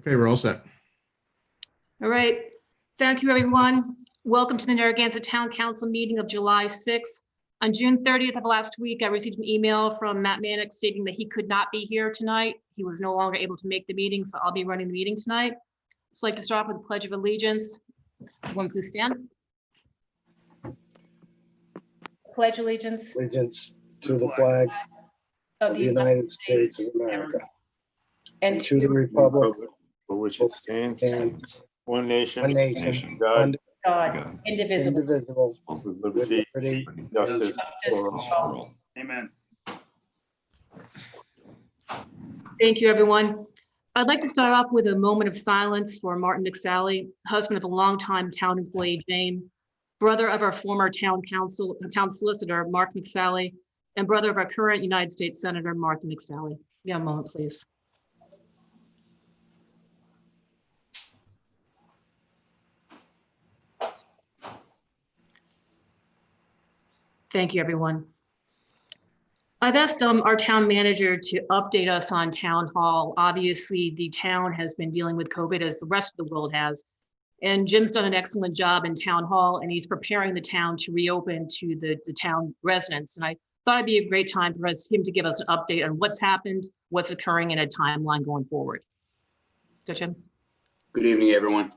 Okay, we're all set. All right. Thank you, everyone. Welcome to the Narragansett Town Council meeting of July 6th. On June 30th of last week, I received an email from Matt Manick stating that he could not be here tonight. He was no longer able to make the meeting, so I'll be running the meeting tonight. I'd like to start with the Pledge of Allegiance. Everyone please stand. Pledge allegiance. Allegiance to the flag of the United States of America and to the republic for which it stands, one nation, God, under God, indivisible. indivisible, with with liberty liberty and justice for all. Amen. Thank you, everyone. I'd like to start off with a moment of silence for Martin McSally, husband of a longtime town employee, Jane, brother of our former town solicitor, Mark McSally, and brother of our current United States Senator, Martha McSally. Yeah, a moment, please. Thank you, everyone. I've asked our town manager to update us on town hall. Obviously, the town has been dealing with COVID as the rest of the world has. And Jim's done an excellent job in town hall, and he's preparing the town to reopen to the town residents. And I thought it'd be a great time for him to give us an update on what's happened, what's occurring, and a timeline going forward. Go, Jim. Good evening, everyone.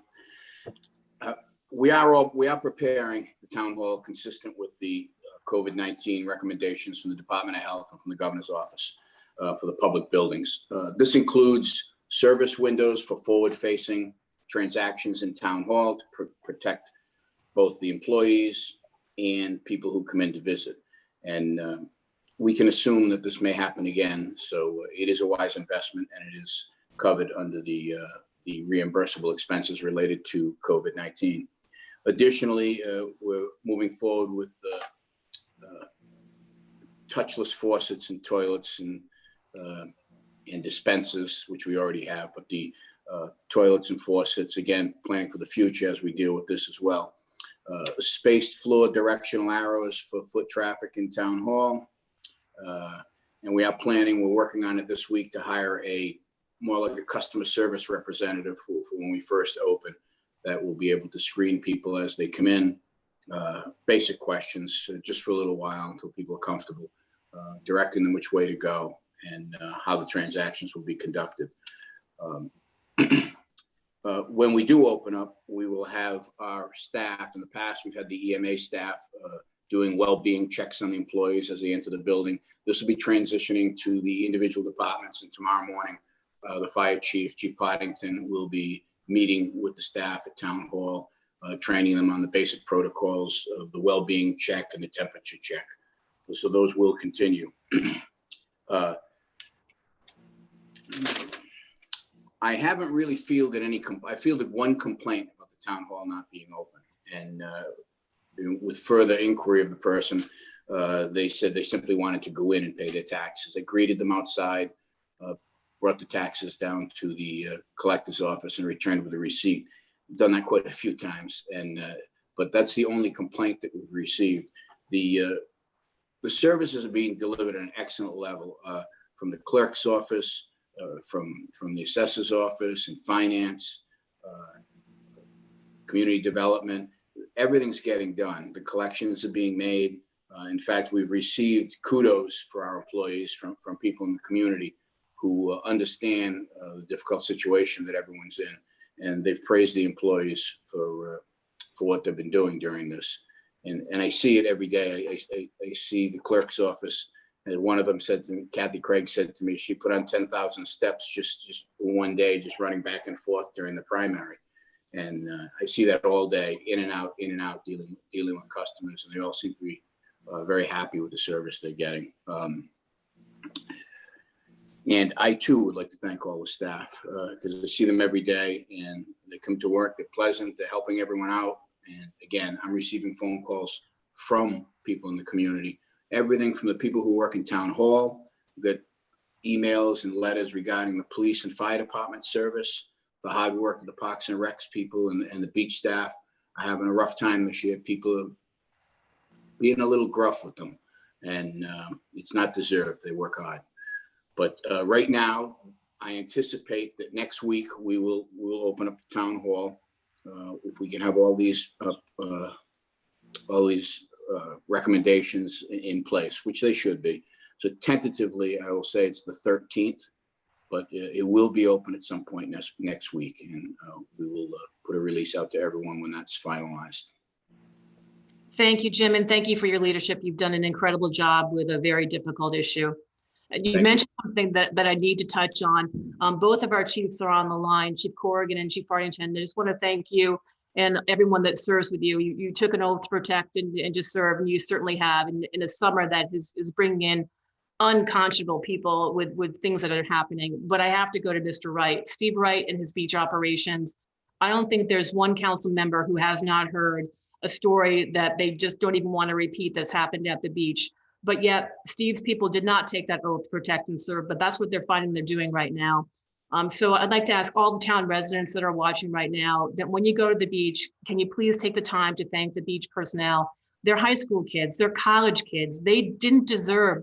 We are preparing the town hall consistent with the COVID-19 recommendations from the Department of Health and from the Governor's Office for the public buildings. This includes service windows for forward-facing transactions in town hall to protect both the employees and people who come in to visit. And we can assume that this may happen again. So it is a wise investment, and it is covered under the reimbursable expenses related to COVID-19. Additionally, we're moving forward with touchless faucets and toilets and dispensers, which we already have, but the toilets and faucets, again, planning for the future as we deal with this as well. Spaced floor directional arrows for foot traffic in town hall. And we're working on it this week to hire more like a customer service representative for when we first open, that will be able to screen people as they come in. Basic questions just for a little while until people are comfortable, directing them which way to go and how the transactions will be conducted. When we do open up, we will have our staff. In the past, we've had the EMA staff doing well-being checks on the employees as they enter the building. This will be transitioning to the individual departments, and tomorrow morning, the fire chief, Chief Poddington, will be meeting with the staff at town hall, training them on the basic protocols of the well-being check and the temperature check. So those will continue. I haven't really fielded I fielded one complaint about the town hall not being open. And with further inquiry of the person, they said they simply wanted to go in and pay their taxes. I greeted them outside, brought the taxes down to the collector's office and returned with a receipt. I've done that quite a few times, but that's the only complaint that we've received. The services are being delivered at an excellent level from the clerk's office, from the assessor's office and finance, community development. Everything's getting done. The collections are being made. In fact, we've received kudos for our employees from people in the community who understand the difficult situation that everyone's in, and they've praised the employees for what they've been doing during this. And I see it every day. I see the clerk's office. And one of them said to me, Kathy Craig said to me, she put on 10,000 steps just one day, just running back and forth during the primary. And I see that all day, in and out, dealing with customers, and they all seem to be very happy with the service they're getting. And I too would like to thank all the staff because I see them every day, and they come to work. They're pleasant. They're helping everyone out. And again, I'm receiving phone calls from people in the community. Everything from the people who work in town hall, we got emails and letters regarding the police and fire department service, the hard work of the Parks and Recs people and the beach staff are having a rough time this year. People are being a little gruff with them, and it's not deserved. They work hard. But right now, I anticipate that next week we'll open up the town hall. If we can have all these recommendations in place, which they should be. So tentatively, I will say it's the 13th, but it will be open at some point next week, and we will put a release out to everyone when that's finalized. Thank you, Jim, and thank you for your leadership. You've done an incredible job with a very difficult issue. You mentioned something that I need to touch on. Both of our chiefs are on the line, Chief Corrigan and Chief Farthington. I just want to thank you and everyone that serves with you. You took an oath to protect and to serve, and you certainly have in a summer that is bringing in unconscionable people with things that are happening. But I have to go to Mr. Wright, Steve Wright and his beach operations. I don't think there's one council member who has not heard a story that they just don't even want to repeat that's happened at the beach. But yet Steve's people did not take that oath to protect and serve, but that's what they're finding they're doing right now. So I'd like to ask all the town residents that are watching right now that when you go to the beach, can you please take the time to thank the beach personnel? They're high school kids, they're college kids. They don't deserve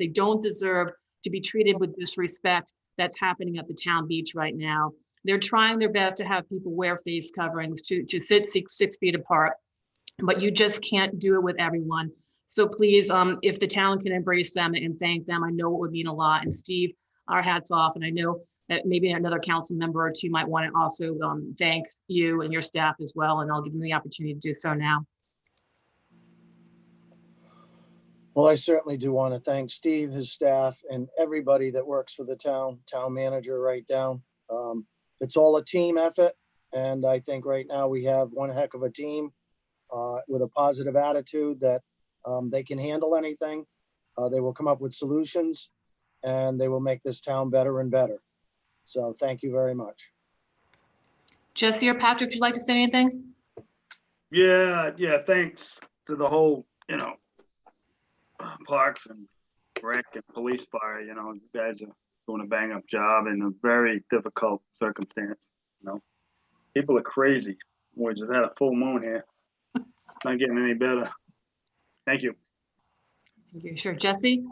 to be treated with disrespect that's happening at the town beach right now. They're trying their best to have people wear face coverings, to sit 6 feet apart, but you just can't do it with everyone. So please, if the town can embrace them and thank them, I know it would mean a lot. And Steve, our hats off. And I know that maybe another council member or two might want to also thank you and your staff as well. And I'll give them the opportunity to do so now. Well, I certainly do want to thank Steve, his staff, and everybody that works for the town manager right down. It's all a team effort. And I think right now we have one heck of a team with a positive attitude that they can handle anything. They will come up with solutions and they will make this town better and better. So thank you very much. Jesse or Patrick, would you like to say anything? Yeah, thanks to the whole, parks and rec and police fire, you guys are doing a bang up job in a very difficult circumstance. People are crazy. We just had a full moon here. Not getting any better. Thank you. Thank you. Sure. Jesse?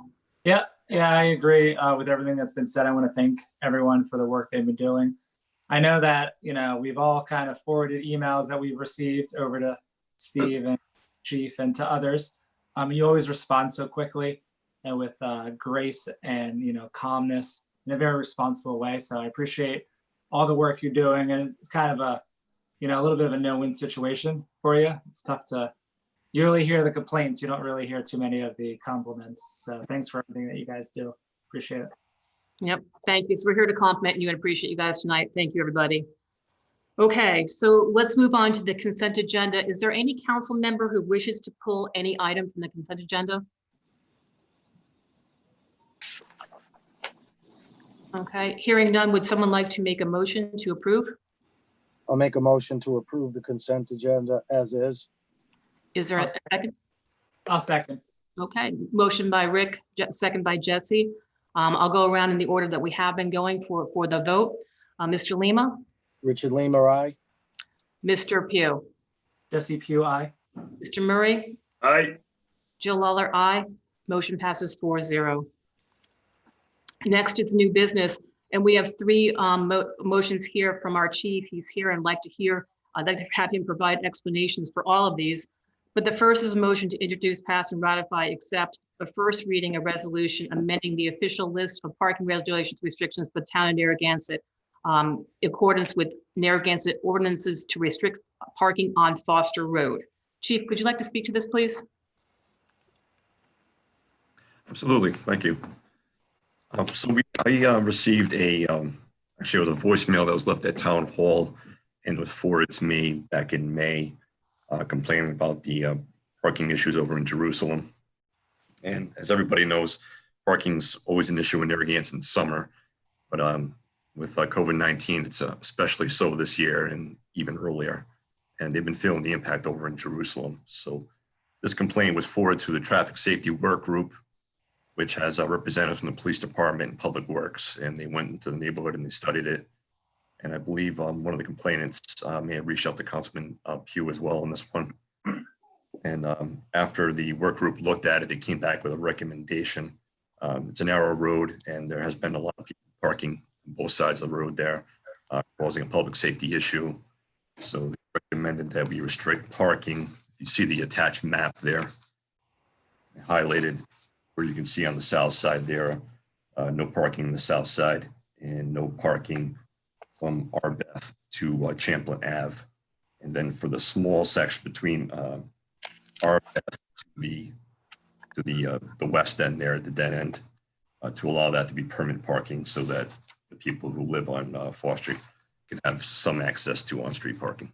Yeah, I agree with everything that's been said. I want to thank everyone for the work they've been doing. I know that, we've all kind of forwarded emails that we've received over to Steve and Chief and to others. You always respond so quickly and with grace and, calmness in a very responsible way. So I appreciate all the work you're doing. And it's kind of a little bit of a no-win situation for you. It's tough you really hear the complaints. You don't really hear too many of the compliments. So thanks for everything that you guys do. Appreciate it. Yep. Thank you. So we're here to compliment you and appreciate you guys tonight. Thank you, everybody. Okay, so let's move on to the consent agenda. Is there any council member who wishes to pull any item from the consent agenda? Okay, hearing none, would someone like to make a motion to approve? I'll make a motion to approve the consent agenda as is. Is there a second? I'll second. Okay, motion by Rick, second by Jesse. I'll go around in the order that we have been going for the vote. Mr. Lima? Richard Lima, aye. Mr. Pugh? Jesse Pugh, aye. Mr. Murray? Aye. Jill Lawler, aye. Motion passes 4-0. Next is new business, and we have three motions here from our chief. He's here and I'd like to have him provide explanations for all of these. But the first is a motion to introduce, pass, and ratify, accept the first reading of resolution amending the official list of parking regulations restrictions for the town of Narragansett in accordance with Narragansett ordinances to restrict parking on Foster Road. Chief, could you like to speak to this, please? Absolutely, thank you. I received actually it was a voicemail that was left at Town Hall and was forwarded to me back in May, complaining about the parking issues over in Jerusalem. And as everybody knows, parking's always an issue in Narragansett in summer, but with COVID-19, it's especially so this year and even earlier. And they've been feeling the impact over in Jerusalem. So this complaint was forwarded to the Traffic Safety Work Group, which has representatives from the police department and public works, and they went into the neighborhood and they studied it. And I believe one of the complainants may have reached out to Councilman Pugh as well on this one. And after the work group looked at it, they came back with a recommendation. It's a narrow road and there has been a lot of people parking both sides of the road there, causing a public safety issue. So they recommended that we restrict parking. You see the attached map there, highlighted, where you can see on the south side there, no parking on the south side and no parking from Arbeth to Champlain Ave. And then for the small section between Arbeth to the west end there at the dead end, to allow that to be permanent parking so that the people who live on Fall Street can have some access to on-street parking.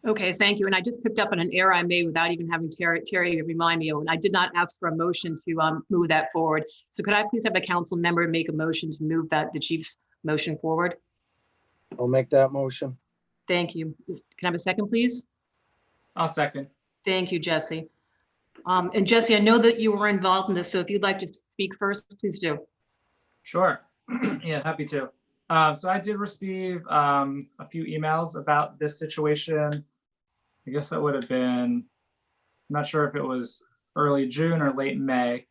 Okay, thank you. And I just picked up on an error I made without even having Terry remind me of, and I did not ask for a motion to move that forward. So could I please have a council member make a motion to move the chief's motion forward? I'll make that motion. Thank you. Can I have a second, please? I'll second. Thank you, Jesse. And Jesse, I know that you were involved in this, so if you'd like to speak first, please do. Sure. Yeah, happy to. So I did receive a few emails about this situation. I guess that would have been, I'm not sure if it was early June or late May,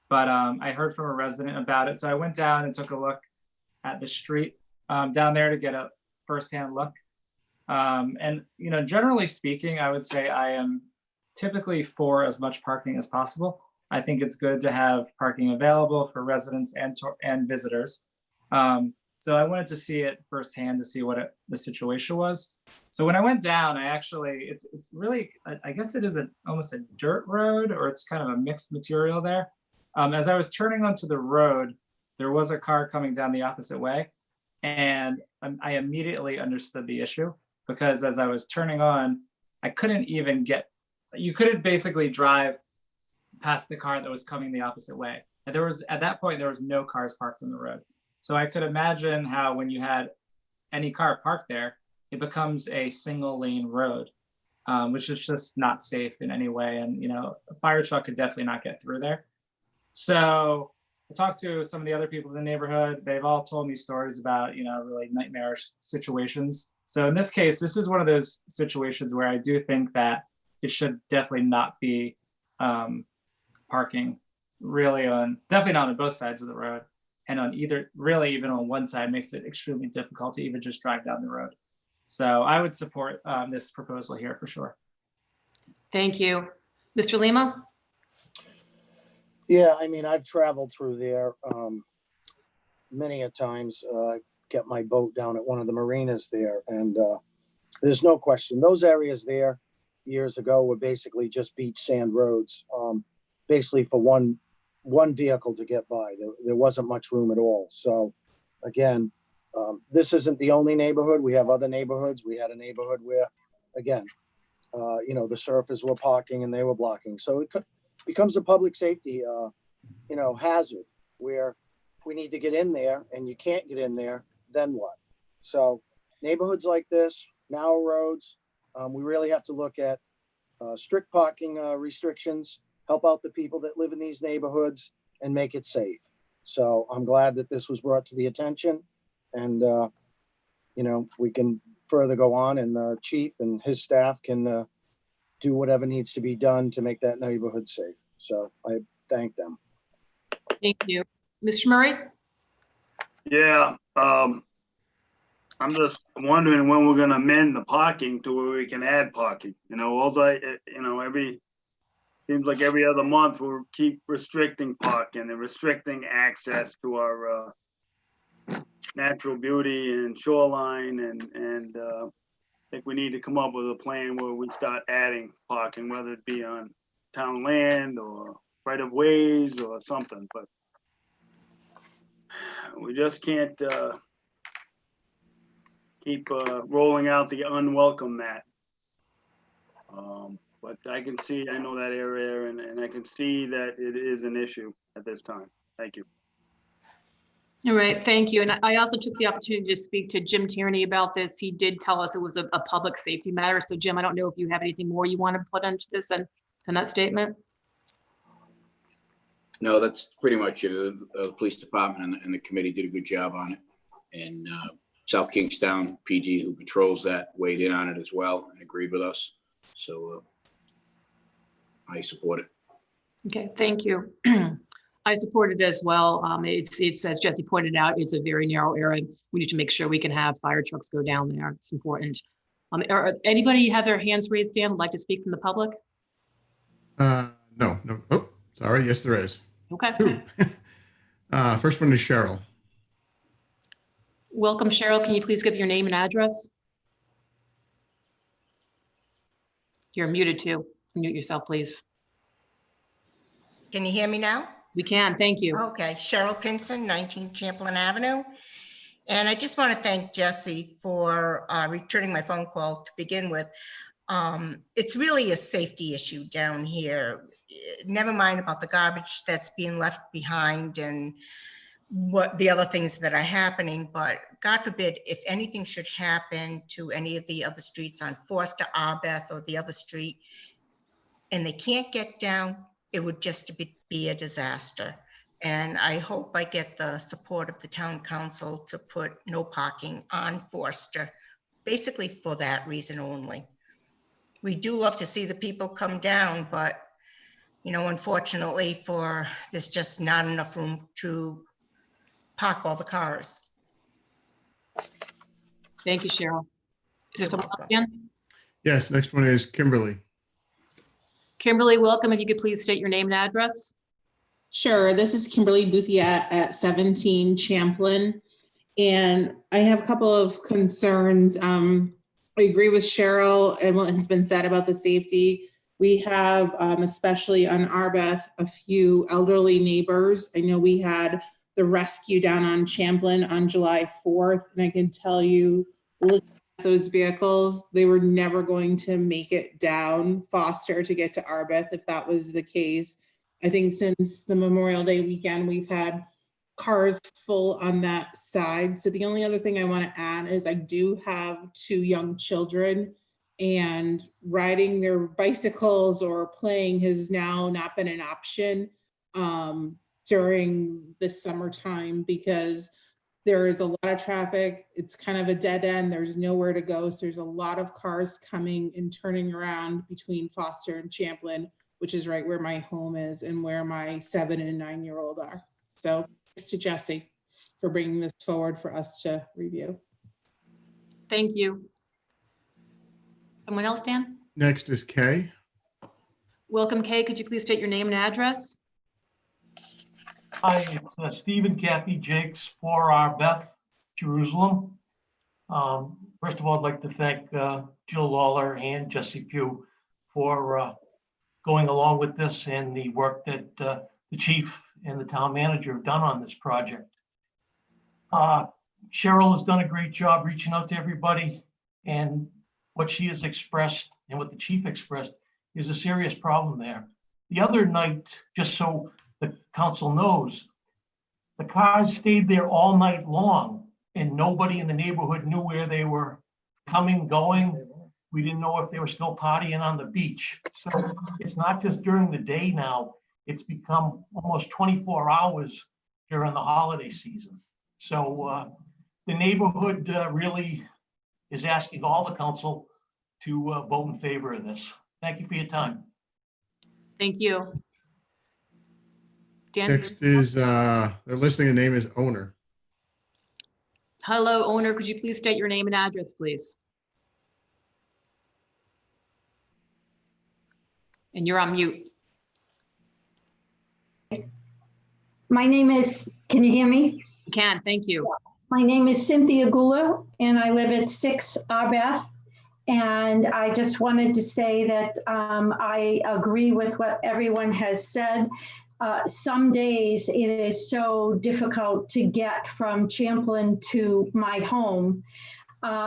but I heard from a resident about it. So I went down and took a look at the street down there to get a firsthand look. And, you know, generally speaking, I would say I am typically for as much parking as possible. I think it's good to have parking available for residents and visitors. So I wanted to see it firsthand to see what the situation was. So when I went down, I actually, it's really, I guess it is almost a dirt road, or it's kind of a mixed material there. As I was turning onto the road, there was a car coming down the opposite way. And I immediately understood the issue, because as I was turning on, I couldn't even get, you couldn't basically drive past the car that was coming the opposite way. And at that point, there was no cars parked on the road. So I could imagine how when you had any car parked there, it becomes a single lane road, which is just not safe in any way. And, you know, a fire truck could definitely not get through there. So I talked to some of the other people in the neighborhood. They've all told me stories about, you know, really nightmarish situations. So in this case, this is one of those situations where I do think that it should definitely not be parking really definitely not on both sides of the road. And on either, really even on one side, makes it extremely difficult to even just drive down the road. So I would support this proposal here for sure. Thank you. Mr. Lima? Yeah, I mean, I've traveled through there many a times. Kept my boat down at one of the marinas there, and there's no question. Those areas there years ago were basically just beach sand roads, basically for one vehicle to get by. There wasn't much room at all. So again, this isn't the only neighborhood. We have other neighborhoods. We had a neighborhood where, again, you know, the surfers were parking and they were blocking. So it becomes a public safety, you know, hazard, where if we need to get in there and you can't get in there, then what? So neighborhoods like this, narrow roads, we really have to look at strict parking restrictions, help out the people that live in these neighborhoods and make it safe. So I'm glad that this was brought to the attention, and, you know, we can further go on, and the chief and his staff can do whatever needs to be done to make that neighborhood safe. So I thank them. Thank you. Mr. Murray? Yeah, I'm just wondering when we're gonna amend the parking to where we can add parking. You know, seems like every other month we'll keep restricting parking and restricting access to our natural beauty and shoreline, and I think we need to come up with a plan where we start adding parking, whether it be on town land or right of ways or something, but we just can't keep rolling out the unwelcome mat. But I know that area, and I can see that it is an issue at this time. Thank you. All right, thank you. And I also took the opportunity to speak to Jim Tierney about this. He did tell us it was a public safety matter. So Jim, I don't know if you have anything more you want to put into this and that statement. No, that's pretty much it. The police department and the committee did a good job on it. And South Kingstown PD, who patrols that, weighed in on it as well and agreed with us. So I support it. Okay, thank you. I support it as well. It's, as Jesse pointed out, it's a very narrow area. We need to make sure we can have fire trucks go down there. It's important. Anybody have their hands raised, Dan, would like to speak from the public? No. Oh, sorry. Yes, there is. Okay. Two. First one is Cheryl. Welcome, Cheryl. Can you please give your name and address? You're muted too. Mute yourself, please. Can you hear me now? We can, thank you. Okay, Cheryl Pinson, 19 Champlain Avenue. And I just want to thank Jesse for returning my phone call to begin with. It's really a safety issue down here. Never mind about the garbage that's being left behind and what the other things that are happening, but God forbid, if anything should happen to any of the other streets on Forster, Arbeth, or the other street, and they can't get down, it would just be a disaster. And I hope I get the support of the town council to put no parking on Forster, basically for that reason only. We do love to see the people come down, but you know, unfortunately there's just not enough room to park all the cars. Thank you, Cheryl. Is there someone else again? Yes, next one is Kimberly. Kimberly, welcome. If you could please state your name and address. Sure. This is Kimberly Boothia at 17 Champlain. And I have a couple of concerns. I agree with Cheryl and what has been said about the safety. We have, especially on Arbeth, a few elderly neighbors. I know we had the rescue down on Champlain on July 4th. And I can tell you, looking at those vehicles, they were never going to make it down Foster to get to Arbeth if that was the case. I think since the Memorial Day weekend, we've had cars full on that side. So the only other thing I want to add is I do have 2 young children, and riding their bicycles or playing has now not been an option during the summertime because there is a lot of traffic. It's kind of a dead end. There's nowhere to go. So there's a lot of cars coming and turning around between Foster and Champlain, which is right where my home is and where my 7 and 9-year-old are. So thanks to Jesse for bringing this forward for us to review. Thank you. Someone else, Dan? Next is Kay. Welcome, Kay. Could you please state your name and address? Hi, it's Steve and Kathy Jakes for Arbeth, Jerusalem. First of all, I'd like to thank Jill Lawler and Jesse Pugh for going along with this and the work that the chief and the town manager have done on this project. Cheryl has done a great job reaching out to everybody, and what she has expressed and what the chief expressed is a serious problem there. The other night, just so the council knows, the cars stayed there all night long and nobody in the neighborhood knew where they were coming, going. We didn't know if they were still partying on the beach. So it's not just during the day now, it's become almost 24 hours during the holiday season. So the neighborhood really is asking all the council to vote in favor of this. Thank you for your time. Thank you. Dan? Next is, the listing name is Owner. Hello, owner. Could you please state your name and address, please? And you're on mute. My name is, can you hear me? You can, thank you. My name is Cynthia Gula, and I live at 6 Arbeth. And I just wanted to say that I agree with what everyone has said. Some days it is so difficult to get from Champlain to my home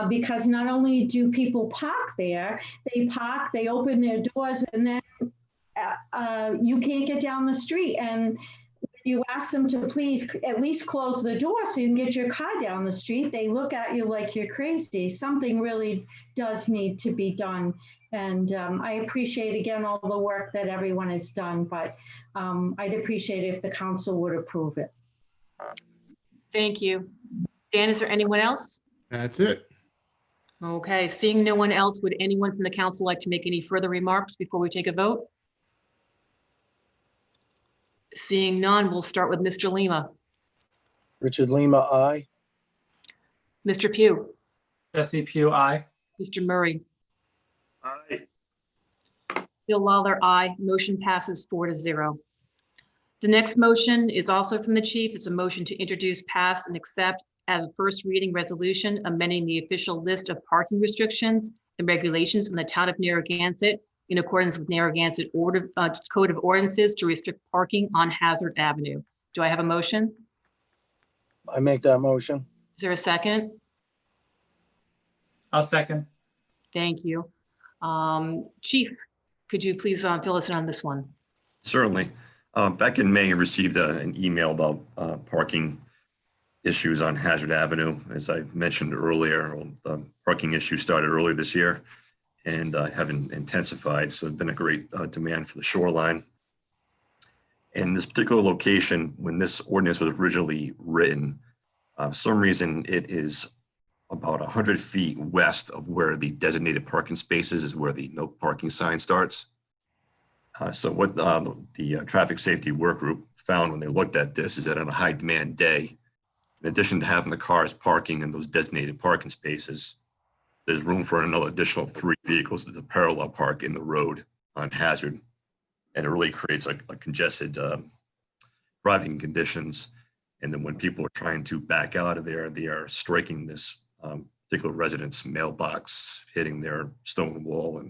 because not only do people park there, they open their doors, and then you can't get down the street. And you ask them to please at least close the door so you can get your car down the street, they look at you like you're crazy. Something really does need to be done. And I appreciate, again, all the work that everyone has done, but I'd appreciate it if the council would approve it. Thank you. Dan, is there anyone else? That's it. Okay, seeing no one else, would anyone from the council like to make any further remarks before we take a vote? Seeing none, we'll start with Mr. Lima. Richard Lima, aye. Mr. Pugh, Jesse Pugh, aye. Mr. Murray, Aye. Bill Lawler, aye. Motion passes 4-0. The next motion is also from the chief. It's a motion to introduce, pass, and accept as a first reading resolution, amending the official list of parking restrictions and regulations in the town of Narragansett in accordance with Narragansett Code of Ordinances to restrict parking on Hazzard Avenue. Do I have a motion? I make that motion. Is there a second? I'll second. Thank you. Chief, could you please fill us in on this one? Certainly. Back in May, I received an email about parking issues on Hazzard Avenue. As I mentioned earlier, the parking issue started earlier this year and haven't intensified. So there's been a great demand for the shoreline. In this particular location, when this ordinance was originally written, for some reason it is about 100 feet west of where the designated parking spaces is, where the no parking sign starts. So what the traffic safety work group found when they looked at this is that on a high demand day, in addition to having the cars parking in those designated parking spaces, there's room for another additional 3 vehicles to parallel park in the road on Hazzard. And it really creates a congested driving conditions. And then when people are trying to back out of there, they are striking this particular resident's mailbox, hitting their stone wall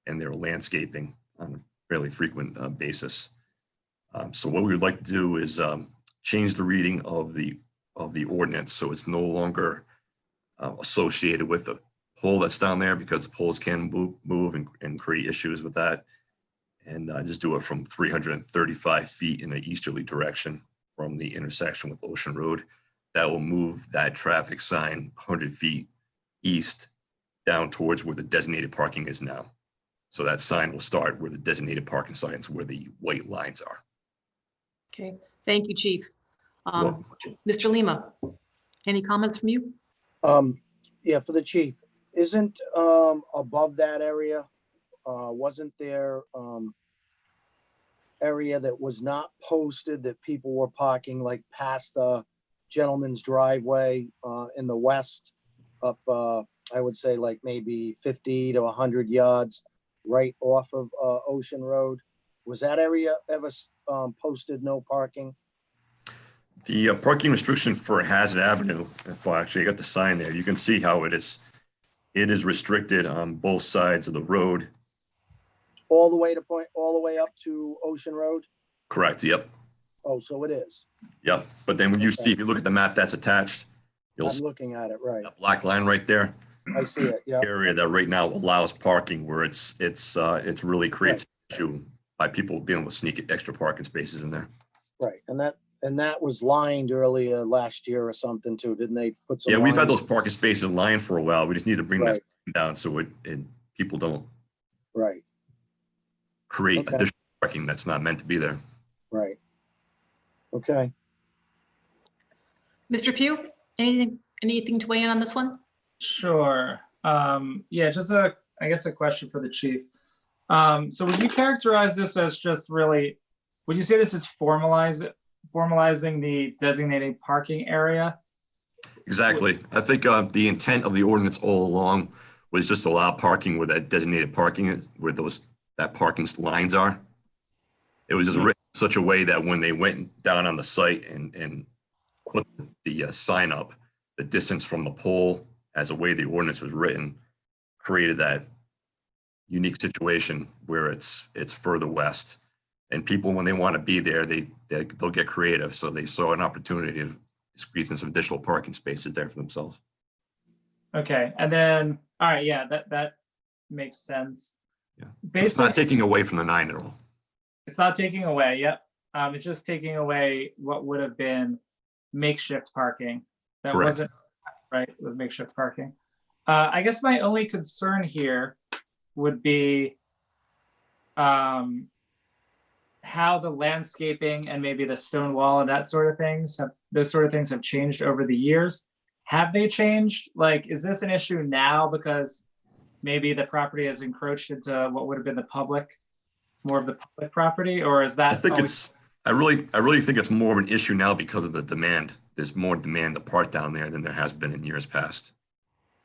and their landscaping on a fairly frequent basis. So what we would like to do is change the reading of the ordinance so it's no longer associated with the pole that's down there, because the poles can move and create issues with that. And just do it from 335 feet in an easterly direction from the intersection with Ocean Road. That will move that traffic sign 100 feet east down towards where the designated parking is now. So that sign will start where the designated parking signs, where the white lines are. Okay, thank you, Chief. Mr. Lima, any comments from you? Yeah, for the chief, isn't above that area, wasn't there area that was not posted that people were parking like past the gentleman's driveway in the west up, I would say like maybe 50 to 100 yards right off of Ocean Road? Was that area ever posted no parking? The parking restriction for Hazzard Avenue, well, actually I got the sign there. You can see how it is restricted on both sides of the road. All the way up to Ocean Road? Correct, yep. Oh, so it is. Yep, but then when you see, if you look at the map that's attached, you'll I'm see looking at it, right. that black line right there. I see it, yeah. Area that right now allows parking, where it's really creates an issue by people being able to sneak extra parking spaces in there. Right, and that was lined earlier last year or something too, didn't they put some? Yeah, we've had lines? those parking spaces lined for a while. We just need to bring that down so it people don't create additional parking that's not meant to be there. Right. Okay. Mr. Pugh, anything to weigh in on this one? Sure. Yeah, just I guess a question for the chief. So would you characterize this as just really, would you say this is formalizing the designated parking area? Exactly. I think the intent of the ordinance all along was just to allow parking where that designated parking is, where that parking lines are. It was just written in such a way that when they went down on the site and put the sign up, the distance from the pole, as the way the ordinance was written, created that unique situation where it's further west, and people, when they want to be there, they'll get creative. So they saw an opportunity to squeeze in some additional parking spaces there for themselves. Okay, and then all right, yeah, that makes sense. Yeah, so it's not taking away from the 9 at all. It's not taking away. Yep, it's just taking away what would have been makeshift parking. That Correct. wasn't right. It was makeshift parking. I guess my only concern here would be how the landscaping and maybe the stone wall and that sort of things have changed over the years. Have they changed? Like, is this an issue now because maybe the property has encroached into what would have been more of the public property, or is that? I really think it's more of an issue now because of the demand. There's more demand to park down there than there has been in years past.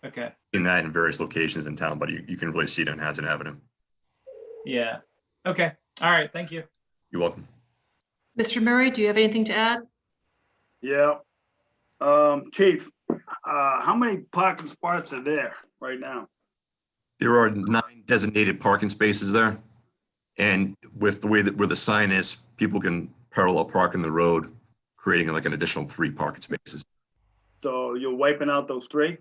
Okay. In that in various locations in town, but you can really see it on Hazzard Avenue. Yeah. Okay. All right. Thank you. You're welcome. Mr. Murray, do you have anything to add? Yeah. Chief, how many parking spots are there right now? There are 9 designated parking spaces there. And with the way that where the sign is, people can parallel park in the road, creating like an additional 3 parking spaces. So you're wiping out those 3?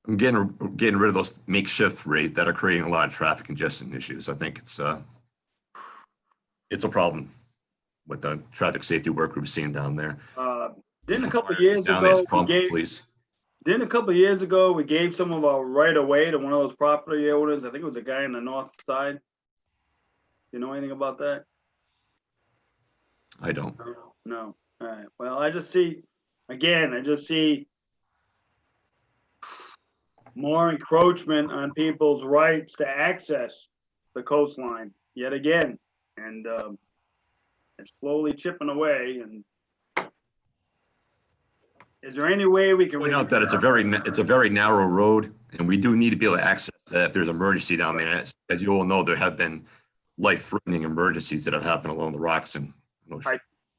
I'm getting rid of those makeshift 3 that are creating a lot of traffic congestion issues. I think it's a problem with the traffic safety work group seeing down there. Didn't a couple of years Down there, ago it's a problem for police. Didn't a couple of years ago we gave some of our right of way to one of those property owners? I think it was a guy on the north side. You know anything about that? I don't. No. All right. Well, I just see more encroachment on people's rights to access the coastline yet again. And it's slowly chipping away. And is there any way we can Point out that it's a very narrow road, and we do need to be able to access that if there's an emergency down there. As you all know, there have been life-threatening emergencies that have happened along the rocks. And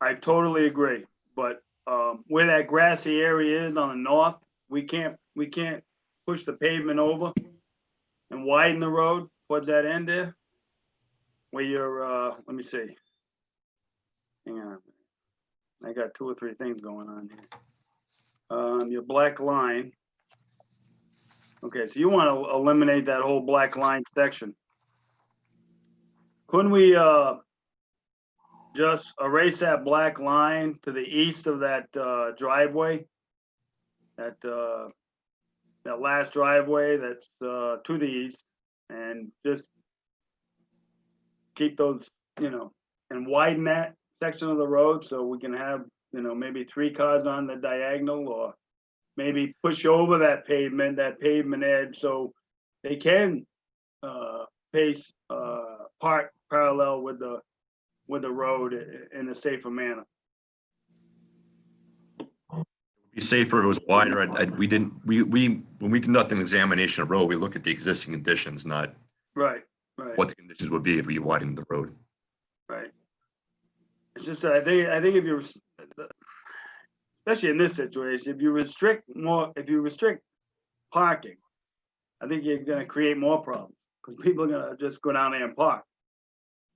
I totally agree. But where that grassy area is on the north, we can't push the pavement over and widen the road towards that end there. Where you're, let me see. Hang on. I got 2 or 3 things going on here. Your black line. Okay, so you want to eliminate that whole black line section. Couldn't we just erase that black line to the east of that driveway? That last driveway that's to the east, and just keep those, and widen that section of the road so we can have, maybe 3 cars on the diagonal, or maybe push over that pavement edge so they can park parallel with the road in a safer manner. be safer if it was wider. When we conduct an examination of road, we look at the existing conditions, not Right. what the conditions would be if we widened the road. Right. It's just that I think if you're, especially in this situation, if you restrict parking, I think you're going to create more problems because people are going to just go down there and park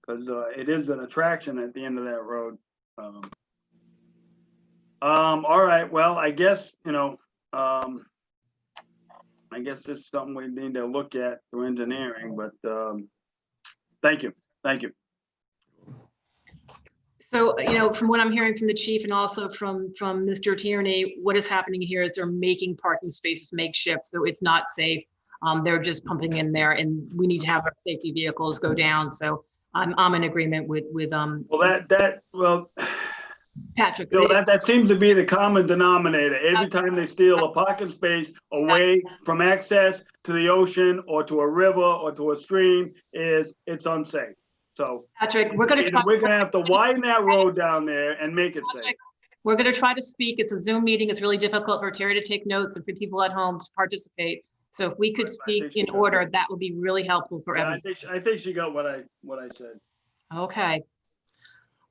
because it is an attraction at the end of that road. All right. Well, I guess, I guess this is something we need to look at through engineering, but thank you. Thank you. So, from what I'm hearing from the chief and also from Mr. Tierney, what is happening here is they're making parking spaces makeshift, so it's not safe. They're just pumping in there, and we need to have our safety vehicles go down. So I'm in agreement with Patrick. So that seems to be the common denominator. Every time they steal a parking space away from access to the ocean or to a river or to a stream, it's unsafe. So Patrick, we're going to have to widen that road down there and make it safe. We're going to try to speak. It's a Zoom meeting. It's really difficult for Terry to take notes and for people at home to participate. So if we could speak in order, that would be really helpful for everyone. I think she got what I said. Okay.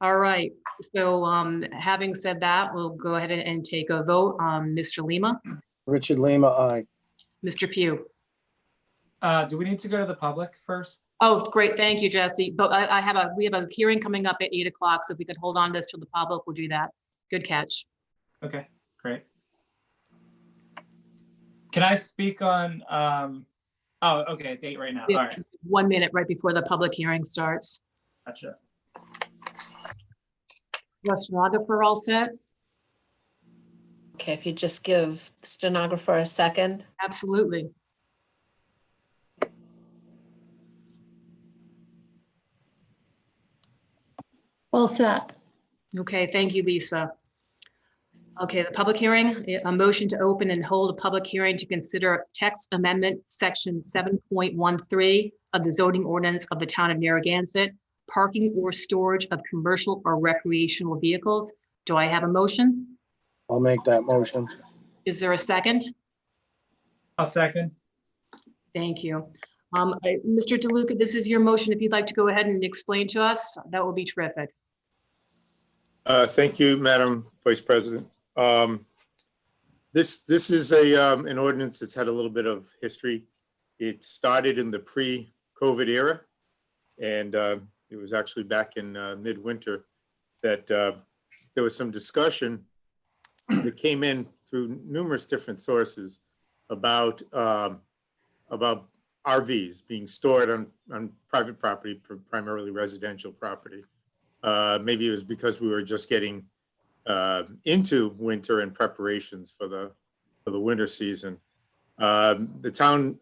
All right. So having said that, we'll go ahead and take a vote. Mr. Lima. Richard Lima, aye. Mr. Pugh. Do we need to go to the public first? Oh, great. Thank you, Jesse. But we have a hearing coming up at 8 o'clock. So if we could hold on this till the public, we'll do that. Good catch. Okay, great. Can I speak on, oh, okay, it's 8 right now. All right. 1 minute right before the public hearing starts. Gotcha. Stenographer all set? Okay, if you just give the stenographer a second. Absolutely. All set. Okay, thank you, Lisa. Okay, the public hearing, a motion to open and hold a public hearing to consider text amendment section 7.13 of the zoning ordinance of the town of Narragansett, parking or storage of commercial or recreational vehicles. Do I have a motion? I'll make that motion. Is there a second? I'll second. Thank you. Mr. DeLuca, this is your motion. If you'd like to go ahead and explain to us, that would be terrific. Thank you, Madam Vice President. This is an ordinance that's had a little bit of history. It started in the pre-COVID era, and it was actually back in midwinter that there was some discussion that came in through numerous different sources about RVs being stored on private property, primarily residential property. Maybe it was because we were just getting into winter and preparations for the winter season. The town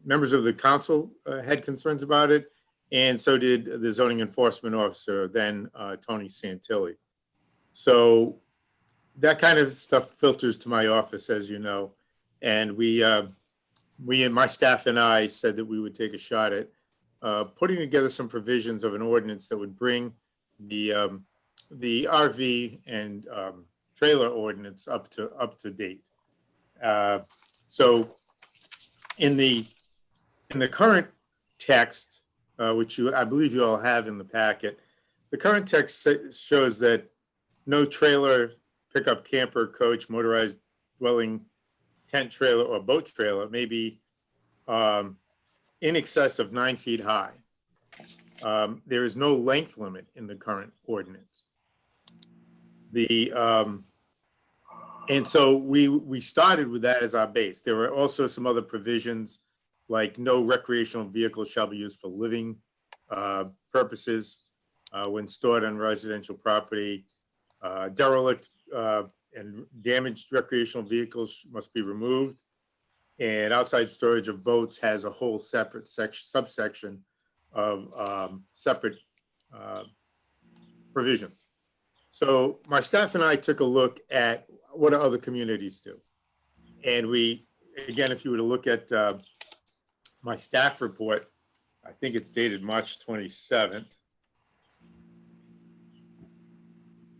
members of the council had concerns about it, and so did the zoning enforcement officer, then Tony Santilli. So that kind of stuff filters to my office, as you know, and we and my staff and I said that we would take a shot at putting together some provisions of an ordinance that would bring the RV and trailer ordinance up to date. So in the current text, which I believe you all have in the packet, the current text shows that no trailer, pickup, camper, coach, motorized dwelling, tent trailer, or boat trailer may be in excess of 9 feet high. There is no length limit in the current ordinance. And so we started with that as our base. There were also some other provisions like no recreational vehicle shall be used for living purposes when stored on residential property. Derelict and damaged recreational vehicles must be removed. And outside storage of boats has a whole separate subsection of separate provisions. So my staff and I took a look at what do other communities do. And we, again, if you were to look at my staff report, I think it's dated March 27th.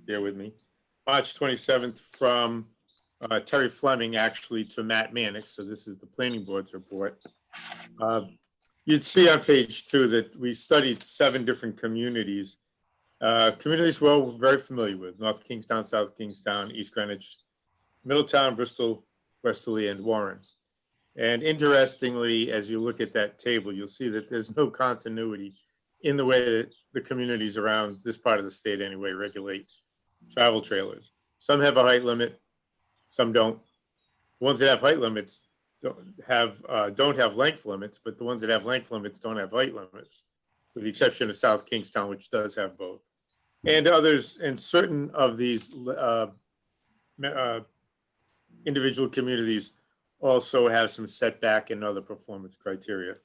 Bear with me. March 27th from Terry Fleming actually to Matt Mannix. So this is the planning board's report. You'd see on page 2 that we studied 7 different communities. Communities we're all very familiar with: North Kingstown, South Kingstown, East Greenwich, Middletown, Bristol, Westerly, and Warren. And interestingly, as you look at that table, you'll see that there's no continuity in the way that the communities around this part of the state anyway regulate travel trailers. Some have a height limit, some don't. The ones that have height limits don't have length limits, but the ones that have length limits don't have height limits, with the exception of South Kingstown, which does have both. And others, and certain of these individual communities also have some setback and other performance criteria.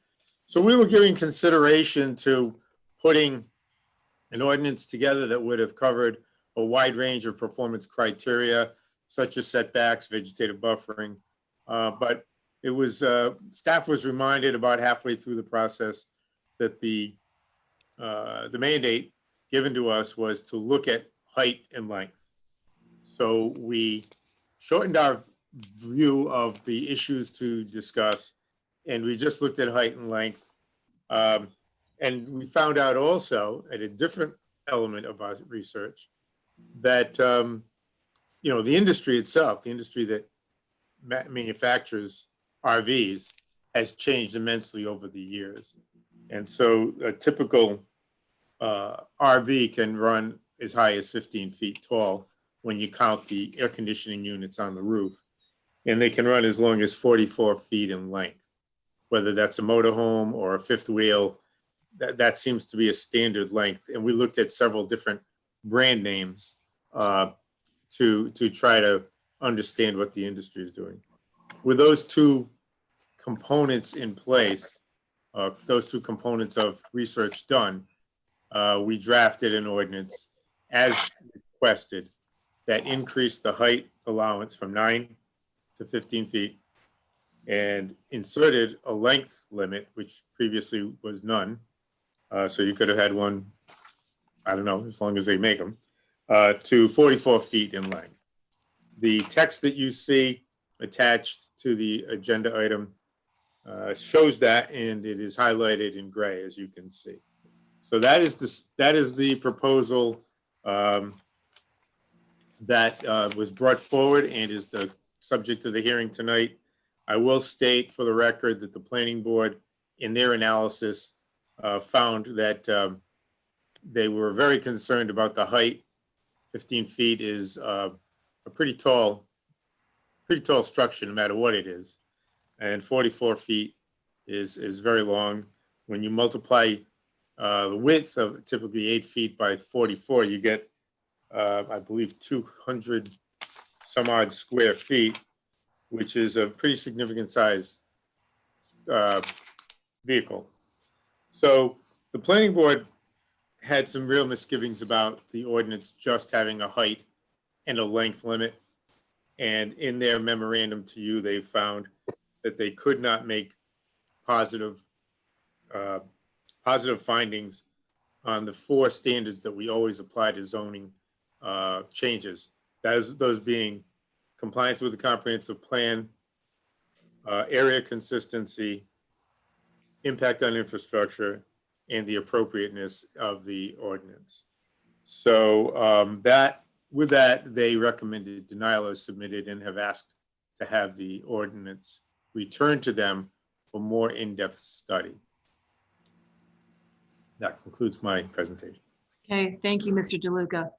So we were giving consideration to putting an ordinance together that would have covered a wide range of performance criteria, such as setbacks, vegetative buffering. But it was, staff was reminded about halfway through the process that the mandate given to us was to look at height and length. So we shortened our view of the issues to discuss, and we just looked at height and length. And we found out also at a different element of our research that, you know, the industry itself, the industry that manufactures RVs, has changed immensely over the years. And so a typical RV can run as high as 15 feet tall when you count the air conditioning units on the roof. And they can run as long as 44 feet in length, whether that's a motorhome or a fifth wheel. That seems to be a standard length. And we looked at several different brand names to try to understand what the industry is doing. With those two components in place, those two components of research done, we drafted an ordinance as requested that increased the height allowance from 9 to 15 feet and inserted a length limit, which previously was none, So you could have had one, I don't know, as long as they make them, to 44 feet in length. The text that you see attached to the agenda item shows that, and it is highlighted in gray, as you can see. So that is the proposal that was brought forward and is the subject of the hearing tonight. I will state for the record that the planning board, in their analysis, found that they were very concerned about the height. 15 feet is a pretty tall structure, no matter what it is. And 44 feet is very long. When you multiply the width of typically 8 feet by 44, you get, I believe, 200 some odd square feet, which is a pretty significant size vehicle. So the planning board had some real misgivings about the ordinance just having a height and a length limit. And in their memorandum to you, they found that they could not make positive findings on the 4 standards that we always apply to zoning changes. Those being compliance with the comprehensive plan, area consistency, impact on infrastructure, and the appropriateness of the ordinance. So with that, they recommended denial as submitted and have asked to have the ordinance returned to them for more in-depth study. That concludes my presentation. Okay, thank you, Mr. DeLuca.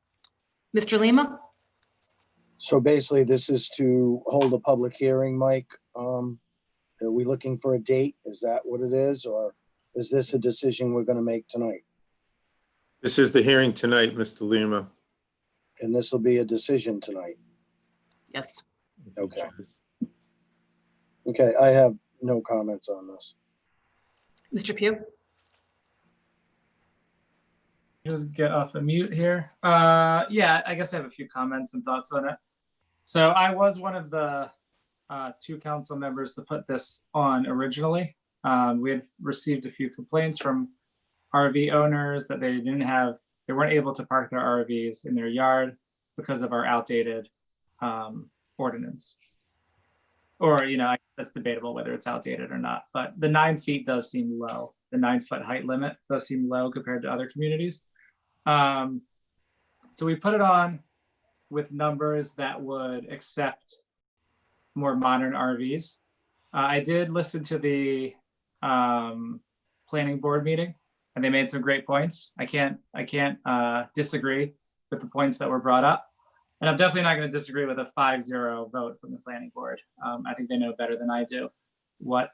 Mr. Lima? So basically, this is to hold a public hearing, Mike. Are we looking for a date? Is that what it is? Or is this a decision we're going to make tonight? This is the hearing tonight, Mr. Lima. And this will be a decision tonight. Yes. Okay. Okay, I have no comments on this. Mr. Pugh? Just get off of mute here. Yeah, I guess I have a few comments and thoughts on it. So I was one of the 2 council members to put this on originally. We had received a few complaints from RV owners that they weren't able to park their RVs in their yard because of our outdated ordinance. Or, that's debatable whether it's outdated or not, but the 9 feet does seem low. The 9-foot height limit does seem low compared to other communities. So we put it on with numbers that would accept more modern RVs. I did listen to the planning board meeting, and they made some great points. I can't disagree with the points that were brought up. And I'm definitely not going to disagree with a 5-0 vote from the planning board. I think they know better than I do what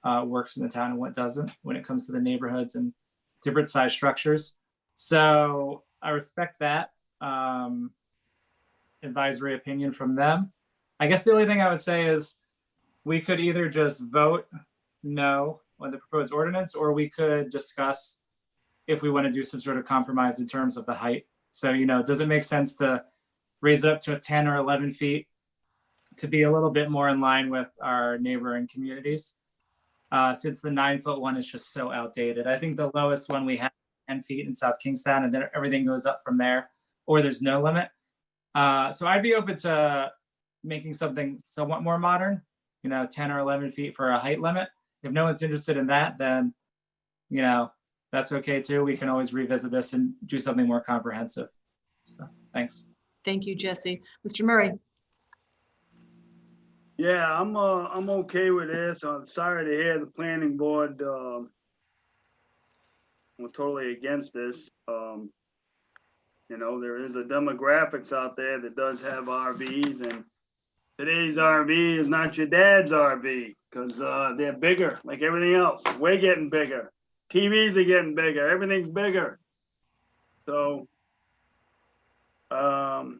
works in the town and what doesn't when it comes to the neighborhoods and different size structures. So I respect that advisory opinion from them. I guess the only thing I would say is we could either just vote no on the proposed ordinance, or we could discuss if we want to do some sort of compromise in terms of the height. So, does it make sense to raise it up to 10 or 11 feet to be a little bit more in line with our neighboring communities? Since the 9-foot one is just so outdated. I think the lowest one we have 10 feet in South Kingstown, and then everything goes up from there, or there's no limit. So I'd be open to making something somewhat more modern, 10 or 11 feet for a height limit. If no one's interested in that, then, that's okay too. We can always revisit this and do something more comprehensive. So, thanks. Thank you, Jesse. Mr. Murray? Yeah, I'm okay with this. I'm sorry to hear the planning board we're totally against this. There is a demographics out there that does have RVs, and today's RV is not your dad's RV because they're bigger, like everything else. We're getting bigger. TVs are getting bigger. Everything's bigger. So, I'd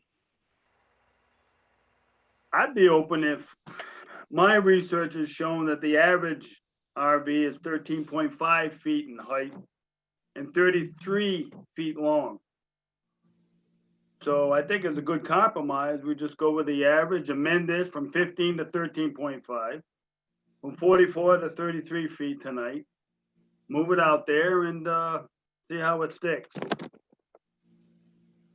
be open if my research has shown that the average RV is 13.5 feet in height and 33 feet long. So I think it's a good compromise. We just go with the average, amend this from 15 to 13.5, from 44 to 33 feet tonight, move it out there and See how it sticks.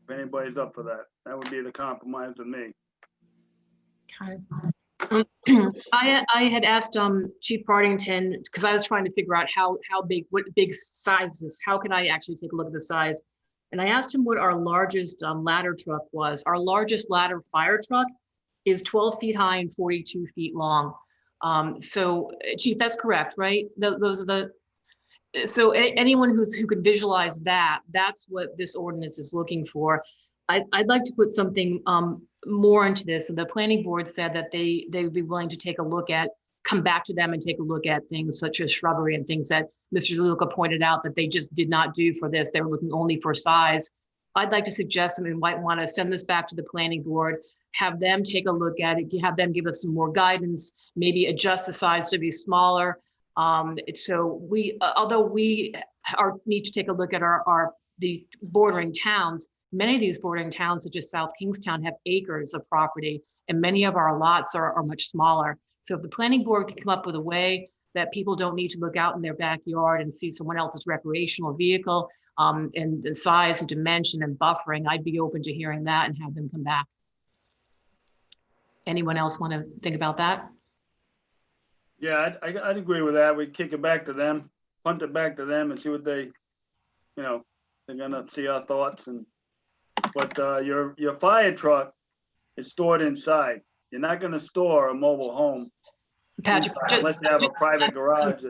If anybody's up for that, that would be the compromise with me. I had asked Chief Partington, because I was trying to figure out how big, what big sizes, how can I actually take a look at the size? And I asked him what our largest ladder truck was. Our largest ladder fire truck is 12 feet high and 42 feet long. So Chief, that's correct, right? Those are the, so anyone who could visualize that, that's what this ordinance is looking for. I'd like to put something more into this. And the planning board said that they would be willing to take a look at, come back to them and take a look at things such as shrubbery and things that Mr. DeLuca pointed out that they just did not do for this. They were looking only for size. I'd like to suggest that we might want to send this back to the planning board, have them take a look at it, have them give us some more guidance, maybe adjust the size to be smaller. So we, although we need to take a look at the bordering towns, many of these bordering towns, such as South Kingstown, have acres of property, and many of our lots are much smaller. So if the planning board can come up with a way that people don't need to look out in their backyard and see someone else's recreational vehicle, and the size and dimension and buffering, I'd be open to hearing that and have them come back. Anyone else want to think about that? Yeah, I'd agree with that. We'd kick it back to them, punt it back to them and see what they, they're gonna see our thoughts. But your fire truck is stored inside. You're not gonna store a mobile home Patrick, inside unless you have a private garage.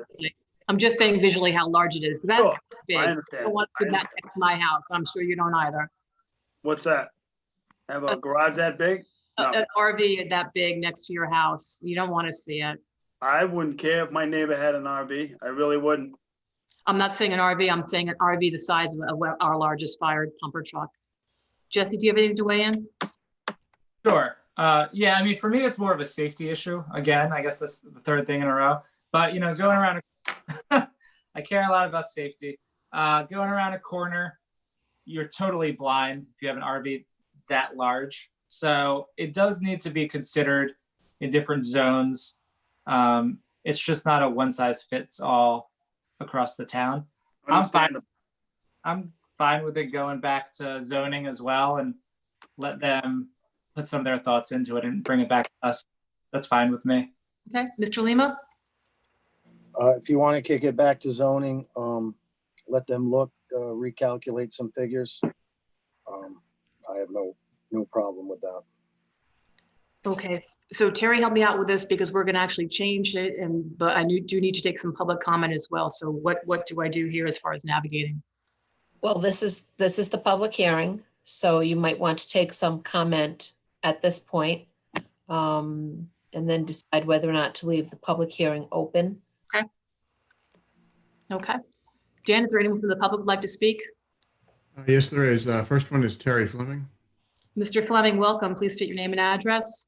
I'm just saying visually how large it is, because that's Sure, big. I understand. I don't want to see that next to my house. I'm sure you don't either. What's that? Have a garage that big? No. An RV that big next to your house, you don't want to see it. I wouldn't care if my neighbor had an RV. I really wouldn't. I'm not saying an RV, I'm saying an RV the size of our largest fire pumper truck. Jesse, do you have anything to weigh in? Sure. Yeah, I mean, for me, it's more of a safety issue. Again, I guess that's the third thing in a row. But, going around, I care a lot about safety. Going around a corner, you're totally blind if you have an RV that large. So it does need to be considered in different zones. It's just not a one size fits all across the town. I'm fine with it going back to zoning as well and let them put some of their thoughts into it and bring it back to us. That's fine with me. Okay, Mr. Lima? If you want to kick it back to zoning, let them look, recalculate some figures. I have no problem with that. Okay, so Terry, help me out with this because we're going to actually change it, but I do need to take some public comment as well. So what do I do here as far as navigating? Well, this is the public hearing, so you might want to take some comment at this point, and then decide whether or not to leave the public hearing open. Okay. Dan, is there anyone from the public who'd like to speak? Yes, there is. First one is Terry Fleming. Mr. Fleming, welcome. Please state your name and address.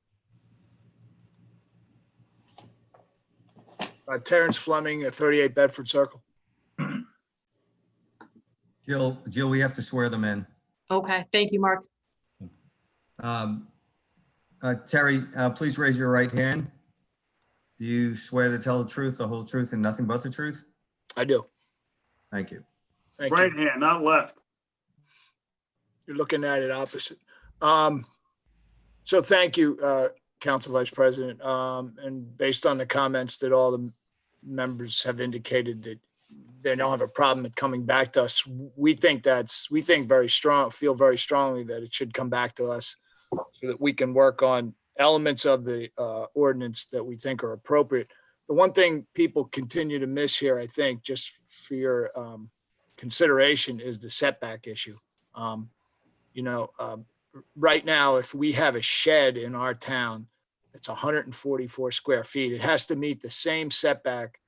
Terence Fleming, 38 Bedford Circle. Jill, we have to swear them in. Okay, thank you, Mark. Terry, please raise your right hand. Do you swear to tell the truth, the whole truth, and nothing but the truth? I do. Thank you. Thank Right you. hand, not left. You're looking at it opposite. So thank you, Council Vice President. And based on the comments that all the members have indicated that they don't have a problem with coming back to us, we think feel very strongly that it should come back to us so that we can work on elements of the ordinance that we think are appropriate. The one thing people continue to miss here, I think, just for your consideration, is the setback issue. Right now, if we have a shed in our town, it's 144 square feet. It has to meet the same setback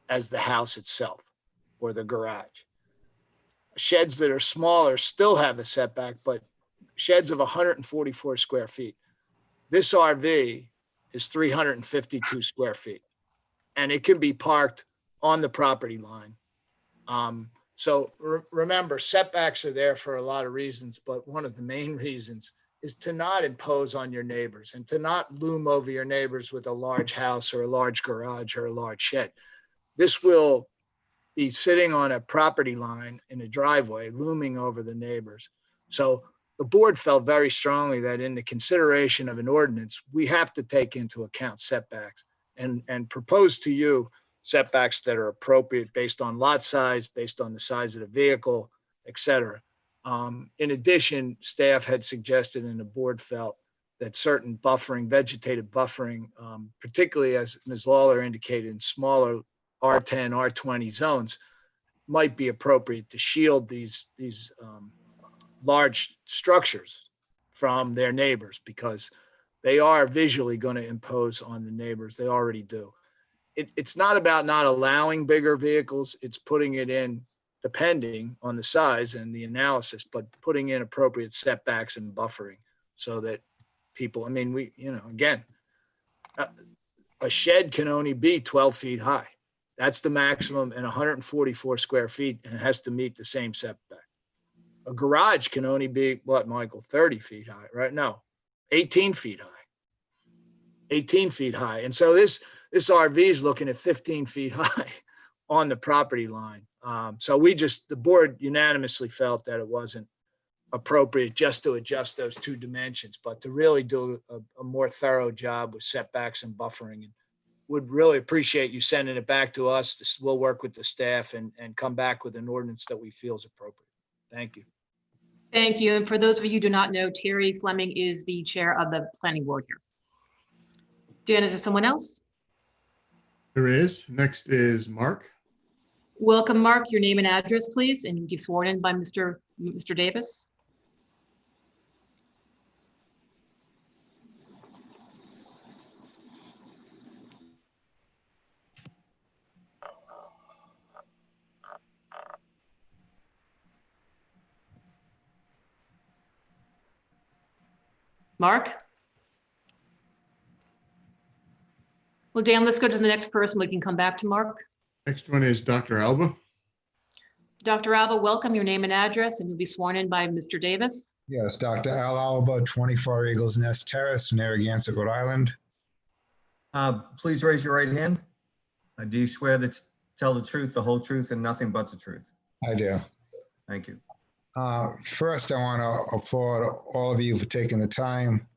as the house itself or the garage. Sheds that are smaller still have a setback, but sheds of 144 square feet. This RV is 352 square feet, and it can be parked on the property line. So remember, setbacks are there for a lot of reasons, but one of the main reasons is to not impose on your neighbors and to not loom over your neighbors with a large house or a large garage or a large shed. This will be sitting on a property line in a driveway, looming over the neighbors. So the board felt very strongly that in the consideration of an ordinance, we have to take into account setbacks and propose to you setbacks that are appropriate based on lot size, based on the size of the vehicle, et cetera. In addition, staff had suggested and the board felt that certain buffering, vegetative buffering, particularly as Ms. Lawler indicated, in smaller R10, R20 zones, might be appropriate to shield these large structures from their neighbors, because they are visually going to impose on the neighbors. They already do. It's not about not allowing bigger vehicles. It's putting it in, depending on the size and the analysis, but putting in appropriate setbacks and buffering so that people, I mean, again, a shed can only be 12 feet high. That's the maximum, and 144 square feet, and it has to meet the same setback. A garage can only be, what, Michael, 30 feet high, right? No, 18 feet high. 18 feet high. And so this RV is looking at 15 feet high on the property line. So the board unanimously felt that it wasn't appropriate just to adjust those two dimensions, but to really do a more thorough job with setbacks and buffering. And would really appreciate you sending it back to us. We'll work with the staff and come back with an ordinance that we feel is appropriate. Thank you. Thank you. And for those of you who do not know, Terry Fleming is the chair of the planning board here. Dan, is there someone else? There is. Next is Mark. Welcome, Mark. Your name and address, please, and you get sworn in by Mr. Davis. Mark? Well, Dan, let's go to the next person. We can come back to Mark. Next one is Dr. Alba. Dr. Alba, welcome. Your name and address, and you'll be sworn in by Mr. Davis. Yes, Dr. Al Alba, 24 Eagles Nest Terrace, Narragansett, Rhode Island. Please raise your right hand. Do you swear to tell the truth, the whole truth, and nothing but the truth? I do. Thank you. First, I want to applaud all of you for taking the time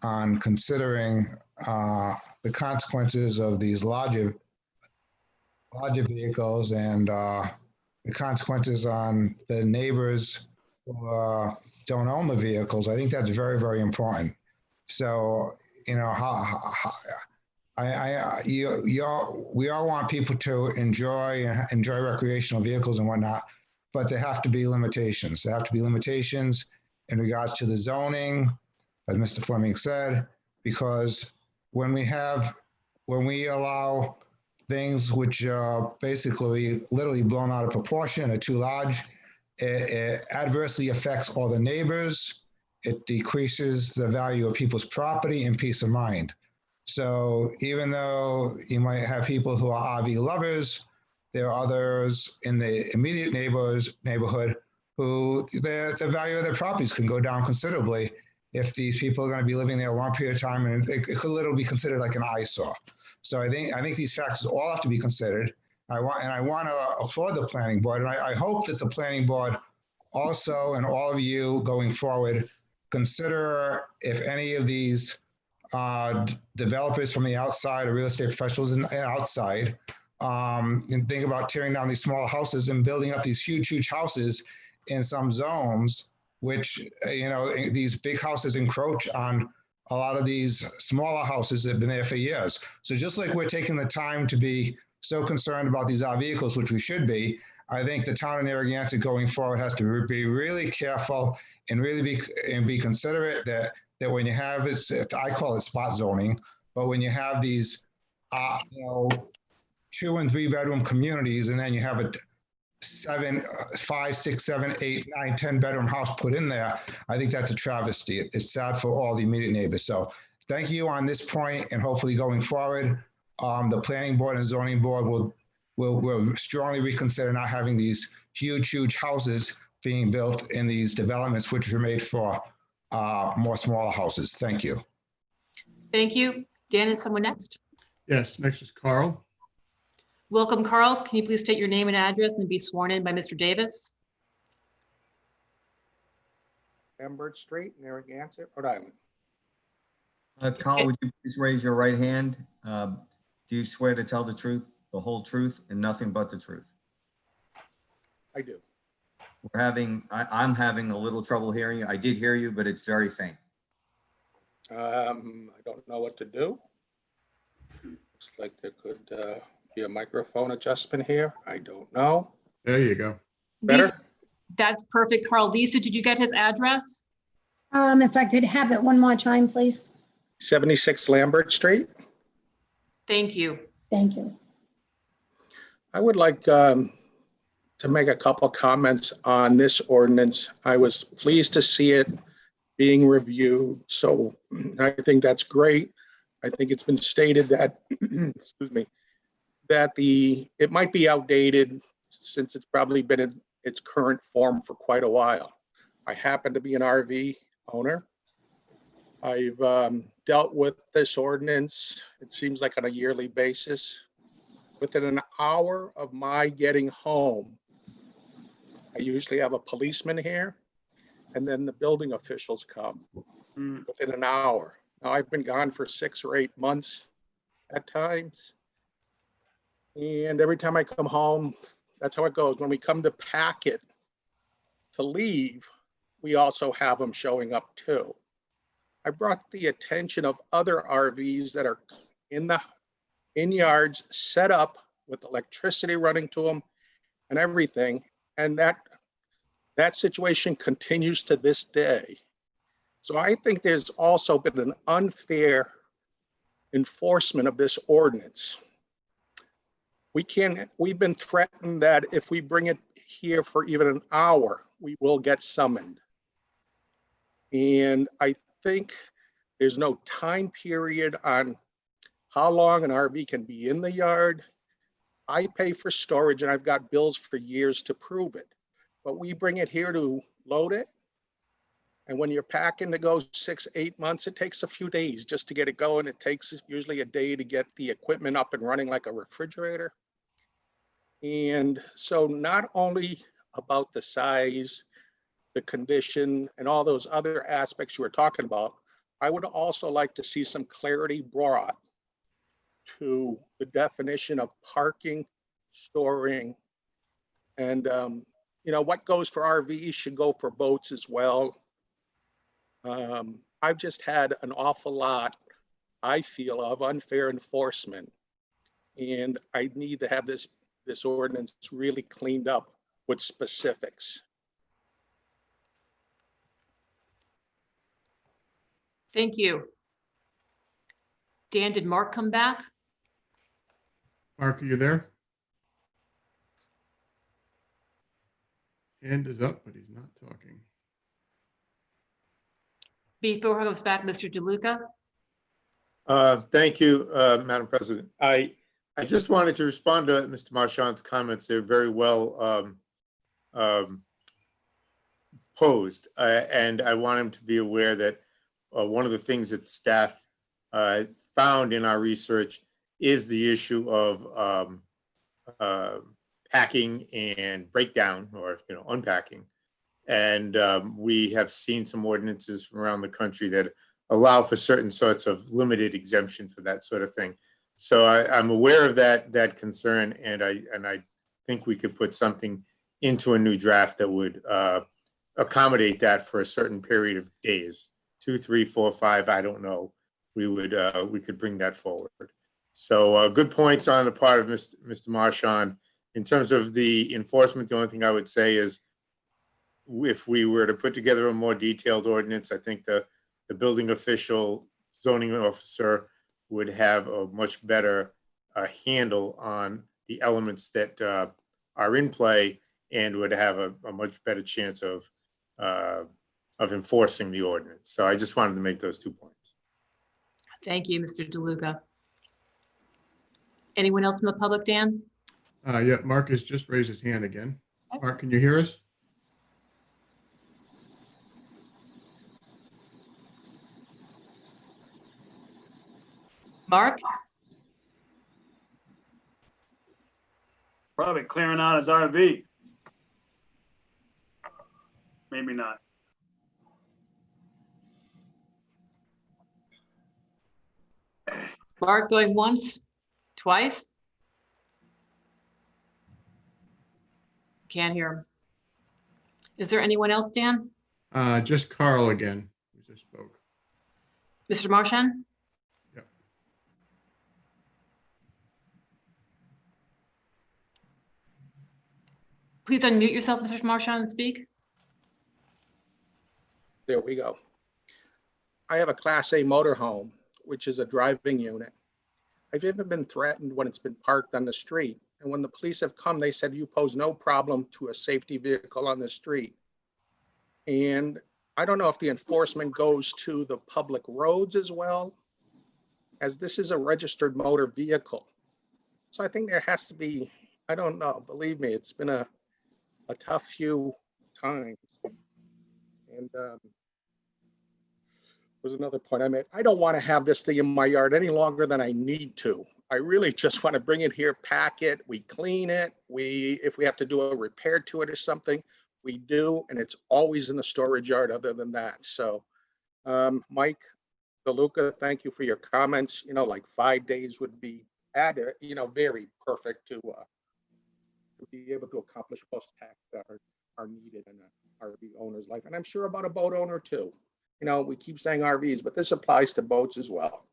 on considering the consequences of these larger vehicles and the consequences on the neighbors who don't own the vehicles. I think that's very, very important. So, we all want people to enjoy recreational vehicles and whatnot, but there have to be limitations. There have to be limitations in regards to the zoning, as Mr. Fleming said, because when we allow things which are basically literally blown out of proportion or too large, it adversely affects all the neighbors. It decreases the value of people's property and peace of mind. So even though you might have people who are RV lovers, there are others in the immediate neighborhood who the value of their properties can go down considerably if these people are going to be living there a long period of time, and it could literally be considered like an eyesore. So I think these factors all have to be considered. I want to applaud the planning board, and I hope that the planning board also, and all of you going forward, consider if any of these developers from the outside or real estate professionals outside, and think about tearing down these small houses and building up these huge houses in some zones, which, these big houses encroach on a lot of these smaller houses that have been there for years. So just like we're taking the time to be so concerned about these RV vehicles, which we should be, I think the town of Narragansett going forward has to be really careful and really be considerate that when you have I call it spot zoning, but when you have these 2 and 3 bedroom communities, and then you have a 5, 6, 7, 8, 9, 10 bedroom house put in there, I think that's a travesty. It's sad for all the immediate neighbors. So thank you on this point, and hopefully going forward, the planning board and zoning board will strongly reconsider not having these huge houses being built in these developments, which are made for more smaller houses. Thank you. Thank you. Dan, is someone next? Yes, next is Carl. Welcome, Carl. Can you please state your name and address and be sworn in by Mr. Davis? Lambert Street, Narragansett, Rhode Island. Carl, would you please raise your right hand? Do you swear to tell the truth, the whole truth, and nothing but the truth? I do. I'm having a little trouble hearing you. I did hear you, but it's very faint. I don't know what to do. Looks like there could be a microphone adjustment here. I don't know. There you go. Better? Lisa, that's perfect, Carl. Lisa, did you get his address? If I could have it one more time, please. 76 Lambert Street. Thank you. Thank you. I would like to make a couple comments on this ordinance. I was pleased to see it being reviewed, so I think that's great. I think it's been stated that, excuse me, that it might be outdated since it's probably been in its current form for quite a while. I happen to be an RV owner. I've dealt with this ordinance, it seems like on a yearly basis. Within an hour of my getting home, I usually have a policeman here, and then the building officials come within an hour. Now, I've been gone for 6 or 8 months at times. And every time I come home, that's how it goes. When we come to pack it to leave, we also have them showing up too. I brought the attention of other RVs that are in yards set up with electricity running to them and everything. And that situation continues to this day. So I think there's also been an unfair enforcement of this ordinance. We've been threatened that if we bring it here for even an hour, we will get summoned. And I think there's no time period on how long an RV can be in the yard. I pay for storage and I've got bills for years to prove it. But we bring it here to load it. And when you're packing to go 6, 8 months, it takes a few days just to get it going. It takes usually a day to get the equipment up and running like a refrigerator. And so not only about the size, the condition, and all those other aspects you were talking about, I would also like to see some clarity brought to the definition of parking, storing, and what goes for RVs should go for boats as well. I've just had an awful lot, I feel, of unfair enforcement, and I need to have this ordinance really cleaned up with specifics. Thank you. Dan, did Mark come back? Mark, are you there? Hand is up, but he's not talking. Before he goes back, Mr. DeLuca. Thank you, Madam President. I just wanted to respond to Mr. Marchand's comments. They're very well posed, and I want him to be aware that one of the things that staff found in our research is the issue of packing and breakdown, or unpacking. And we have seen some ordinances from around the country that allow for certain sorts of limited exemption for that sort of thing. So I'm aware of that concern, and I think we could put something into a new draft that would accommodate that for a certain period of days, 2, 3, 4, 5. I don't know. We could bring that forward. So good points on the part of Mr. Marchand. In terms of the enforcement, the only thing I would say is, if we were to put together a more detailed ordinance, I think the building official, zoning officer would have a much better handle on the elements that are in play, and would have a much better chance of enforcing the ordinance. So I just wanted to make those 2 points. Thank you, Mr. DeLuca. Anyone else from the public, Dan? Yeah, Mark has just raised his hand again. Mark, can you hear us? Mark? Probably clearing out his RV. Maybe not. Mark going once, twice? Can't hear him. Is there anyone else, Dan? Just Carl again, who just spoke. Mr. Marchand? Yep. Please unmute yourself, Mr. Marchand, and speak. There we go. I have a Class A motorhome, which is a driving unit. I've even been threatened when it's been parked on the street. And when the police have come, they said, you pose no problem to a safety vehicle on the street. And I don't know if the enforcement goes to the public roads as well, as this is a registered motor vehicle. So I think there has to be, I don't know, believe me, it's been a tough few times. And was another point I made. I don't want to have this thing in my yard any longer than I need to. I really just want to bring it here, pack it, we clean it. If we have to do a repair to it or something, we do, and it's always in the storage yard other than that. So Mike DeLuca, thank you for your comments. You know, like 5 days would be added, you know, very perfect to be able to accomplish most tasks that are needed in an RV owner's life. And I'm sure about a boat owner too. You know, we keep saying RVs, but this applies to boats as well.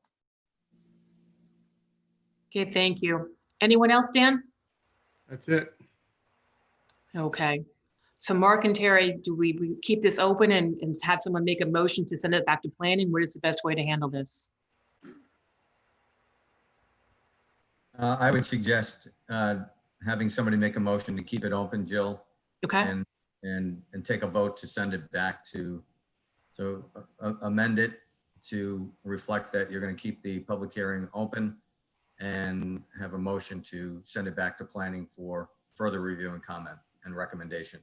Okay, thank you. Anyone else, Dan? That's it. Okay. So Mark and Terry, do we keep this open and have someone make a motion to send it back to planning? What is the best way to handle this? I would suggest having somebody make a motion to keep it open, Jill. Okay. And take a vote to send it back to, so amend it to reflect that you're going to keep the public hearing open and have a motion to send it back to planning for further review and comment and recommendation.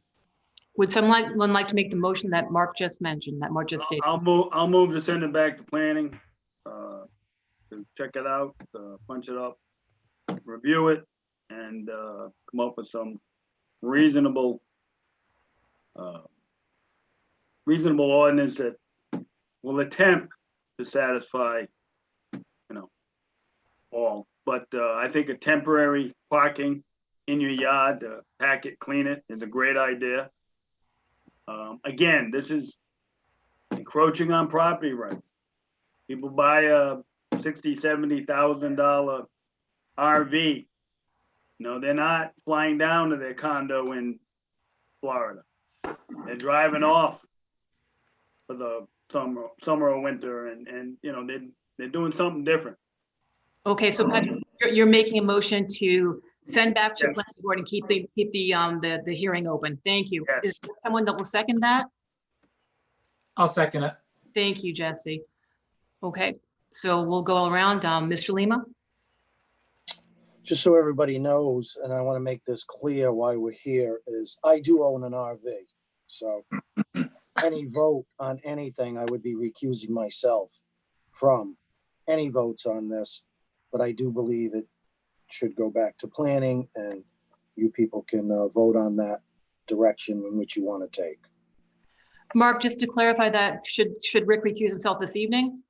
Would someone like to make the motion that Mark just mentioned, that Mark just stated? I'll move to send it back to planning, to check it out, punch it up, review it, and come up with some reasonable ordinance that will attempt to satisfy, you know, all. But I think a temporary parking in your yard to pack it, clean it is a great idea. Again, this is encroaching on property rights. People buy a $60,000, $70,000 RV. You know, they're not flying down to their condo in Florida. They're driving off for the summer or winter, and you know, they're doing something different. Okay, so Patrick, you're making a motion to send back to planning board and keep the hearing open. Thank you. Yes. Is there someone that will second that? I'll second it. Thank you, Jesse. Okay, so we'll go around. Mr. Lima? Just so everybody knows, and I want to make this clear why we're here, is I do own an RV. So any vote on anything, I would be recusing myself from any votes on this. But I do believe it should go back to planning, and you people can vote on that direction in which you want to take. Mark, just to clarify that, should Rick recuse himself this evening?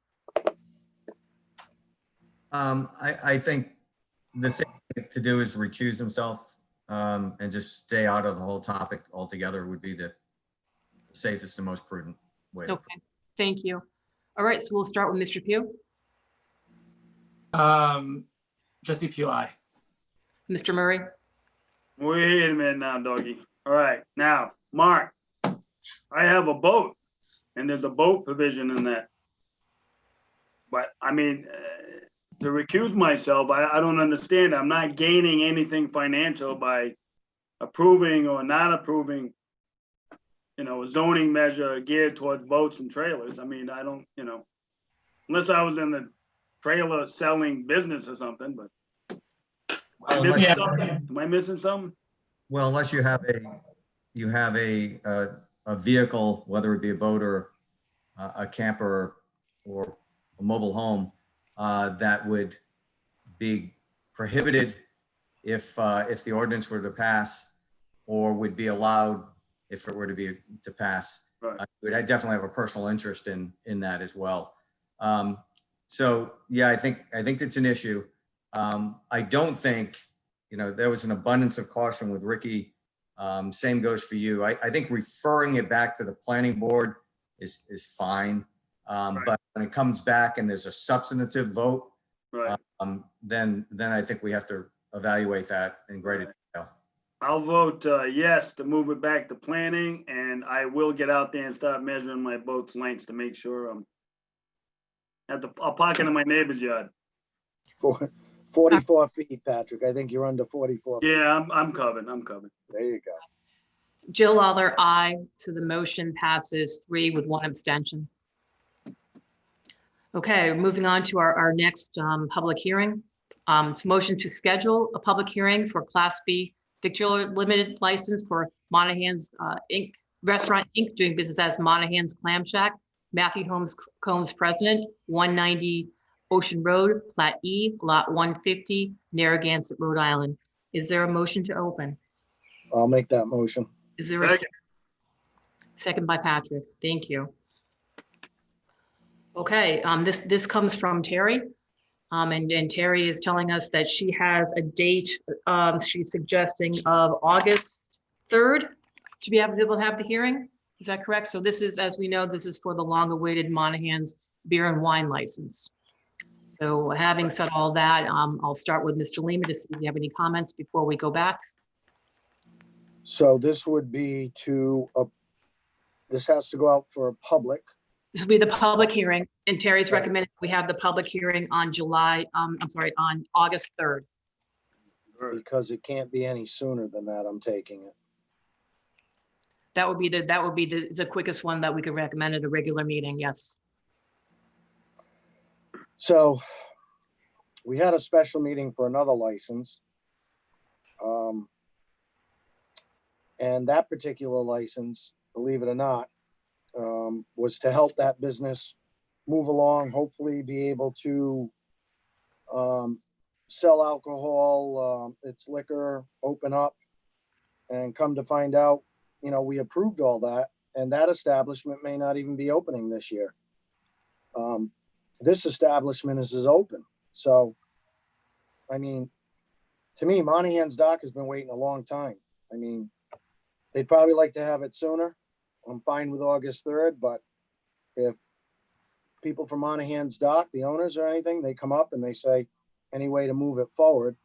I think the same thing to do is recuse himself and just stay out of the whole topic altogether would be the safest and most prudent way. Okay, thank you. All right, so we'll start with Mr. Pugh. Jesse Pugh, aye. Mr. Murray? Wait a minute now, doggy. All right, now, Mark, I have a boat, and there's a boat provision in that. But I mean, to recuse myself, I don't understand. I'm not gaining anything financial by approving or not approving, you know, a zoning measure geared towards boats and trailers. I mean, I don't, you know, unless I was in the trailer selling business or something, but am I missing something? Am I missing something? Well, unless you have a vehicle, whether it be a boat or a camper or a mobile home, that would be prohibited if the ordinance were to pass, or would be allowed if it were to pass. Right. I definitely have a personal interest in that as well. So yeah, I think it's an issue. I don't think, there was an abundance of caution with Ricky. Same goes for you. I think referring it back to the planning board is fine. But when it comes back and there's a substantive vote, Right. then I think we have to evaluate that in greater detail. I'll vote yes to move it back to planning, and I will get out there and start measuring my boat's lengths to make sure I'll park it in my neighbor's yard. 44 feet, Patrick. I think you're under 44. Yeah, I'm covered. I'm covered. There you go. Jill Lawler, aye. So the motion passes 3 with 1 abstention. Okay, moving on to our next public hearing. So motion to schedule a public hearing for Class B victular limited license for Monaghan's Inc. Restaurant Inc. doing business as Monaghan's Clam Shack. Matthew Combs, president, 190 Ocean Road, Plat E, Lot 150, Narragansett, Rhode Island. Is there a motion to open? I'll make that motion. Is there a second? Second by Patrick. Thank you. Okay, this comes from Terry. And Terry is telling us that she has a date, she's suggesting of August 3rd to be able to have the hearing. Is that correct? So this is, as we know, this is for the long-awaited Monaghan's beer and wine license. So having said all that, I'll start with Mr. Lima to see if you have any comments before we go back. So this would be this has to go out for a public. This will be the public hearing, and Terry's recommending we have the public hearing on on August 3rd. Because it can't be any sooner than that, I'm taking it. That would be the quickest one that we could recommend at a regular meeting, yes. So we had a special meeting for another license. And that particular license, believe it or not, was to help that business move along, hopefully be able to sell alcohol, its liquor, open up, and come to find out, we approved all that, and that establishment may not even be opening this year. This establishment is open. So, I mean, to me, Monaghan's Dock has been waiting a long time. I mean, they'd probably like to have it sooner. I'm fine with August 3rd, but if people from Monaghan's Dock, the owners or anything, they come up and they say any way to move it forward,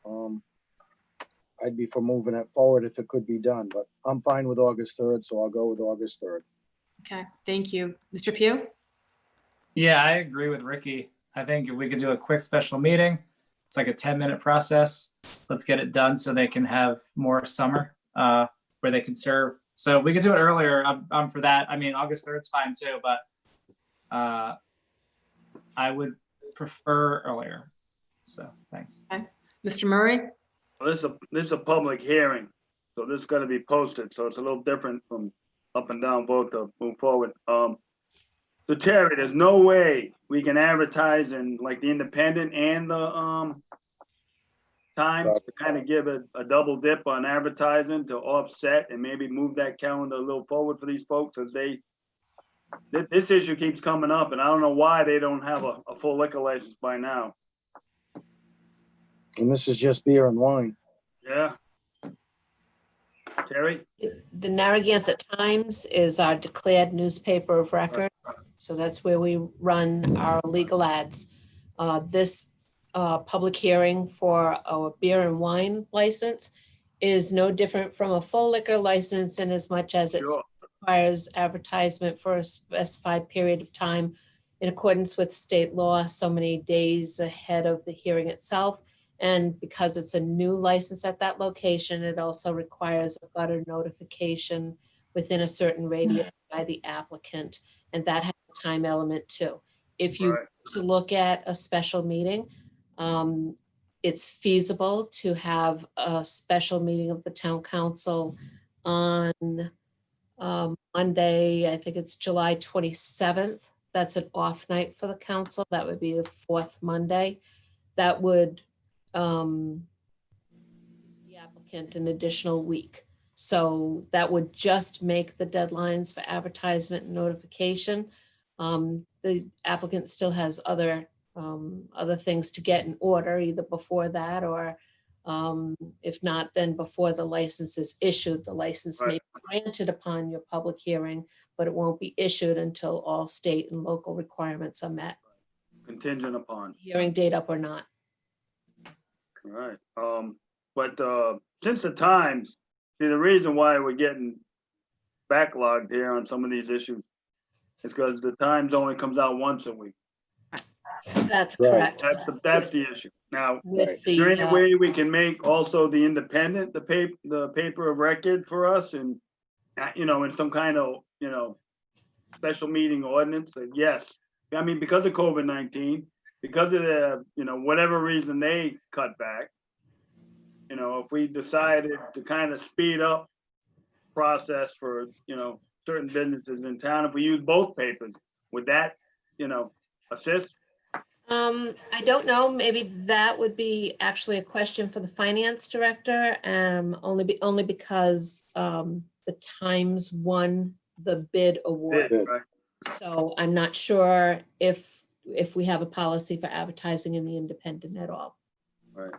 I'd be for moving it forward if it could be done, but I'm fine with August 3rd, so I'll go with August 3rd. Okay, thank you. Mr. Pugh? Yeah, I agree with Ricky. I think if we could do a quick special meeting, it's like a 10-minute process. Let's get it done so they can have more summer where they can serve. So we could do it earlier. I'm for that. I mean, August 3rd is fine too, but I would prefer earlier. So thanks. Okay. Mr. Murray? Well, this is a public hearing, so this is going to be posted. So it's a little different from up and down vote to move forward. So Terry, there's no way we can advertise in like the Independent and the Times to kind of give a double dip on advertising to offset and maybe move that calendar a little forward for these folks, as this issue keeps coming up, and I don't know why they don't have a full liquor license by now. And this is just beer and wine. Yeah. Terry? The Narragansett Times is our declared newspaper of record. So that's where we run our legal ads. This public hearing for our beer and wine license is no different from a full liquor license in as much as it requires advertisement for a specified period of time in accordance with state law, so many days ahead of the hearing itself. And because it's a new license at that location, it also requires a butter notification within a certain radius by the applicant. And that has a time element too. If you to look at a special meeting, it's feasible to have a special meeting of the town council on Monday, I think it's July 27th. That's an off night for the council. That would be the 4th Monday. That would applicant an additional week. So that would just make the deadlines for advertisement and notification. The applicant still has other things to get in order, either before that or if not, then before the license is issued. The license may be granted upon your public hearing, but it won't be issued until all state and local requirements are met, Contingent upon. hearing date up or not. All right. But since the times, see, the reason why we're getting backlogged here on some of these issues is because the Times only comes out once a week. That's Right. correct. That's the issue. Now, With is there any the, way we can make also the Independent, the paper of record for us and, in some kind of, special meeting ordinance? Yes. I mean, because of COVID-19, because of the, whatever reason they cut back, if we decided to kind of speed up process for, certain businesses in town, if we use both papers, would that, assist? I don't know, maybe that would be actually a question for the finance director, only because the Times won the bid award. Right. So I'm not sure if we have a policy for advertising in the Independent at all. Right.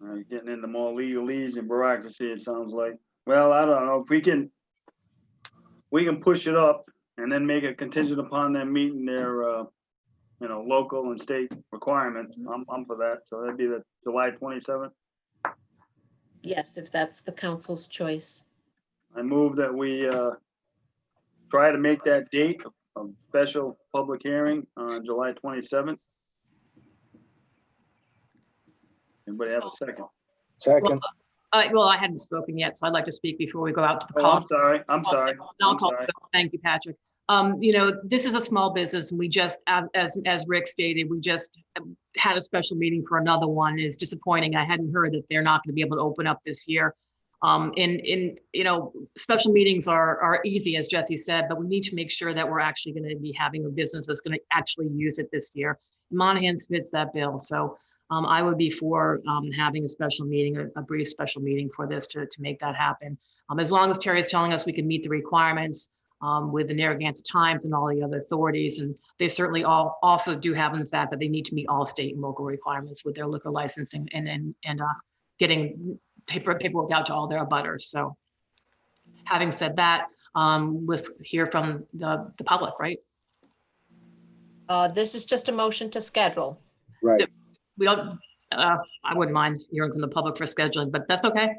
All right, getting into more legalese and bureaucracy, it sounds like. Well, I don't know, if we can push it up and then make it contingent upon them meeting their, local and state requirements. I'm for that. So that'd be the July 27th. Yes, if that's the council's choice. I move that we try to make that date of special public hearing on July 27th. Anybody have a second? Second. Well, I hadn't spoken yet, so I'd like to speak before we go out to the Oh, call. I'm sorry. I'm sorry. Thank you, Patrick. This is a small business, and we just, as Rick stated, we just had a special meeting for another one. It's disappointing. I hadn't heard that they're not going to be able to open up this year. Special meetings are easy, as Jesse said, but we need to make sure that we're actually going to be having a business that's going to actually use it this year. Monaghan fits that bill, so I would be for having a special meeting, a brief special meeting for this to make that happen. As long as Terry is telling us we can meet the requirements with the Narragansett Times and all the other authorities, and they certainly also do have in the fact that they need to meet all state and local requirements with their liquor licensing and getting paperwork out to all their abutters. So having said that, let's hear from the public, right? This is just a motion to schedule. Right. We don't, I wouldn't mind hearing from the public for scheduling, but that's okay.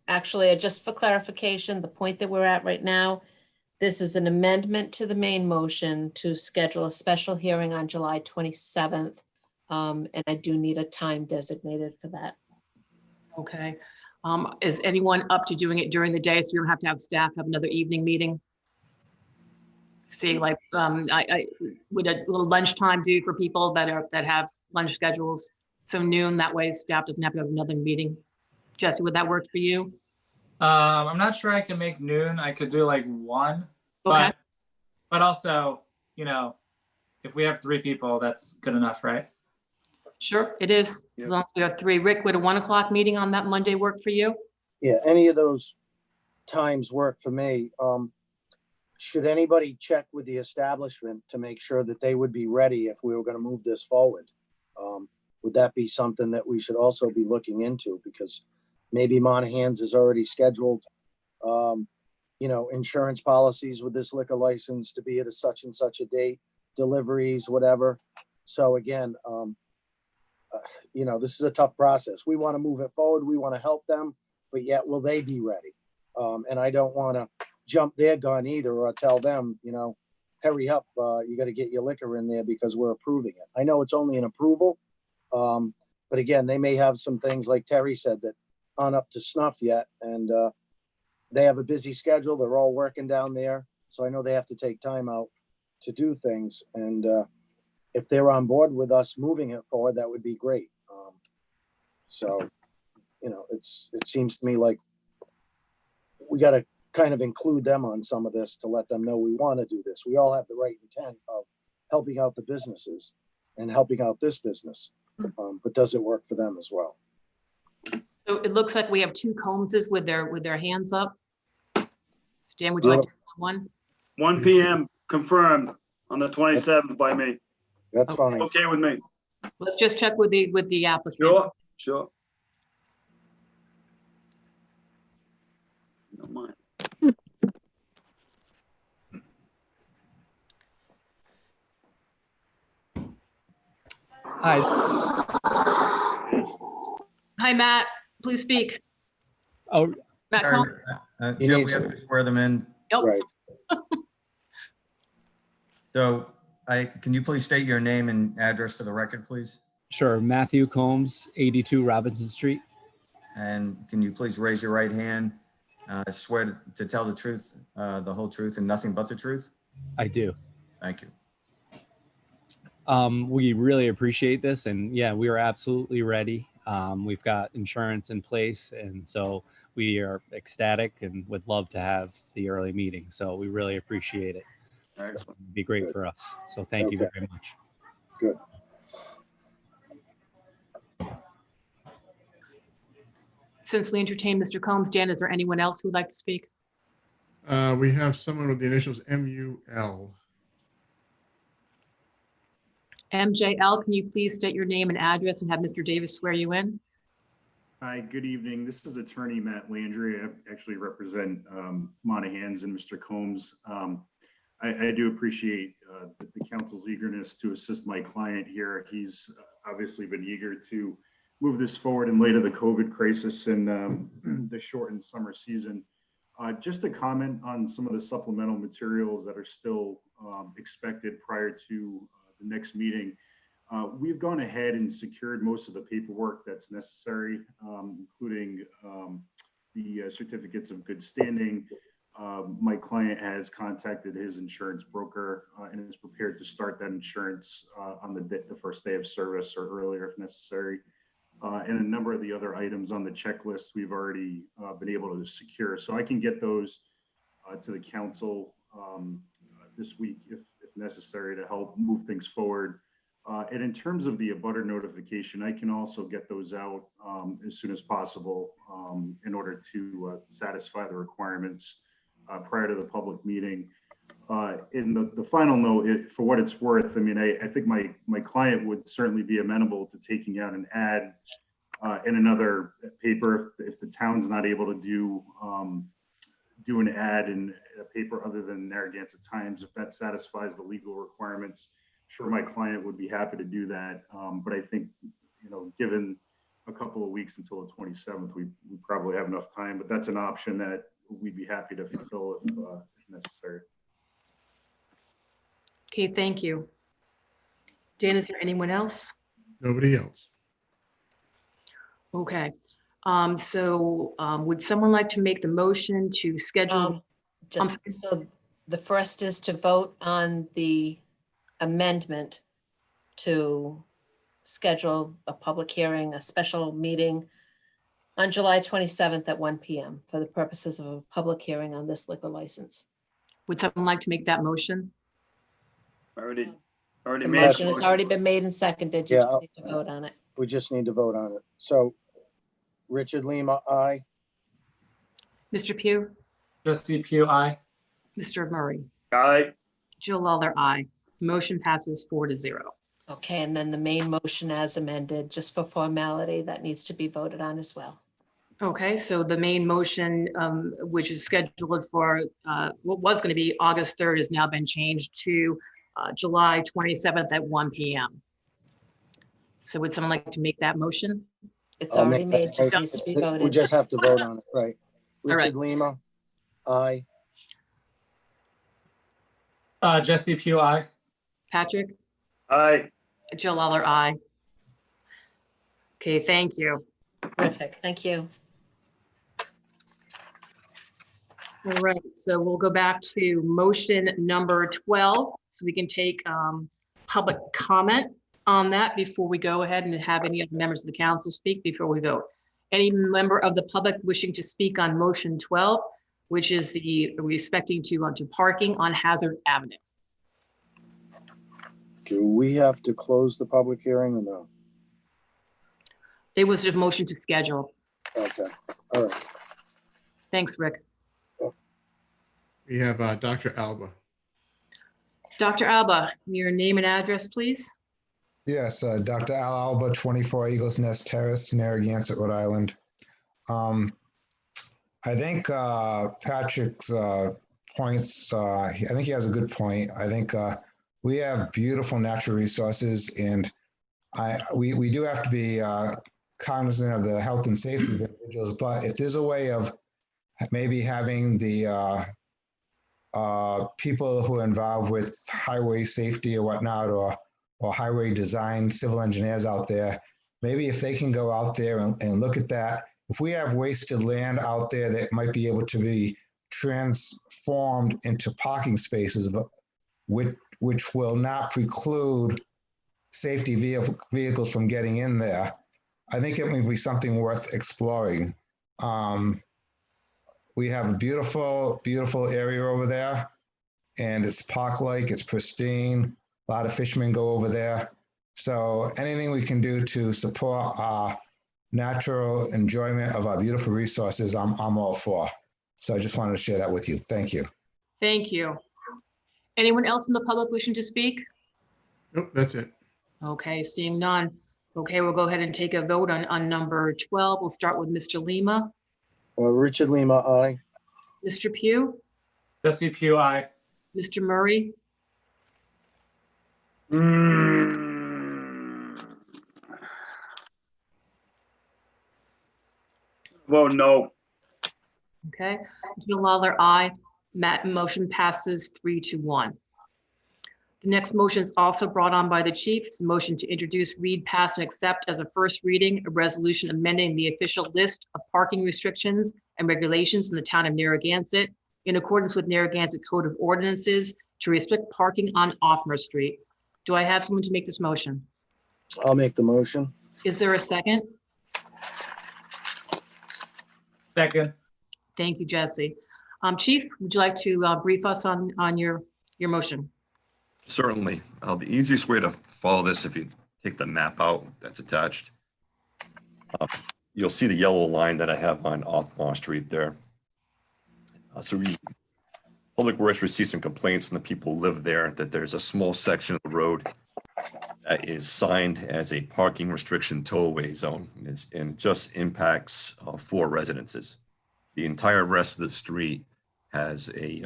Actually, just for clarification, the point that we're at right now, this is an amendment to the main motion to schedule a special hearing on July 27th. And I do need a time designated for that. Okay. Is anyone up to doing it during the day so you don't have to have staff have another evening meeting? See, like, I would a little lunchtime do for people that have lunch schedules. So noon, that way staff doesn't have to have another meeting. Jesse, would that work for you? I'm not sure I can make noon. I could do like 1, Okay. but also, if we have 3 people, that's good enough, right? Sure, it is. As long as we have 3. Rick, would a 1 o'clock meeting on that Monday work for you? Yeah, any of those times work for me. Should anybody check with the establishment to make sure that they would be ready if we were going to move this forward? Would that be something that we should also be looking into? Because maybe Monaghan's is already scheduled, insurance policies with this liquor license to be at a such and such a date, deliveries, whatever. So again, this is a tough process. We want to move it forward. We want to help them, but yet will they be ready? And I don't want to jump their gun either, or tell them, hurry up, you got to get your liquor in there because we're approving it. I know it's only an approval, but again, they may have some things like Terry said that aren't up to snuff yet, and they have a busy schedule. They're all working down there, so I know they have to take time out to do things. And if they're on board with us moving it forward, that would be great. It seems to me like we got to kind of include them on some of this to let them know we want to do this. We all have the right intent of helping out the businesses and helping out this business, but does it work for them as well? So it looks like we have two Combses with their hands up. Stan, would you like to one? 1 PM confirmed on the 27th by me. That's fine. Okay with me. Let's just check with the applicant. Sure, sure. Don't mind. Hi, Hi, Matt. Please speak. oh, Matt Sorry, Combs. Jill, we have to swear them in. Nope. Right. So can you please state your name and address for the record, please? sure. Matthew Combs, 82 Robinson Street. And can you please raise your right hand? Swear to tell the truth, the whole truth and nothing but the truth? I do. Thank you. We really appreciate this, and yeah, we are absolutely ready. We've got insurance in place, and so we are ecstatic and would love to have the early meeting. So we really appreciate it. Excellent. It'd be great for us. So thank you very much. Good. Since we entertained Mr. Combs, Dan, is there anyone else who would like to speak? We have someone with the initials MUL. MJL, can you please state your name and address and have Mr. Davis swear you in? Hi, good evening. This is Attorney Matt Landry. I actually represent Monaghan's and Mr. Combs. I do appreciate the council's eagerness to assist my client here. He's obviously been eager to move this forward in light of the COVID crisis and the shortened summer season. Just to comment on some of the supplemental materials that are still expected prior to the next meeting. We've gone ahead and secured most of the paperwork that's necessary, including the certificates of good standing. My client has contacted his insurance broker and is prepared to start that insurance on the first day of service or earlier if necessary. And a number of the other items on the checklist we've already been able to secure. So I can get those to the council this week if necessary to help move things forward. And in terms of the abutter notification, I can also get those out as soon as possible in order to satisfy the requirements prior to the public meeting. In the final note, for what it's worth, I mean, I think my client would certainly be amenable to taking out an ad in another paper if the town's not able to do an ad in a paper other than Narragansett Times. If that satisfies the legal requirements, sure, my client would be happy to do that. But I think, given a couple of weeks until the 27th, we probably have enough time. But that's an option that we'd be happy to fulfill if necessary. Okay, thank you. Dan, is there anyone else? Nobody else. Okay. Would someone like to make the motion to schedule? So the first is to vote on the amendment to schedule a public hearing, a special meeting on July 27th at 1 PM for the purposes of a public hearing on this liquor license. Would someone like to make that motion? Already The made. motion has already been made and seconded. You Yeah, just need to vote on it. We just need to vote on it. So Richard Lima, aye. Mr. Pugh, Trustee Pugh, aye. Mr. Murray, Aye. Jill Lawler, aye. Motion passes 4-0. Okay, and then the main motion as amended, just for formality, that needs to be voted on as well. Okay, so the main motion, which is scheduled for what was going to be August 3rd, has now been changed to July 27th at 1 PM. So would someone like to make that motion? It's already made, just needs to be We voted. just have to vote on it, right? All right. Richard Lima, aye. Jesse Pugh, aye. Patrick? Aye. Jill Lawler, aye. Okay, thank you. Terrific, thank you. All right, so we'll go back to motion number 12, so we can take public comment on that before we go ahead and have any other members of the council speak before we vote. Any member of the public wishing to speak on motion 12, which is the respecting to parking on Hazzard Avenue. Do we have to close the public hearing or no? It was a motion to schedule. Okay, all right. Thanks, Rick. We have Dr. Alba. Dr. Alba, your name and address, please. Yes, Dr. Al Alba, 24 Eagles Nest Terrace, Narragansett, Rhode Island. I think Patrick's points, I think he has a good point. I think we have beautiful natural resources, and we do have to be cognizant of the health and safety of individuals, but if there's a way of maybe having the people who are involved with highway safety or whatnot, or highway design, civil engineers out there, maybe if they can go out there and look at that. If we have wasted land out there that might be able to be transformed into parking spaces, but which will not preclude safety vehicles from getting in there, I think it may be something worth exploring. We have a beautiful, beautiful area over there, and it's park-like, it's pristine. A lot of fishermen go over there. So anything we can do to support our natural enjoyment of our beautiful resources, I'm all for. So I just wanted to share that with you. Thank you. Thank you. Anyone else from the public wishing to speak? Nope, that's it. Okay, seeing none. Okay, we'll go ahead and take a vote on number 12. We'll start with Mr. Lima. Richard Lima, aye. Mr. Pugh, Jesse Pugh, aye. Mr. Murray, Vote no. okay. Jill Lawler, aye. Motion passes 3-1. The next motion is also brought on by the chief. It's a motion to introduce, read, pass, and accept as a first reading, a resolution amending the official list of parking restrictions and regulations in the town of Narragansett in accordance with Narragansett Code of Ordinances to restrict parking on Offmer Street. Do I have someone to make this motion? I'll make the motion. Is there a second? Second. Thank you, Jesse. Chief, would you like to brief us on your motion? Certainly. The easiest way to follow this, if you take the map out that's attached, you'll see the yellow line that I have on Offmore Street there. Public Works received some complaints from the people who live there that there's a small section of the road that is signed as a parking restriction tollway zone, and it just impacts 4 residences. The entire rest of the street has a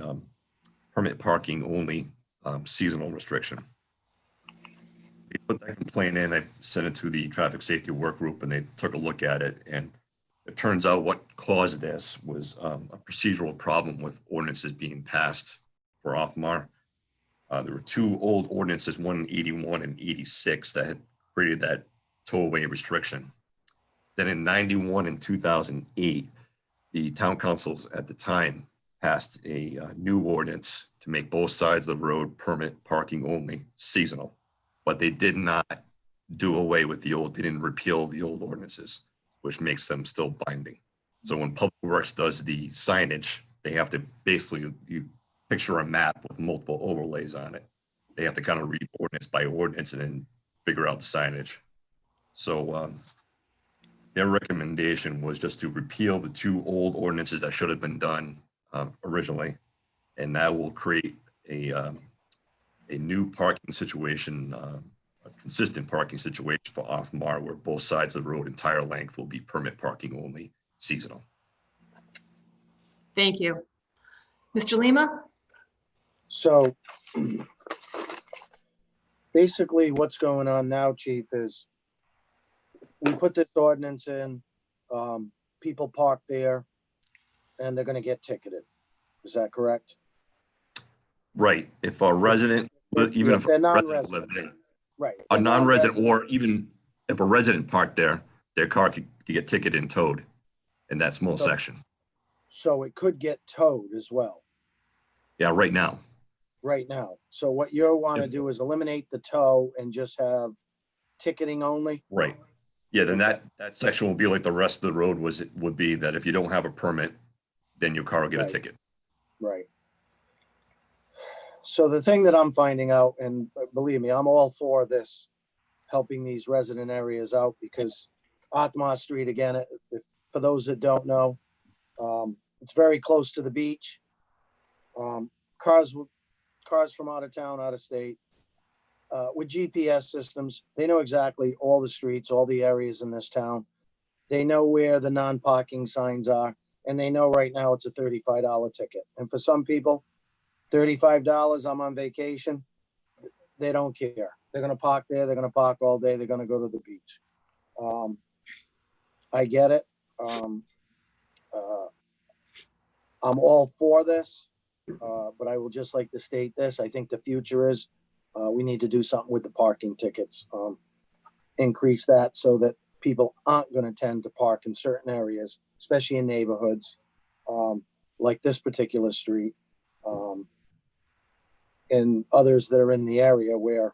permit parking only seasonal restriction. They put that complaint in, I sent it to the traffic safety work group, and they took a look at it, and it turns out what caused this was a procedural problem with ordinances being passed for Offmar. There were 2 old ordinances, one in 81 and 86, that had created that tollway restriction. Then in 91 and 2008, the town councils at the time passed a new ordinance to make both sides of the road permit parking only seasonal, but they did not do away with they didn't repeal the old ordinances, which makes them still binding. So when Public Works does the signage, they have to basically, you picture a map with multiple overlays on it. They have to kind of read ordinance by ordinance and then figure out the signage. So their recommendation was just to repeal the 2 old ordinances that should have been done originally, and that will create a new parking situation, a consistent parking situation for Offmar, where both sides of the road, entire length, will be permit parking only seasonal. Thank you. Mr. Lima? So basically what's going on now, Chief, is we put this ordinance in, people park there, and they're gonna get ticketed. Is that correct? Right. If a resident, even if they're a resident lived non-residents. there, Right. a non-resident, or even if a resident parked there, their car could get ticketed and towed in that small section. So it could get towed as well, Yeah, right now. right now. So what you want to do is eliminate the tow and just have ticketing only? Right. Yeah, then that section will be like the rest of the road would be, that if you don't have a permit, then your car will get a Right. ticket. Right. So the thing that I'm finding out, and believe me, I'm all for this, helping these resident areas out, because Othmar Street, again, for those that don't know. It's very close to the beach. Cars from out of town, out of state, with GPS systems, they know exactly all the streets, all the areas in this town. They know where the non-parking signs are, and they know right now it's a $35 ticket. And for some people, $35, I'm on vacation, they don't care. They're gonna park there, they're gonna park all day, they're gonna go to the beach. I get it. I'm all for this, but I will just like to state this. I think the future is we need to do something with the parking tickets. Increase that so that people aren't going to tend to park in certain areas, especially in neighborhoods like this particular street, and others that are in the area where,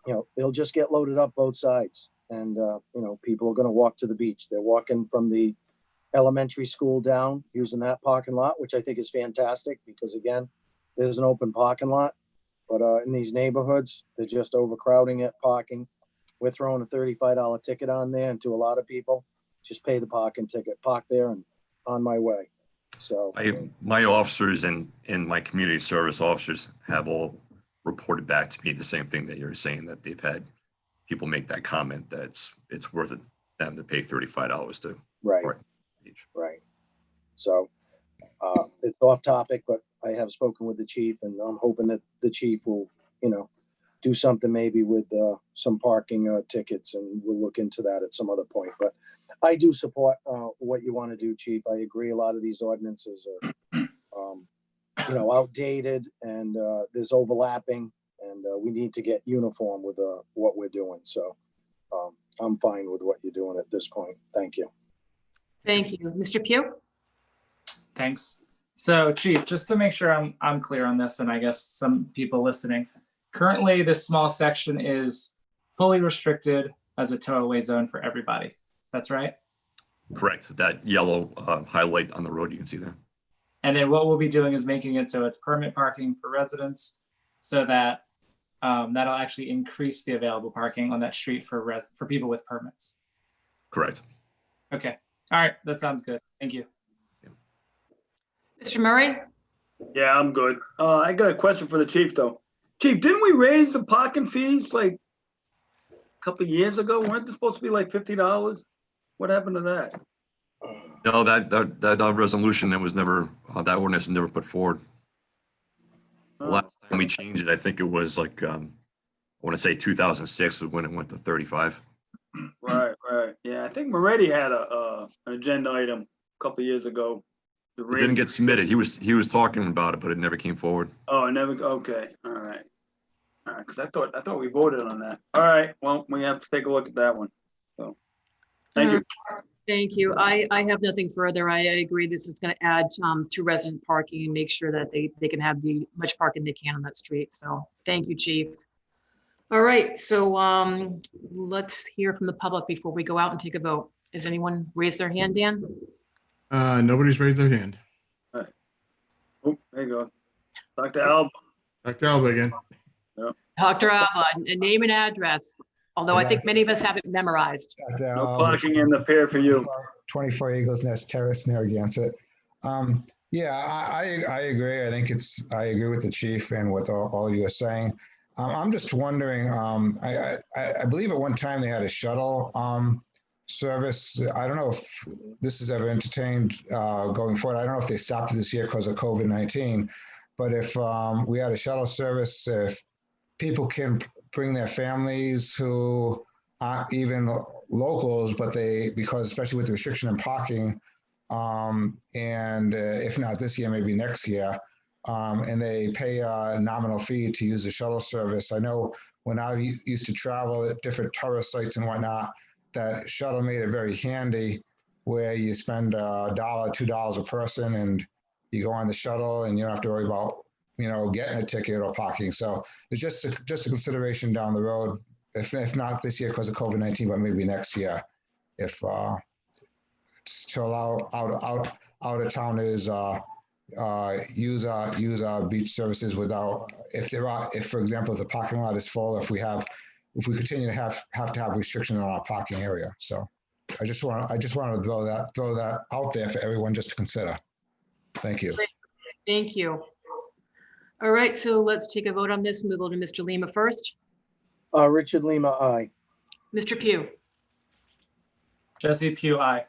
you know, they'll just get loaded up both sides. And, you know, people are going to walk to the beach. They're walking from the elementary school down using that parking lot, which I think is fantastic because, again, there's an open parking lot. But in these neighborhoods, they're just overcrowding it, parking. We're throwing a $35 ticket on there, and to a lot of people, just pay the parking ticket, park there, and on my way. So My officers and my community service officers have all reported back to me the same thing that you're saying, that they've had people make that comment that it's worth it them to pay $35 to right. park at the beach. Right. So it's off topic, but I have spoken with the chief, and I'm hoping that the chief will, you know, do something maybe with some parking tickets, and we'll look into that at some other point. But I do support what you want to do, Chief. I agree. A lot of these ordinances are, you know, outdated, and there's overlapping, and we need to get uniform with what we're doing. So I'm fine with what you're doing at this point. Thank you. Thank you. Mr. Pugh? Thanks. So Chief, just to make sure I'm clear on this, and I guess some people listening, currently this small section is fully restricted as a tow-away zone for everybody. That's right? Correct. That yellow highlight on the road you can see there. And then what we'll be doing is making it so it's permit parking for residents, so that that'll actually increase the available parking on that street for people with permits. Correct. Okay. All right. That sounds good. Thank you. Mr. Murray? Yeah, I'm good. I got a question for the chief, though. Chief, didn't we raise the parking fees like a couple of years ago? Weren't they supposed to be like $50? What happened to that? No, that resolution, that was never, that ordinance was never put forward. The last time we changed it, I think it was like, I want to say 2006 was when it went to 35. Right. Yeah, I think Moretti had an agenda item a couple of years ago. It didn't get submitted. He was talking about it, but it never came forward. Oh, it never. Okay. All right. Because I thought we voted on that. All right. Well, we have to take a look at that one. So, thank you. Thank you. I have nothing further. I agree. This is going to add to resident parking and make sure that they can have the much parking they can on that street. So thank you, Chief. All right. So let's hear from the public before we go out and take a vote. Has anyone raised their hand, Dan? Nobody's raised their hand. All right. Oh, there you go. Dr. Alba. Dr. Alba again. Yep. Dr. Alba, a name and address. Although I think many of us have it memorized. No parking in the pier for you. 24 Eagles Nest Terrace, Narragansett. Yeah, I agree. I agree with the chief and with all you are saying. I'm just wondering, I believe at one time they had a shuttle service. I don't know if this is ever entertained going forward. I don't know if they stopped it this year because of COVID-19, but if we had a shuttle service, if people can bring their families who aren't even locals, but because especially with the restriction in parking, and if not this year, maybe next year, and they pay a nominal fee to use the shuttle service. I know when I used to travel at different tourist sites and whatnot, that shuttle made it very handy, where you spend $1, $2 a person, and you go on the shuttle and you don't have to worry about, getting a ticket or parking. So it's just a consideration down the road, if not this year because of COVID-19, but maybe next year, if to allow out of towners use our beach services without, if for example, if the parking lot is full, if we continue to have restrictions on our parking area. So I just want to throw that out there for everyone just to consider. Thank you. Thank you. All right, so let's take a vote on this. We'll go to Mr. Lima first. Richard Lima, aye. Mr. Pugh, Jesse Pugh, aye.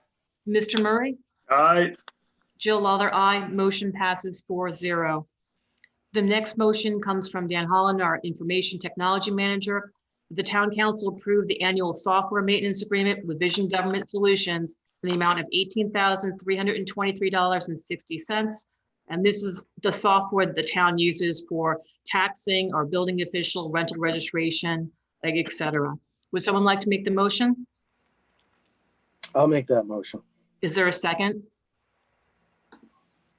Mr. Murray, Aye. Jill Lawler, aye. Motion passes 4-0. The next motion comes from Dan Holland, our Information Technology Manager. The Town Council approved the annual software maintenance agreement with Vision Government Solutions in the amount of $18,323.60. And this is the software that the town uses for taxing or building official, rental registration, et cetera. Would someone like to make the motion? I'll make that motion. Is there a second?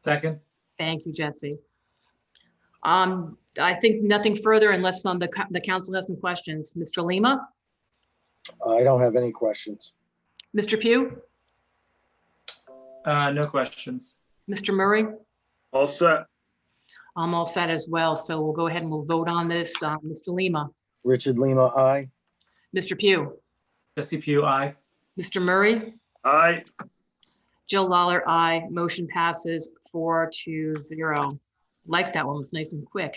Second. Thank you, Jesse. I think nothing further unless the council has some questions. Mr. Lima, I don't have any questions. Mr. Pugh, No questions. Mr. Murray, All set. I'm all set as well. So we'll go ahead and we'll vote on this. Mr. Lima, Richard Lima, aye. Mr. Pugh, Jesse Pugh, aye. Mr. Murray, Aye. Jill Lawler, aye. Motion passes 4-0. Like that one, was nice and quick.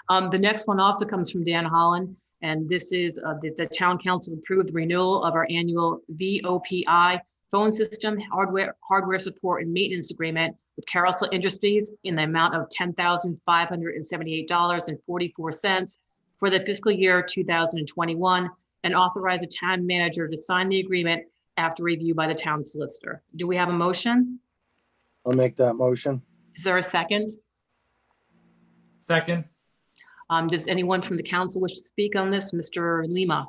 The next one also comes from Dan Holland, and this is the town council approved the renewal of our annual VOPI phone system hardware support and maintenance agreement with Carousel Industries in the amount of $10,578.44 for the fiscal year 2021, and authorize a town manager to sign the agreement after review by the town solicitor. Do we have a motion? I'll make that motion. Is there a second? Second. Does anyone from the council wish to speak on this? Mr. Lima,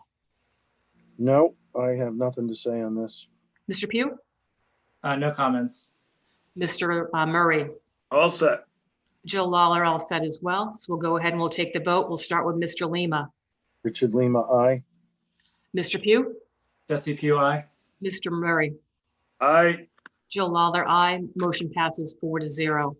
No, I have nothing to say on this. Mr. Pugh, No comments. Mr. Murray, All set. Jill Lawler, all set as well. So we'll go ahead and we'll take the vote. We'll start with Mr. Lima. Richard Lima, aye. Mr. Pugh, Jesse Pugh, aye. Mr. Murray, Aye. Jill Lawler, aye. Motion passes 4-0.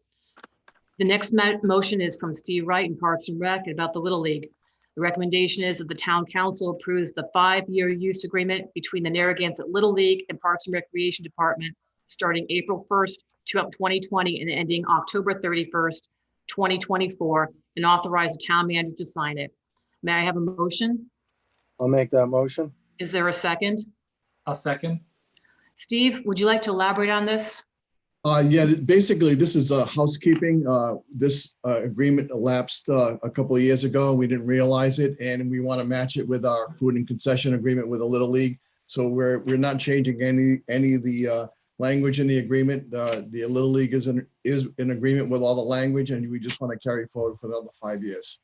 The next motion is from Steve Wright in Parks and Rec about the Little League. The recommendation is that the town council approves the 5-year use agreement between the Narragansett Little League and Parks and Recreation Department starting April 1st, 2020 and ending October 31st, 2024, and authorize the town manager to sign it. May I have a motion? I'll make that motion. Is there a second? I'll second. Steve, would you like to elaborate on this? Yeah, basically, this is housekeeping. This agreement elapsed a couple of years ago, and we didn't realize it, and we want to match it with our food and concession agreement with the Little League. So we're not changing any of the language in the agreement. The Little League is in agreement with all the language, and we just want to carry forward for another 5 years.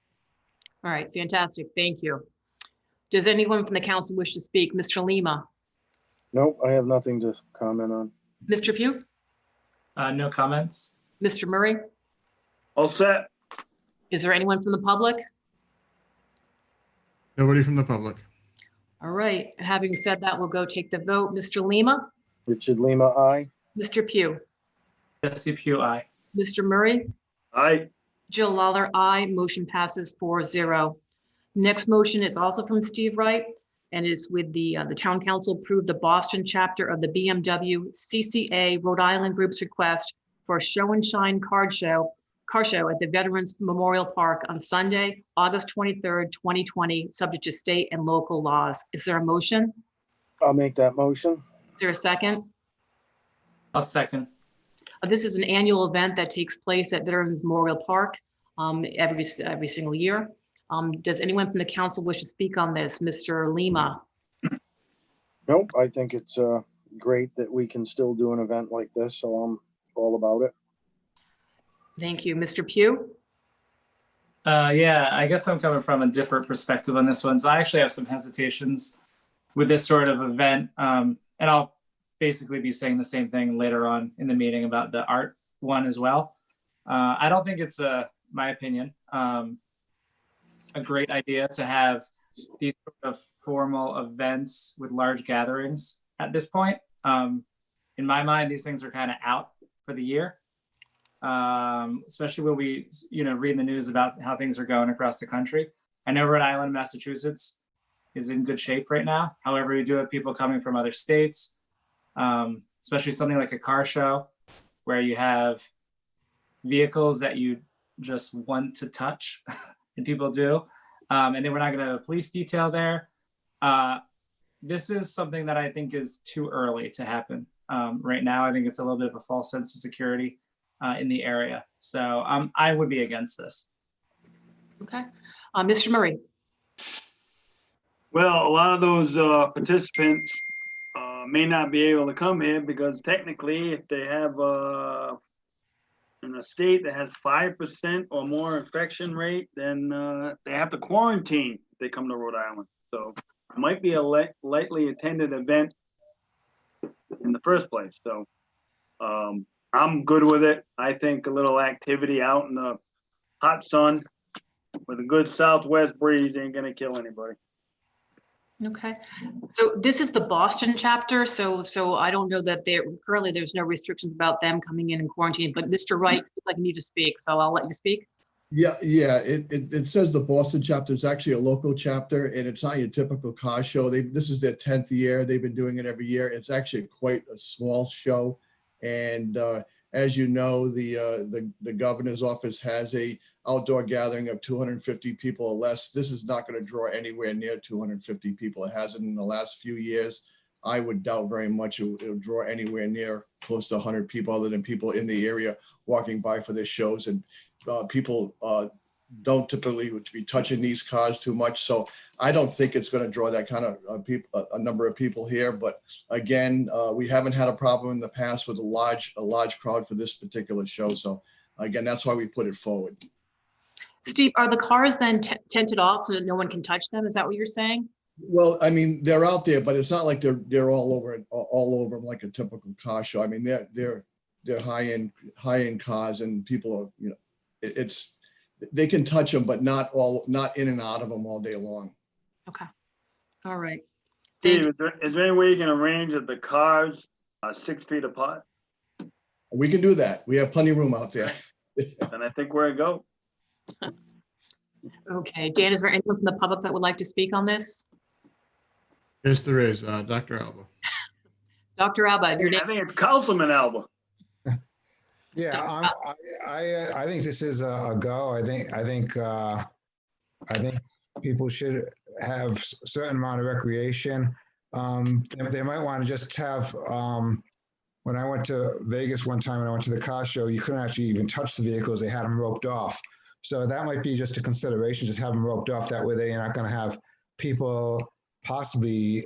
All right, fantastic. Thank you. Does anyone from the council wish to speak? Mr. Lima, Nope, I have nothing to comment on. Mr. Pugh, No comments. Mr. Murray, All set. is there anyone from the public? Nobody from the public. All right, having said that, we'll go take the vote. Mr. Lima, Richard Lima, aye. Mr. Pugh, Jesse Pugh, aye. Mr. Murray, Aye. Jill Lawler, aye. Motion passes 4-0. Next motion is also from Steve Wright and is with the town council approved the Boston chapter of the BMW CCA Rhode Island Group's request for a show and shine car show at the Veterans Memorial Park on Sunday, August 23rd, 2020, subject to state and local laws. Is there a motion? I'll make that motion. Is there a second? I'll second. This is an annual event that takes place at Veterans Memorial Park every single year. Does anyone from the council wish to speak on this? Mr. Lima? Nope, I think it's great that we can still do an event like this, so I'm all about it. Thank you. Mr. Pugh? Yeah, I guess I'm coming from a different perspective on this one. So I actually have some hesitations with this sort of event. And I'll basically be saying the same thing later on in the meeting about the art one as well. I don't think it's my opinion, a great idea to have these sort of formal events with large gatherings at this point. In my mind, these things are kind of out for the year, especially when we, read the news about how things are going across the country. I know Rhode Island, Massachusetts is in good shape right now. However, we do have people coming from other states. especially something like a car show where you have vehicles that you just want to touch and people do. And then we're not going to have a police detail there. This is something that I think is too early to happen. Right now, I think it's a little bit of a false sense of security in the area. So I would be against this. Okay. Mr. Murray. Well, a lot of those participants may not be able to come here because technically if they have in a state that has 5% or more infection rate, then they have to quarantine if they come to Rhode Island. So it might be a lightly attended event in the first place. So I'm good with it. I think a little activity out in the hot sun with a good southwest breeze ain't gonna kill anybody. Okay, so this is the Boston chapter. So I don't know that currently there's no restrictions about them coming in and quarantine, but Mr. Wright, like you need to speak, so I'll let you speak. Yeah. It says the Boston chapter is actually a local chapter, and it's not your typical car show. This is their 10th year. They've been doing it every year. It's actually quite a small show, and as you know, the governor's office has a outdoor gathering of 250 people or less. This is not going to draw anywhere near 250 people. It hasn't in the last few years. I would doubt very much it'll draw anywhere near close to 100 people, other than people in the area walking by for their shows. And people don't typically be touching these cars too much. So I don't think it's going to draw that kind of a number of people here. But again, we haven't had a problem in the past with a large crowd for this particular show. So again, that's why we put it forward. Steve, are the cars then tented off so that no one can touch them? Is that what you're saying? Well, I mean, they're out there, but it's not like they're all over them like a typical car show. I mean, they're high end cars, and people are, they can touch them, but not in and out of them all day long. Okay. All right. Steve, is there any way you can arrange that the cars are 6 feet apart? We can do that. We have plenty of room out there. And I think where I go. Okay, Dan, is there anyone from the public that would like to speak on this? Yes, there is. Dr. Alba. Dr. Alba, your name. I think it's Councilman Alba. Yeah, I think this is a go. I think people should have a certain amount of recreation. They might want to just have. When I went to Vegas one time and I went to the car show, you couldn't actually even touch the vehicles. They had them roped off. So that might be just a consideration, just have them roped off. That way they're not going to have people possibly,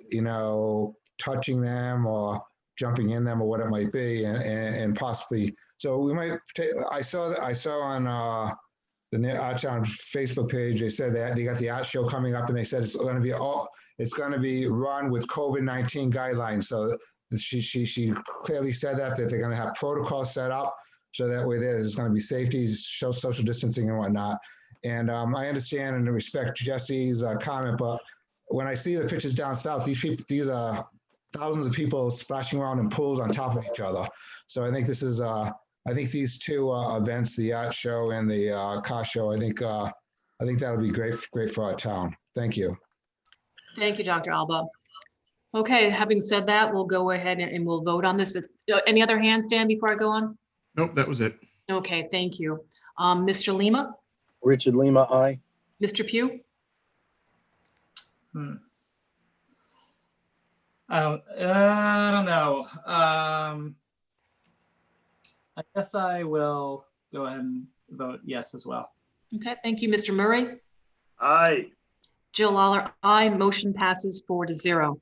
touching them or jumping in them or what it might be, and possibly. So we might take, I saw on the Art Town Facebook page, they said that they got the art show coming up, and they said it's going to be run with COVID-19 guidelines. So she clearly said that they're going to have protocols set up. So that way there's going to be safety, show social distancing and whatnot. And I understand and respect Jesse's comment, but when I see the pictures down south, these are thousands of people splashing around in pools on top of each other. So I think this is, I think these two events, the art show and the car show, I think that'll be great for our town. Thank you. Thank you, Dr. Alba. Okay, having said that, we'll go ahead and we'll vote on this. Any other hands, Dan, before I go on? Nope, that was it. Okay, thank you. Mr. Lima? Richard Lima, aye. Mr. Pugh? I don't know. I guess I will go ahead and vote yes as well. Okay, thank you. Mr. Murray? Aye. Jill Lawler, aye. Motion passes 4-0.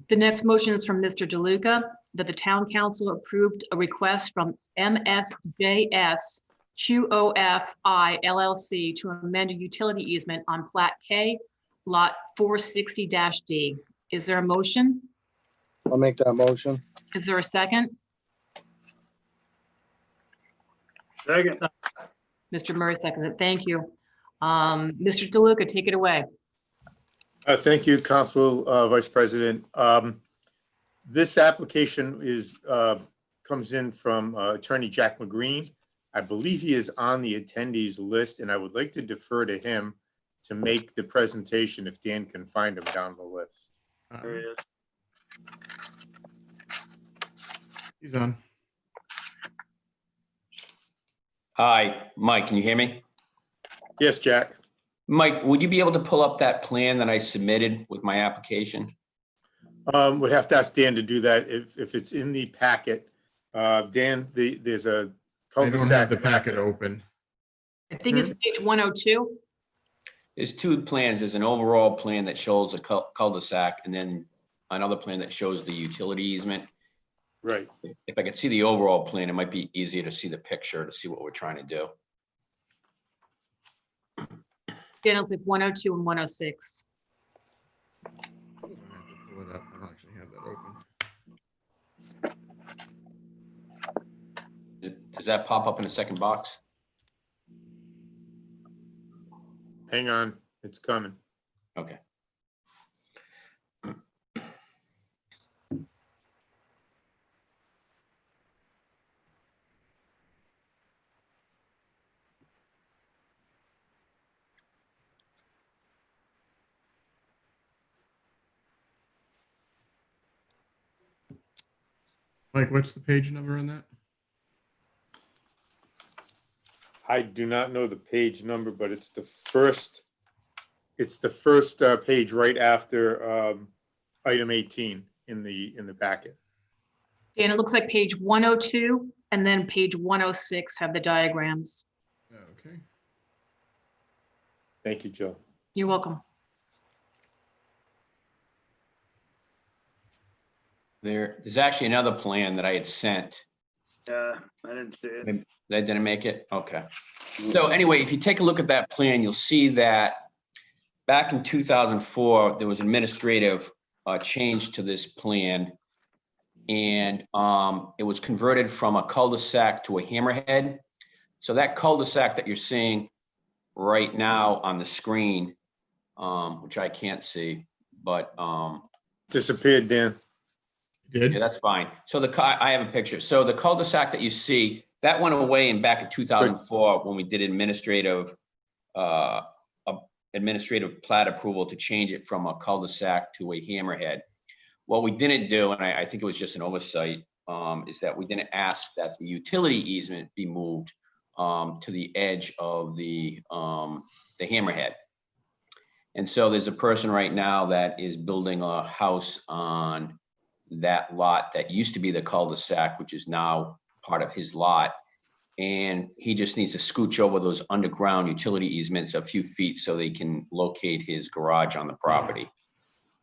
The next motion is from Mr. DeLuca, that the town council approved a request from MSJS QOFI LLC to amend a utility easement on Plat K, Lot 460-D. Is there a motion? I'll make that motion. Is there a second? Second. Mr. Murray seconded. Thank you. Mr. DeLuca, take it away. Thank you, Council Vice President. This application comes in from Attorney Jack McGreen. I believe he is on the attendees list, and I would like to defer to him to make the presentation if Dan can find him down the list. There he is. He's on. Hi, Mike, can you hear me? Yes, Jack. Mike, would you be able to pull up that plan that I submitted with my application? Would have to ask Dan to do that if it's in the packet. Dan, there's a I don't have the cul-de-sac packet map. open. I think it's page 102. There's two plans. There's an overall plan that shows a cul-de-sac and then another plan that shows the utility easement. Right. If I could see the overall plan, it might be easier to see the picture to see what we're trying to do. Yeah, it's like 102 and 106. I have to pull it up. I don't actually have that open. Does that pop up in the second box? Hang on, it's coming. Okay. Mike, what's the page number on that? I do not know the page number, but it's the first page right after item 18 in the packet. Dan, it looks like page 102 and then page 106 have the diagrams. Okay. Thank you, Joe. You're welcome. There's actually another plan that I had sent. Yeah, I didn't see it. That didn't make it? Okay. So anyway, if you take a look at that plan, you'll see that back in 2004, there was administrative change to this plan. And it was converted from a cul-de-sac to a hammerhead. So that cul-de-sac that you're seeing right now on the screen, which I can't see, but disappeared, Dan. Yeah, that's fine. So I have a picture. So the cul-de-sac that you see, that went away in back in 2004 when we did administrative plat approval to change it from a cul-de-sac to a hammerhead. What we didn't do, and I think it was just an oversight, is that we didn't ask that the utility easement be moved to the edge of the hammerhead. And so there's a person right now that is building a house on that lot that used to be the cul-de-sac, which is now part of his lot. And he just needs to scooch over those underground utility easements a few feet so they can locate his garage on the property.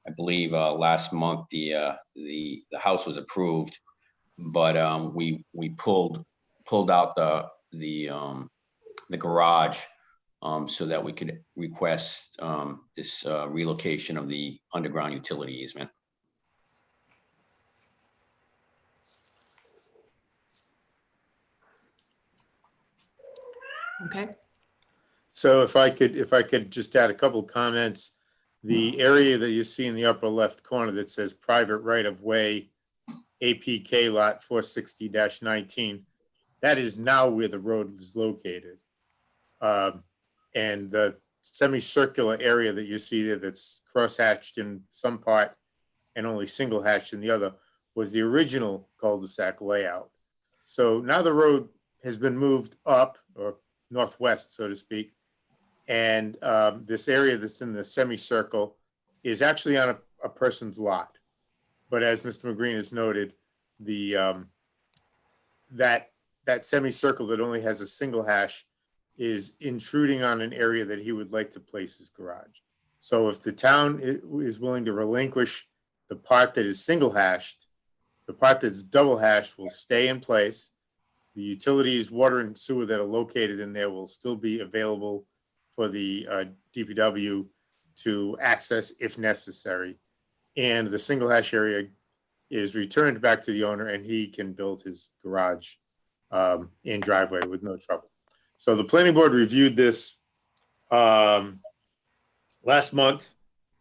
I believe last month the house was approved, but we pulled out the garage so that we could request this relocation of the underground utility easement. Okay. So if I could just add a couple comments, the area that you see in the upper left corner that says private right of way, APK lot 460-19, that is now where the road is located. And the semicircular area that you see there that's cross-hatched in some part and only single hatched in the other was the original cul-de-sac layout. So now the road has been moved up or northwest, so to speak. And this area that's in the semicircle is actually on a person's lot. But as Mr. McGreen has noted, the that semicircle that only has a single hash is intruding on an area that he would like to place his garage. So if the town is willing to relinquish the part that is single hashed, the part that's double hashed will stay in place. The utilities, water and sewer that are located in there will still be available for the DPW to access if necessary. And the single hash area is returned back to the owner and he can build his garage and driveway with no trouble. So the planning board reviewed this last month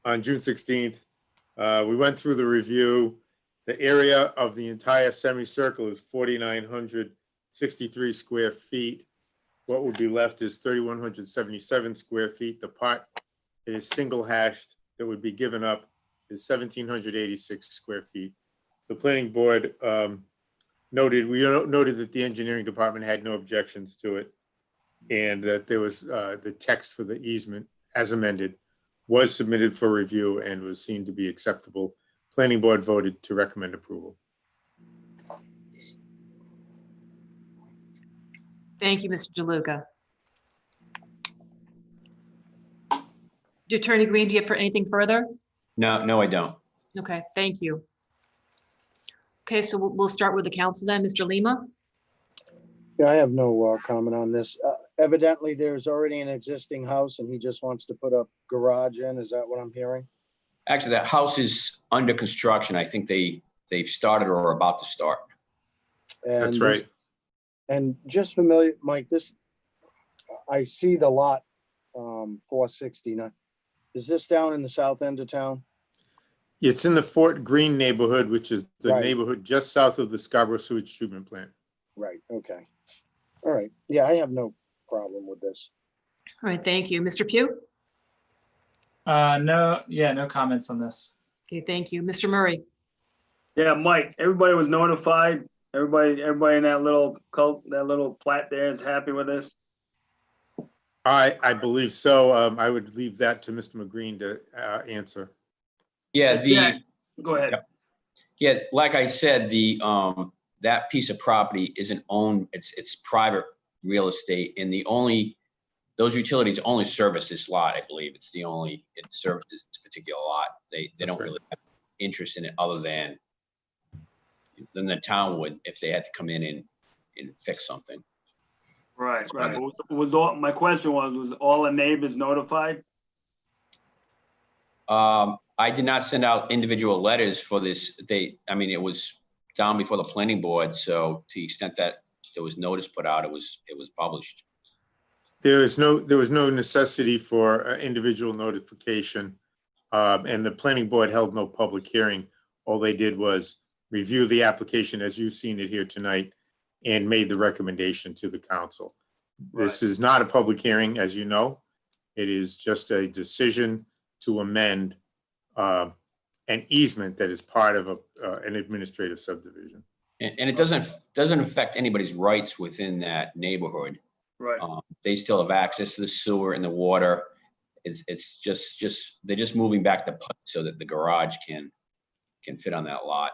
on June 16th. We went through the review. The area of the entire semicircle is 4,963 square feet. What would be left is 3,177 square feet. The part that is single hashed that would be given up is 1,786 square feet. The planning board noted that the engineering department had no objections to it, and that there was the text for the easement as amended was submitted for review and was seen to be acceptable. Planning board voted to recommend approval. Thank you, Mr. DeLuca. Attorney Green, do you have anything further? No, I don't. Okay, thank you. Okay, so we'll start with the council then. Mr. Lima? Yeah, I have no comment on this. Evidently, there's already an existing house and he just wants to put a garage in. Is that what I'm hearing? Actually, that house is under construction. I think they've started or are about to start. And That's right. And just familiar, Mike, I see the lot 469. Is this down in the south end of town? It's in the Fort Greene neighborhood, which is the Right. neighborhood just south of the Scarborough Sewage Treatment Plant. Right, okay. All right, yeah, I have no problem with this. All right, thank you. Mr. Pugh? No comments on this. Okay, thank you. Mr. Murray? Yeah, Mike, everybody was notified. Everybody in that little plat there is happy with this. I believe so. I would leave that to Mr. McGreen to answer. Yeah, Go ahead. Yeah, like I said, that piece of property isn't owned, it's private real estate, and those utilities only service this lot, I believe. It services this particular lot. They don't really have interest in it other than the town would if they had to come in and fix something. Right. My question was all the neighbors notified? I did not send out individual letters for this. It was down before the planning board. So to the extent that there was notice put out, it was published. There was no necessity for individual notification, and the planning board held no public hearing. All they did was review the application as you've seen it here tonight and made the recommendation to the council. This is not a public hearing, as you know. It is just a decision to amend an easement that is part of an administrative subdivision. And it doesn't affect anybody's rights within that neighborhood. Right. They still have access to the sewer and the water. It's just they're just moving back the pipe so that the garage can fit on that lot.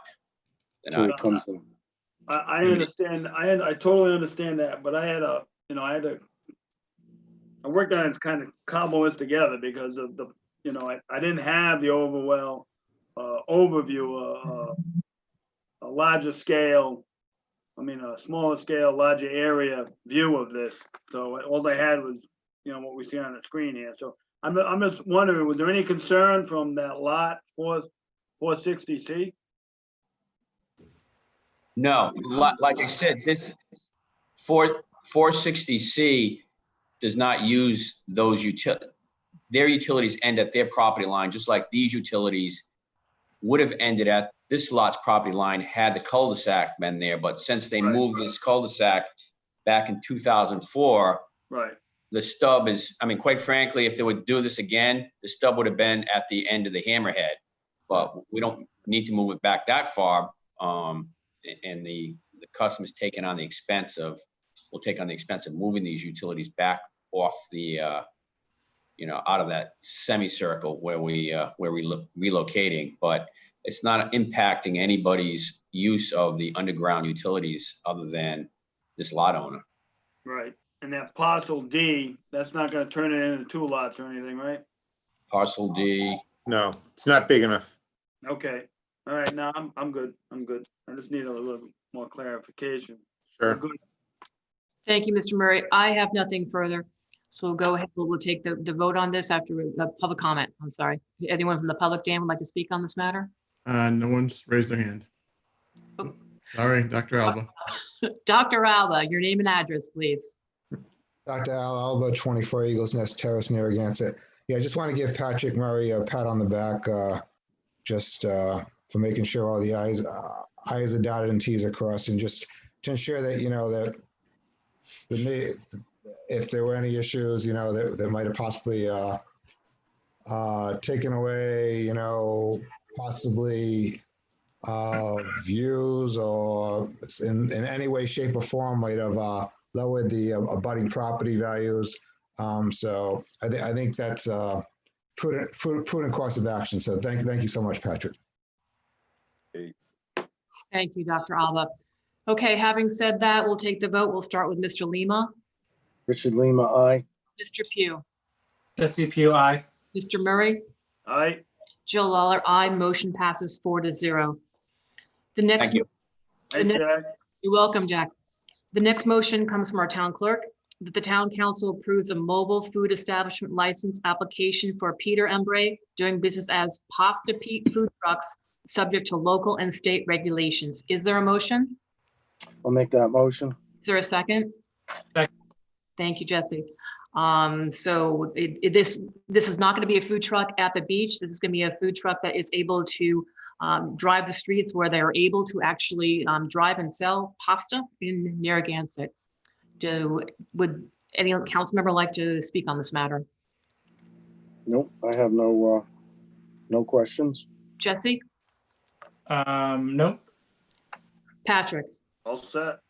I understand. I totally understand that, but I worked on it to kind of cobble this together because of I didn't have the overview, a larger scale, a smaller scale, larger area view of this. So all I had was, what we see on the screen here. So I'm just wondering, was there any concern from that lot 460C? No, like I said, this 460C does not use those utilities. Their utilities end at their property line, just like these utilities would have ended at this lot's property line had the cul-de-sac been there. But since they moved this cul-de-sac back in 2004, right, the stub is, quite frankly, if they would do this again, the stub would have been at the end of the hammerhead. But we don't need to move it back that far. And the customer's taking on the expense of, will take on the expense of moving these utilities back off the, out of that semicircle where we're relocating, but it's not impacting anybody's use of the underground utilities other than this lot owner. Right. And that parcel D, that's not going to turn it into 2 lots or anything, right? Parcel D. No, it's not big enough. Okay. All right. Now I'm good. I just need a little more clarification. Sure. I'm good. Thank you, Mr. Murray. I have nothing further. So we'll go ahead. We'll take the vote on this after the public comment. I'm sorry. Anyone from the public, Dan, would like to speak on this matter? No one's raised their hand. Oh. Sorry, Dr. Alba. Dr. Alba, your name and address, please. Dr. Al Alba, 24 Eagles Nest Terrace, Narragansett. Yeah, I just want to give Patrick Murray a pat on the back for making sure all the I's are dotted and T's are crossed, and just to ensure that, if there were any issues, that might have possibly taken away, possibly views or in any way, shape or form might have lowered the abutting property values. So I think that's prudent course of action. So thank you so much, Patrick. Thank you, Dr. Alba. Okay, having said that, we'll take the vote. We'll start with Mr. Lima, Richard Lima, aye. Mr. Pugh, Jesse Pugh, aye. Mr. Murray, Aye. Jill Lawler, aye. Motion passes 4-0. The next, Thank you. Thank you, Jack. you're welcome, Jack. The next motion comes from our town clerk, that the town council approves a mobile food establishment license application for Peter Embray doing business as Pasta Pete Food Trucks, subject to local and state regulations. Is there a motion? I'll make that motion. Is there a second? Second. Thank you, Jesse. So this is not going to be a food truck at the beach. This is going to be a food truck that is able to drive the streets where they are able to actually drive and sell pasta in Narragansett. Would any council member like to speak on this matter? Nope, I have no questions. Jesse? Nope. Patrick? All set.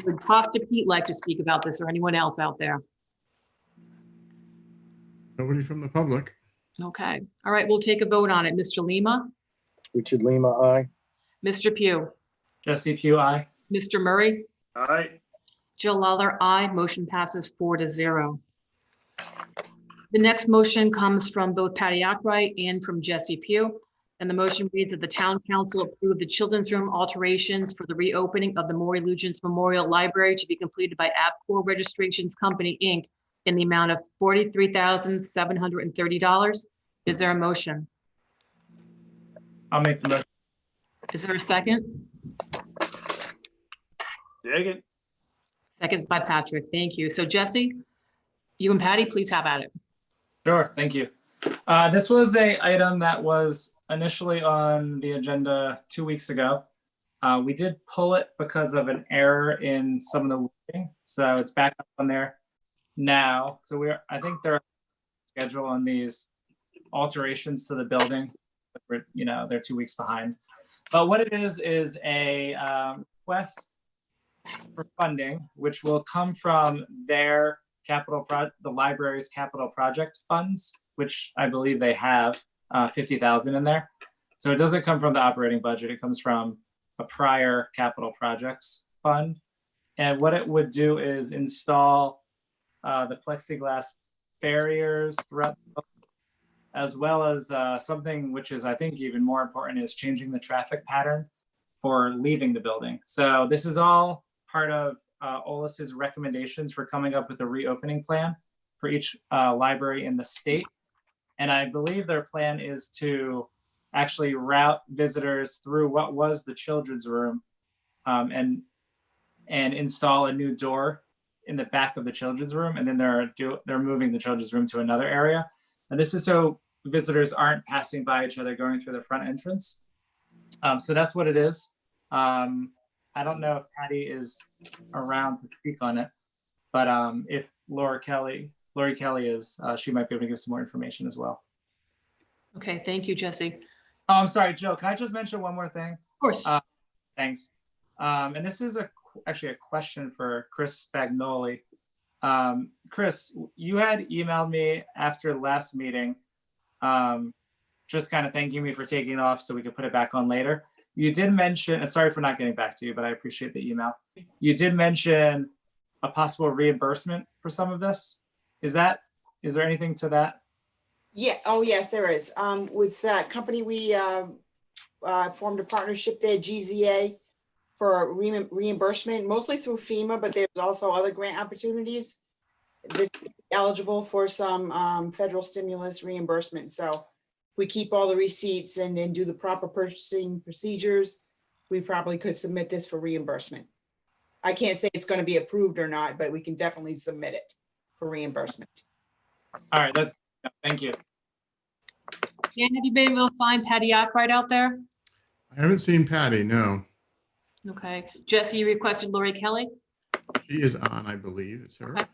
Would Pasta Pete like to speak about this, or anyone else out there? Nobody from the public. Okay, all right, we'll take a vote on it. Mr. Lima? Richard Lima, aye. Mr. Pugh? Jesse Pugh, aye. Mr. Murray? Aye. Jill Lawler, aye. Motion passes 4-0. The next motion comes from both Patty Ackright and from Jesse Pugh. And the motion reads that the town council approve the children's room alterations for the reopening of the Maury Lugents Memorial Library to be completed by Abcor Registrations Company, Inc. in the amount of $43,730. Is there a motion? I'll make the motion. Is there a second? Second. Second by Patrick. Thank you. So Jesse, you and Patty, please have at it. Sure, thank you. This was a item that was initially on the agenda 2 weeks ago. We did pull it because of an error in some of the wording, so it's back up on there now. So I think they're scheduled on these alterations to the building. They're 2 weeks behind. But what it is a request for funding, which will come from their the library's capital project funds, which I believe they have 50,000 in there. So it doesn't come from the operating budget. It comes from a prior capital projects fund. And what it would do is install the plexiglass barriers throughout, as well as something which is, I think, even more important, is changing the traffic pattern for leaving the building. So this is all part of OLIS's recommendations for coming up with a reopening plan for each library in the state. And I believe their plan is to actually route visitors through what was the children's room and install a new door in the back of the children's room. And then they're moving the children's room to another area. And this is so visitors aren't passing by each other going through the front entrance. So that's what it is. I don't know if Patty is around to speak on it, but if Lori Kelly is, she might be able to give some more information as well. Okay, thank you, Jesse. Oh, I'm sorry, Jill, can I just mention one more thing? Of course. Thanks. And this is actually a question for Chris Spagnoli. Chris, you had emailed me after the last meeting, just kind of thanking me for taking off so we could put it back on later. You did mention, and sorry for not getting back to you, but I appreciate the email. You did mention a possible reimbursement for some of this. Is there anything to that? Yeah, oh yes, there is. With that company, we formed a partnership there, GZA, for reimbursement, mostly through FEMA, but there's also other grant opportunities. This is eligible for some federal stimulus reimbursement. So we keep all the receipts and then do the proper purchasing procedures, we probably could submit this for reimbursement. I can't say it's going to be approved or not, but we can definitely submit it for reimbursement. All right, thank you. Dan, have you been able to find Patty Ackright out there? I haven't seen Patty, no. Okay. Jesse, you requested Lori Kelly? She is on, I believe. It's her. Okay.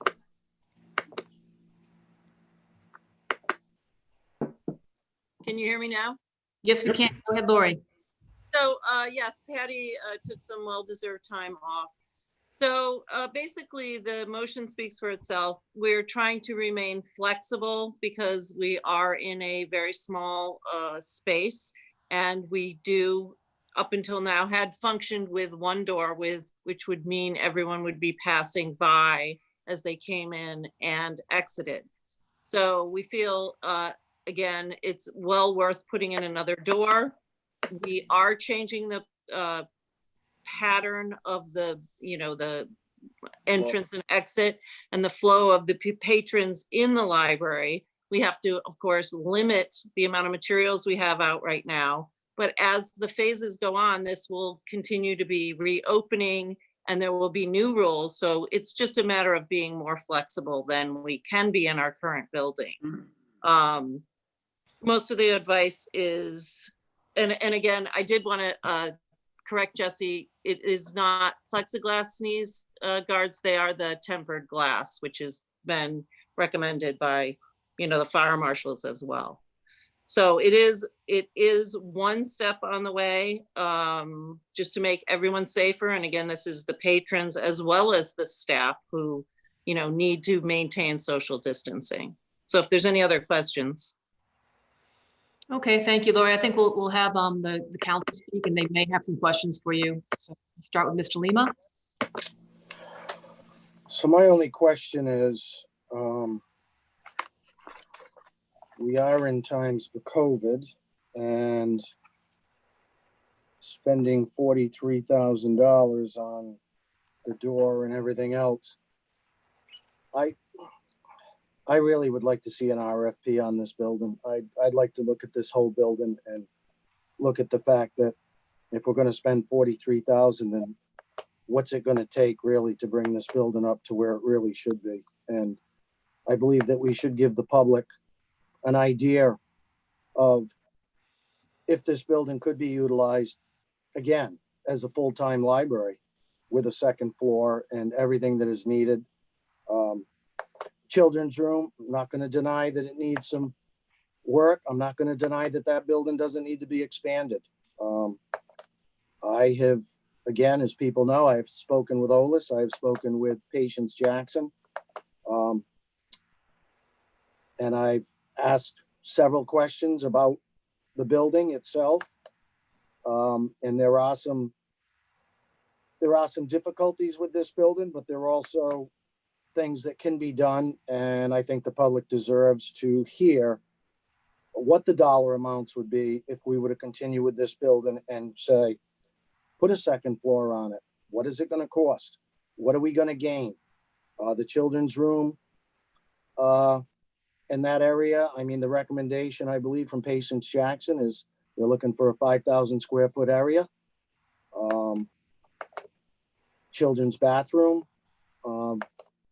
Can you hear me now? Yes, we can. Go ahead, Lori. So, yes, Patty took some well-deserved time off. So basically, the motion speaks for itself. We're trying to remain flexible because we are in a very small space. And we do, up until now, had functioned with one door, which would mean everyone would be passing by as they came in and exited. So we feel, again, it's well worth putting in another door. We are changing the pattern of the, the entrance and exit and the flow of the patrons in the library. We have to, of course, limit the amount of materials we have out right now. But as the phases go on, this will continue to be reopening and there will be new rules. So it's just a matter of being more flexible than we can be in our current building. Most of the advice is, and again, I did want to correct Jesse, it is not plexiglass sneeze guards, they are the tempered glass, which has been recommended by, the fire marshals as well. So it is one step on the way, just to make everyone safer. And again, this is the patrons as well as the staff who, need to maintain social distancing. So if there's any other questions. Okay, thank you, Lori. I think we'll have the council speak and they may have some questions for you. So we'll start with Mr. Lima. So my only question is, we are in times for COVID and spending $43,000 on the door and everything else. I really would like to see an RFP on this building. I'd like to look at this whole building and look at the fact that if we're gonna spend $43,000, then what's it gonna take really to bring this building up to where it really should be? And I believe that we should give the public an idea of if this building could be utilized again as a full-time library with a second floor and everything that is needed. Children's room, I'm not going to deny that it needs some work. I'm not going to deny that that building doesn't need to be expanded. I have, again, as people know, I've spoken with Olis, I've spoken with Patience Jackson. And I've asked several questions about the building itself. And there are some difficulties with this building, but there are also things that can be done. And I think the public deserves to hear what the dollar amounts would be if we were to continue with this building and say, put a second floor on it. What is it going to cost? What are we going to gain? The children's room in that area. I mean, the recommendation, I believe, from Patience Jackson is they're looking for a 5,000 square foot area. Children's bathroom,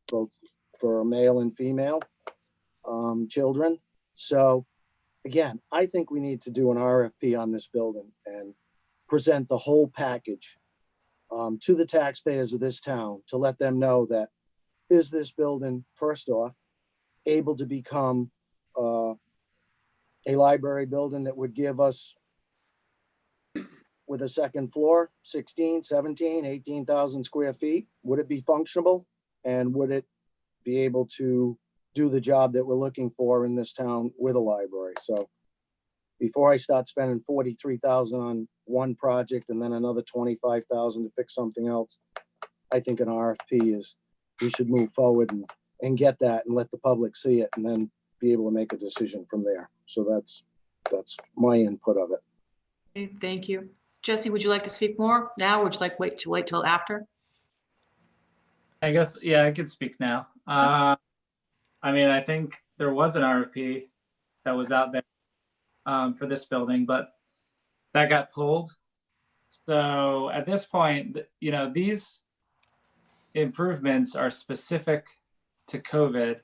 both for male and female children. So again, I think we need to do an RFP on this building and present the whole package to the taxpayers of this town to let them know that is this building, first off, able to become a library building that would give us, with a second floor, 16, 17, 18,000 square feet. Would it be functional? And would it be able to do the job that we're looking for in this town with a library? So before I start spending $43,000 on one project and then another $25,000 to fix something else, I think an RFP is, we should move forward and get that and let the public see it and then be able to make a decision from there. So that's my input of it. Okay, thank you. Jesse, would you like to speak more now or would you like wait till after? I guess, yeah, I could speak now. I mean, I think there was an RFP that was out there for this building, but that got pulled. So at this point, these improvements are specific to COVID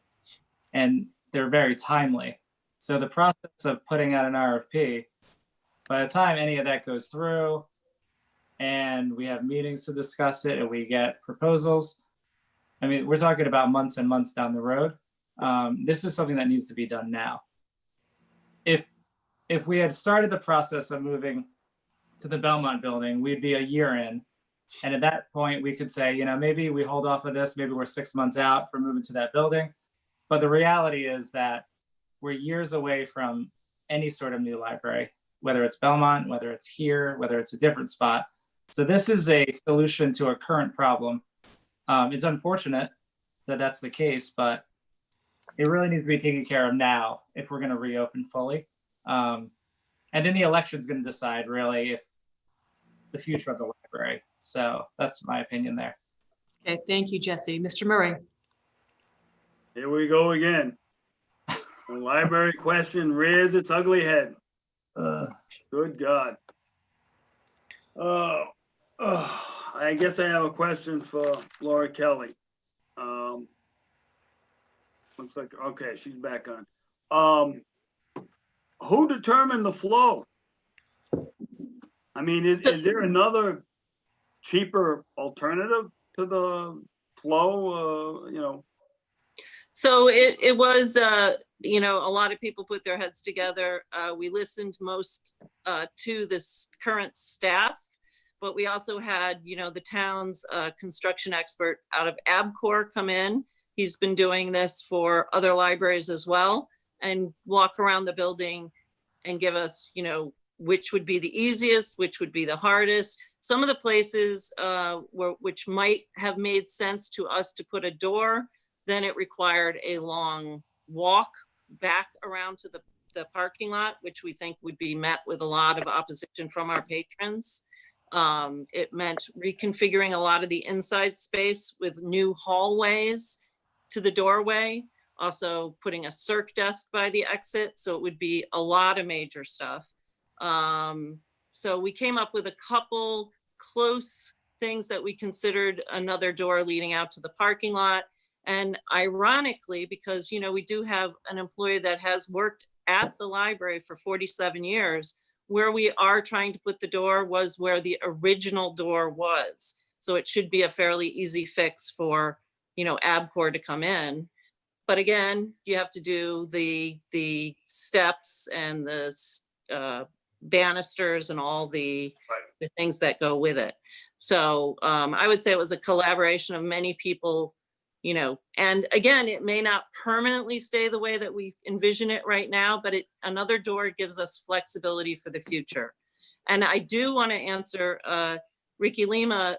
and they're very timely. So the process of putting out an RFP, by the time any of that goes through and we have meetings to discuss it and we get proposals, I mean, we're talking about months and months down the road. This is something that needs to be done now. If we had started the process of moving to the Belmont building, we'd be a year in. And at that point, we could say, you know, maybe we hold off of this, maybe we're 6 months out from moving to that building. But the reality is that we're years away from any sort of new library, whether it's Belmont, whether it's here, whether it's a different spot. So this is a solution to a current problem. It's unfortunate that that's the case, but it really needs to be taken care of now if we're going to reopen fully. And then the election is going to decide really if the future of the library. So that's my opinion there. Okay, thank you, Jesse. Mr. Murray. Here we go again. The library question rears its ugly head. Good God. I guess I have a question for Laura Kelly. Looks like, okay, she's back on. Who determined the flow? I mean, is there another cheaper alternative to the flow, you know? So it was, you know, a lot of people put their heads together. We listened most to this current staff, but we also had, you know, the town's construction expert out of ABCOR come in. He's been doing this for other libraries as well, and walk around the building and give us, you know, which would be the easiest, which would be the hardest. Some of the places which might have made sense to us to put a door, then it required a long walk back around to the parking lot, which we think would be met with a lot of opposition from our patrons. It meant reconfiguring a lot of the inside space with new hallways to the doorway, also putting a circ desk by the exit. So it would be a lot of major stuff. So we came up with a couple close things that we considered another door leading out to the parking lot. And ironically, because, you know, we do have an employee that has worked at the library for 47 years, where we are trying to put the door was where the original door was. So it should be a fairly easy fix for, you know, ABCOR to come in. But again, you have to do the steps and the banisters and all the things that go with it. So I would say it was a collaboration of many people, you know, and again, it may not permanently stay the way that we envision it right now, but another door gives us flexibility for the future. And I do want to answer Ricky Lima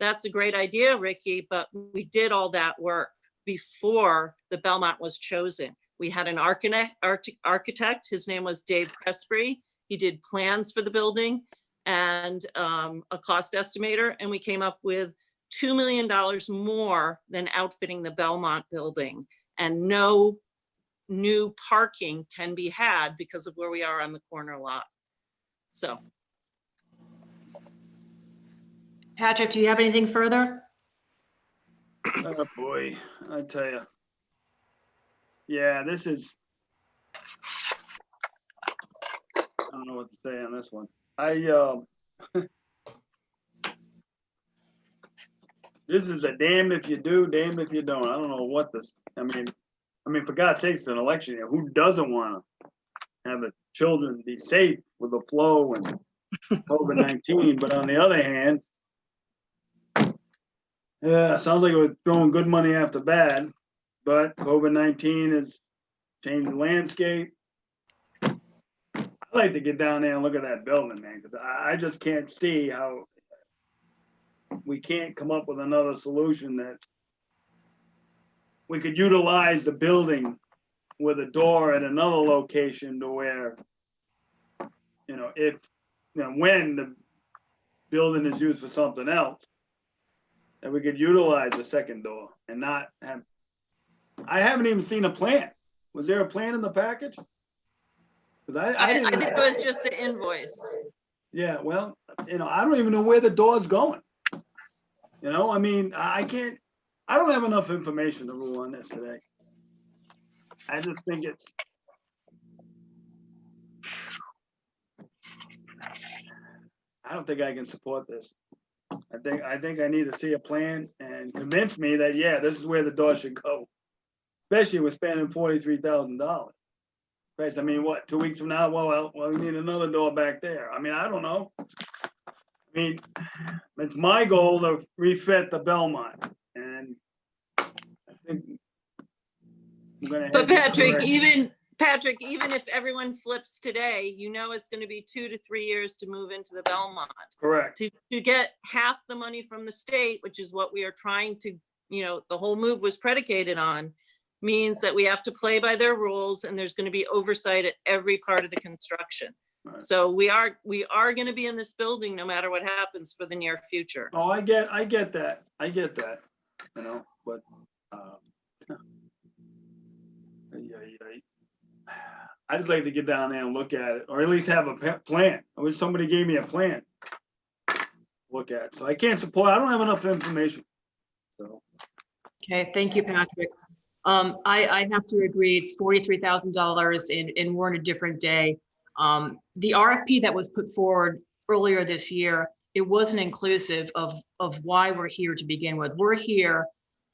that's a great idea, Ricky, but we did all that work before the Belmont was chosen. We had an architect, his name was Dave Cresbury. He did plans for the building and a cost estimator, and we came up with $2 million more than outfitting the Belmont building, and no new parking can be had because of where we are on the corner lot. So. Patrick, do you have anything further? Oh boy, I tell you. Yeah, this is, I don't know what to say on this one. This is a damned if you do, damned if you don't. I don't know what this, I mean, for God's sakes, it's an election year. Who doesn't want to have the children be safe with the flow and COVID-19? But on the other hand, yeah, sounds like we're throwing good money after bad, but COVID-19 has changed the landscape. I'd like to get down there and look at that building, man, because I just can't see how we can't come up with another solution that we could utilize the building with a door at another location to where, you know, if, you know, when the building is used for something else, that we could utilize the second door and not have, I haven't even seen a plan. Was there a plan in the package? Because I think it was just the invoice. Yeah, well, you know, I don't even know where the door's going. You know, I mean, I don't have enough information to rule on this today. I just think it's, I don't think I can support this. I think I need to see a plan and convince me that, yeah, this is where the door should go. Especially with spending $43,000. Guys, I mean, what, 2 weeks from now? Well, we need another door back there. I mean, I don't know. I mean, it's my goal to refit the Belmont, and I think I'm gonna. But head that Patrick, direction. even if everyone flips today, you know it's going to be 2 to 3 years to move into the Belmont. Correct. To get half the money from the state, which is what we are trying to, the whole move was predicated on, means that we have to play by their rules, and there's going to be oversight at every part of the construction. Right. So we are going to be in this building no matter what happens for the near future. Oh, I get that. But I just like to get down there and look at it, or at least have a plan. I wish somebody gave me a plan to look at. So I can't support. I don't have enough information. So. Okay, thank you, Patrick. I have to agree, it's $43,000 and we're in a different day. The RFP that was put forward earlier this year, it wasn't inclusive of why we're here to begin with. We're here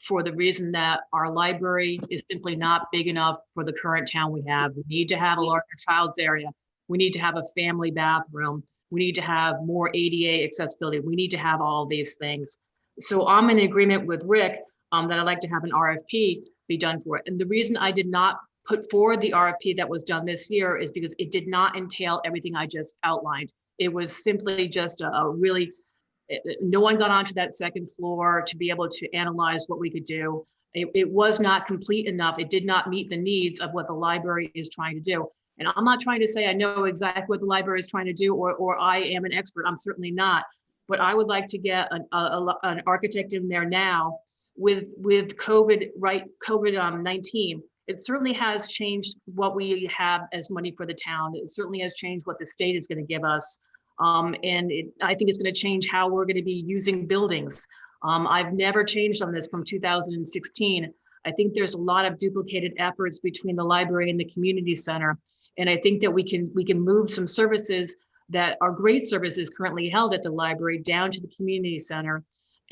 for the reason that our library is simply not big enough for the current town we have. We need to have a larger child's area. We need to have a family bathroom. We need to have more ADA accessibility. We need to have all these things. So I'm in agreement with Rick that I'd like to have an RFP be done for it. And the reason I did not put forward the RFP that was done this year is because it did not entail everything I just outlined. It was simply just no one got onto that second floor to be able to analyze what we could do. It was not complete enough. It did not meet the needs of what the library is trying to do. And I'm not trying to say I know exactly what the library is trying to do, or I am an expert. I'm certainly not. But I would like to get an architect in there now with COVID-19. It certainly has changed what we have as money for the town. It certainly has changed what the state is going to give us. I think it's going to change how we're going to be using buildings. I've never changed on this from 2016. I think there's a lot of duplicated efforts between the library and the community center. And I think that we can move some services that are great services currently held at the library down to the community center.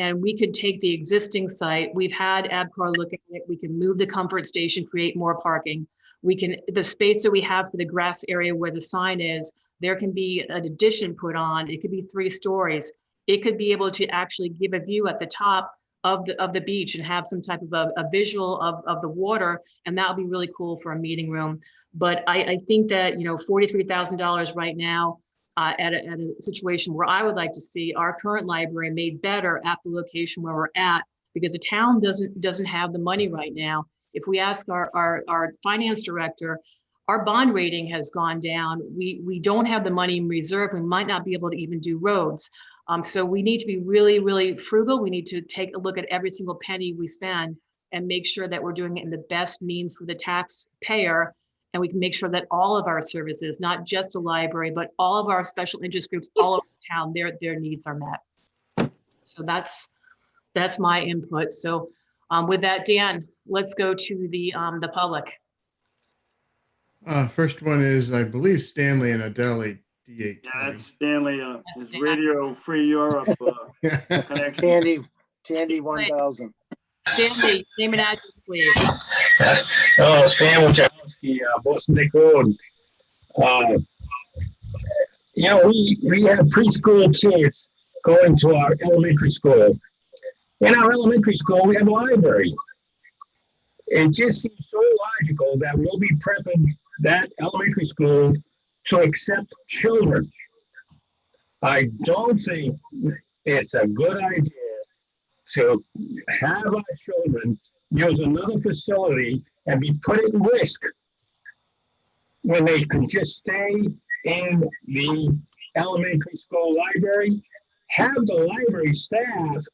And we could take the existing site. We've had ABCAR look at it. We can move the comfort station, create more parking. The space that we have for the grass area where the sign is, there can be an addition put on. It could be 3 stories. It could be able to actually give a view at the top of the beach and have some type of a visual of the water. And that would be really cool for a meeting room. But I think that, $43,000 right now at a situation where I would like to see our current library made better at the location where we're at, because the town doesn't have the money right now. If we ask our finance director, our bond rating has gone down. We don't have the money in reserve. We might not be able to even do roads. So we need to be really, really frugal. We need to take a look at every single penny we spend and make sure that we're doing it in the best means for the taxpayer. And we can make sure that all of our services, not just the library, but all of our special interest groups all over the town, their needs are met. So that's my input. So with that, Dan, let's go to the public. First one is, I believe, Stanley and Adele, D820. Yeah, that's Stanley, his Radio Free Europe connection. Tandy 1000. Stanley, name and address, please. Hello, Stan Wachowski, Boston Dick Road. We have preschool kids going to our elementary school. In our elementary school, we have a library. It just seems so logical that we'll be prepping that elementary school to accept children. I don't think it's a good idea to have our children use another facility and be put at risk when they can just stay in the elementary school library. Have the library staff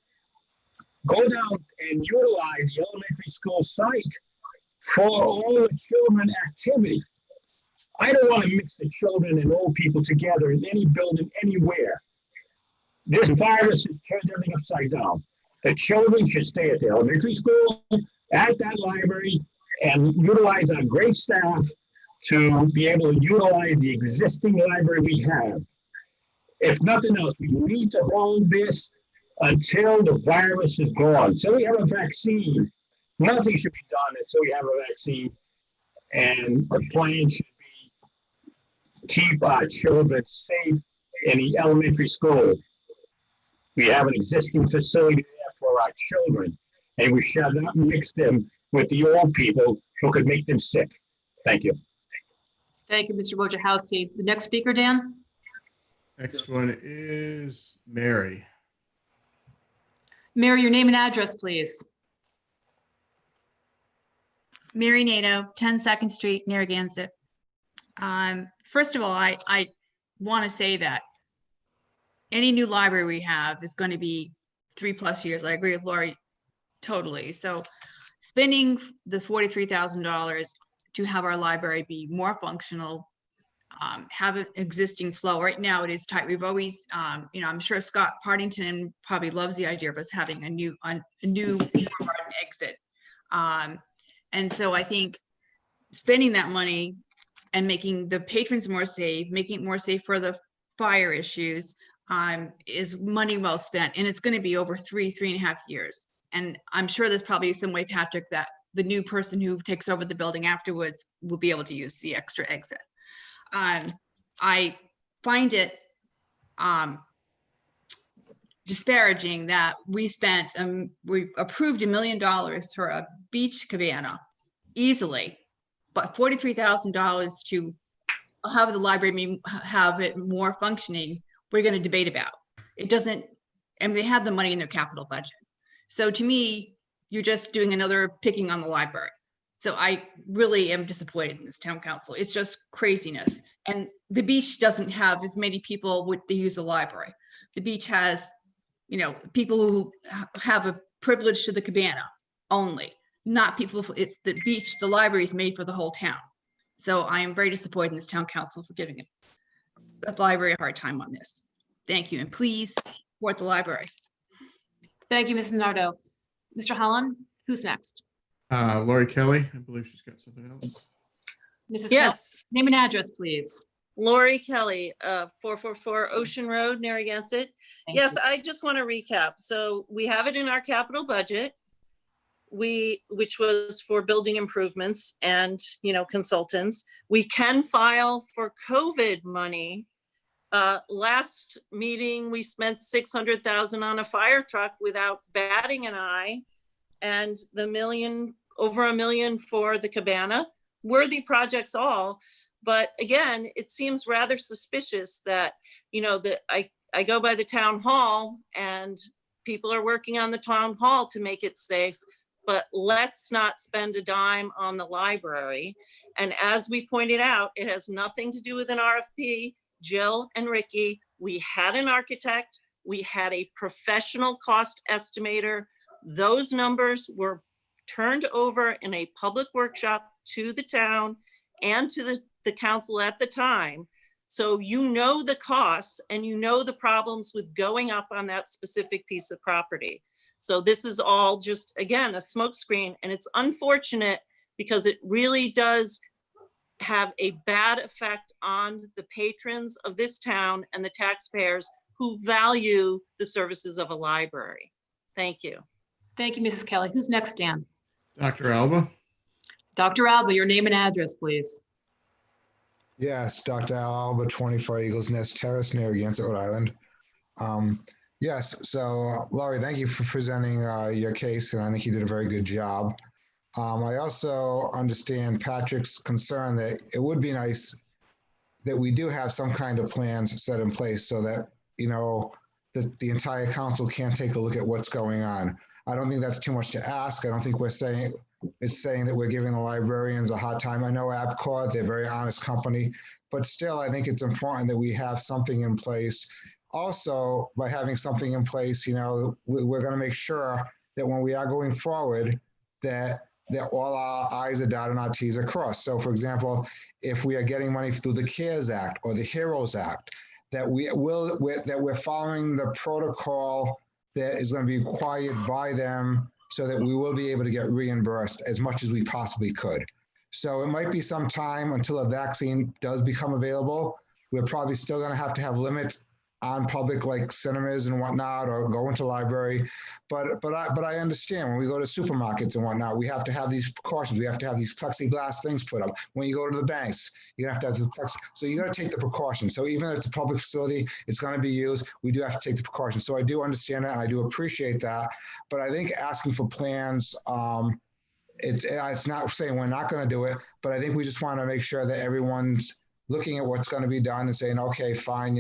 go down and utilize the elementary school site for all the children activity. I don't want to mix the children and old people together in any building anywhere. This virus has turned everything upside down. The children should stay at the elementary school, at that library, and utilize our great staff to be able to utilize the existing library we have. If nothing else, we need to hold this until the virus is gone. Until we have a vaccine, nothing should be done until we have a vaccine. And the plan should keep our children safe in the elementary school. We have an existing facility there for our children, and we shall not mix them with the old people who could make them sick. Thank you. Thank you, Mr. Wojciechowski. The next speaker, Dan? Next one is Mary. Mary, your name and address, please. Mary Nato, 10 2nd Street, Narragansett. First of all, I want to say that any new library we have is going to be 3+ years. I agree with Lori totally. So spending the $43,000 to have our library be more functional, have an existing flow. Right now it is tight. We've always, I'm sure Scott Partington probably loves the idea of us having a new exit. And so I think spending that money and making the patrons more safe, making it more safe for the fire issues, is money well spent. And it's going to be over 3.5 years. And I'm sure there's probably some way, Patrick, that the new person who takes over the building afterwards will be able to use the extra exit. I find it disparaging that we approved $1 million for a beach cabana easily, but $43,000 to have the library have it more functioning, we're going to debate about. It doesn't, and they have the money in their capital budget. So to me, you're just doing another picking on the library. So I really am disappointed in this town council. It's just craziness. And the beach doesn't have as many people they use the library. The beach has, people who have a privilege to the cabana only, not people. It's the beach. The library is made for the whole town. So I am very disappointed in this town council for giving the library a hard time on this. Thank you. And please support the library. Thank you, Ms. Nardo. Mr. Holland, who's next? Lori Kelly, I believe she's got something else. Mrs. Yes. Kelly, name and address, please. Lori Kelly, 444 Ocean Road, Narragansett. Yes, I just want to recap. So we have it in our capital budget, which was for building improvements and, consultants. We can file for COVID money. Last meeting, we spent $600,000 on a fire truck without batting an eye, and over $1 million for the cabana. Worthy projects all, but again, it seems rather suspicious that, I go by the town hall and people are working on the town hall to make it safe, but let's not spend a dime on the library. And as we pointed out, it has nothing to do with an RFP. Jill and Ricky, we had an architect, we had a professional cost estimator. Those numbers were turned over in a public workshop to the town and to the council at the time. So the costs and the problems with going up on that specific piece of property. So this is all just, again, a smokescreen, and it's unfortunate because it really does have a bad effect on the patrons of this town and the taxpayers who value the services of a library. Thank you. Thank you, Mrs. Kelly. Who's next, Dan? Dr. Alba. Dr. Alba, your name and address, please. Yes, Dr. Alba, 24 Eagles Nest Terrace, Narragansett, Rhode Island. Yes, so Laurie, thank you for presenting your case, and I think you did a very good job. I also understand Patrick's concern that it would be nice that we do have some kind of plans set in place so that, the entire council can take a look at what's going on. I don't think that's too much to ask. I don't think it's saying that we're giving the librarians a hard time. I know ABCOR, they're a very honest company, but still, I think it's important that we have something in place. Also, by having something in place, we're going to make sure that when we are going forward, that all our I's are dotted and our T's are crossed. So, for example, if we are getting money through the CARES Act or the HEROES Act, that we're following the protocol that is going to be required by them, so that we will be able to get reimbursed as much as we possibly could. So it might be some time until a vaccine does become available. We're probably still going to have limits on public like cinemas and whatnot, or go into library. But I understand when we go to supermarkets and whatnot, we have to have these precautions. We have to have these plexiglass things put up. When you go to the banks, you have to have the so you got to take the precautions. So even if it's a public facility, it's going to be used. We do have to take the precautions. So I do understand that, and I do appreciate that. But I think asking for plans, it's not saying we're not going to do it, but I think we just want to make sure that everyone's looking at what's going to be done and saying, okay, fine,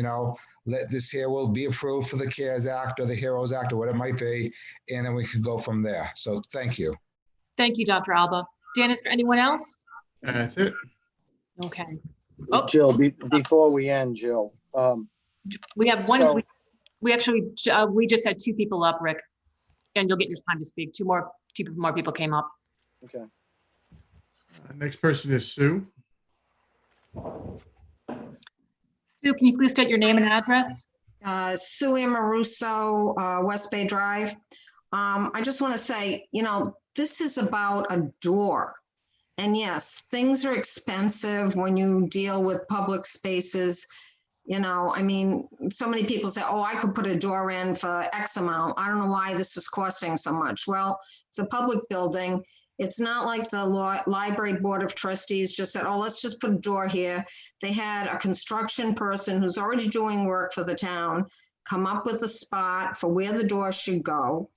let this here will be approved for the CARES Act or the HEROES Act or what it might be, and then we can go from there. So thank you. Thank you, Dr. Alba. Dan, is there anyone else? That's it. Okay. Jill, before we end, Jill. We have one, So- we actually, we just had 2 people up, Rick, and you'll get your time to speak. 2 more people came up. Okay. Next person is Sue. Sue, can you please state your name and address? Sue Amoruso, West Bay Drive. I just want to say, this is about a door. And yes, things are expensive when you deal with public spaces. I mean, so many people say, oh, I could put a door in for X amount. I don't know why this is costing so much. Well, it's a public building. It's not like the library board of trustees just said, oh, let's just put a door here. They had a construction person who's already doing work for the town come up with a spot for where the door should go.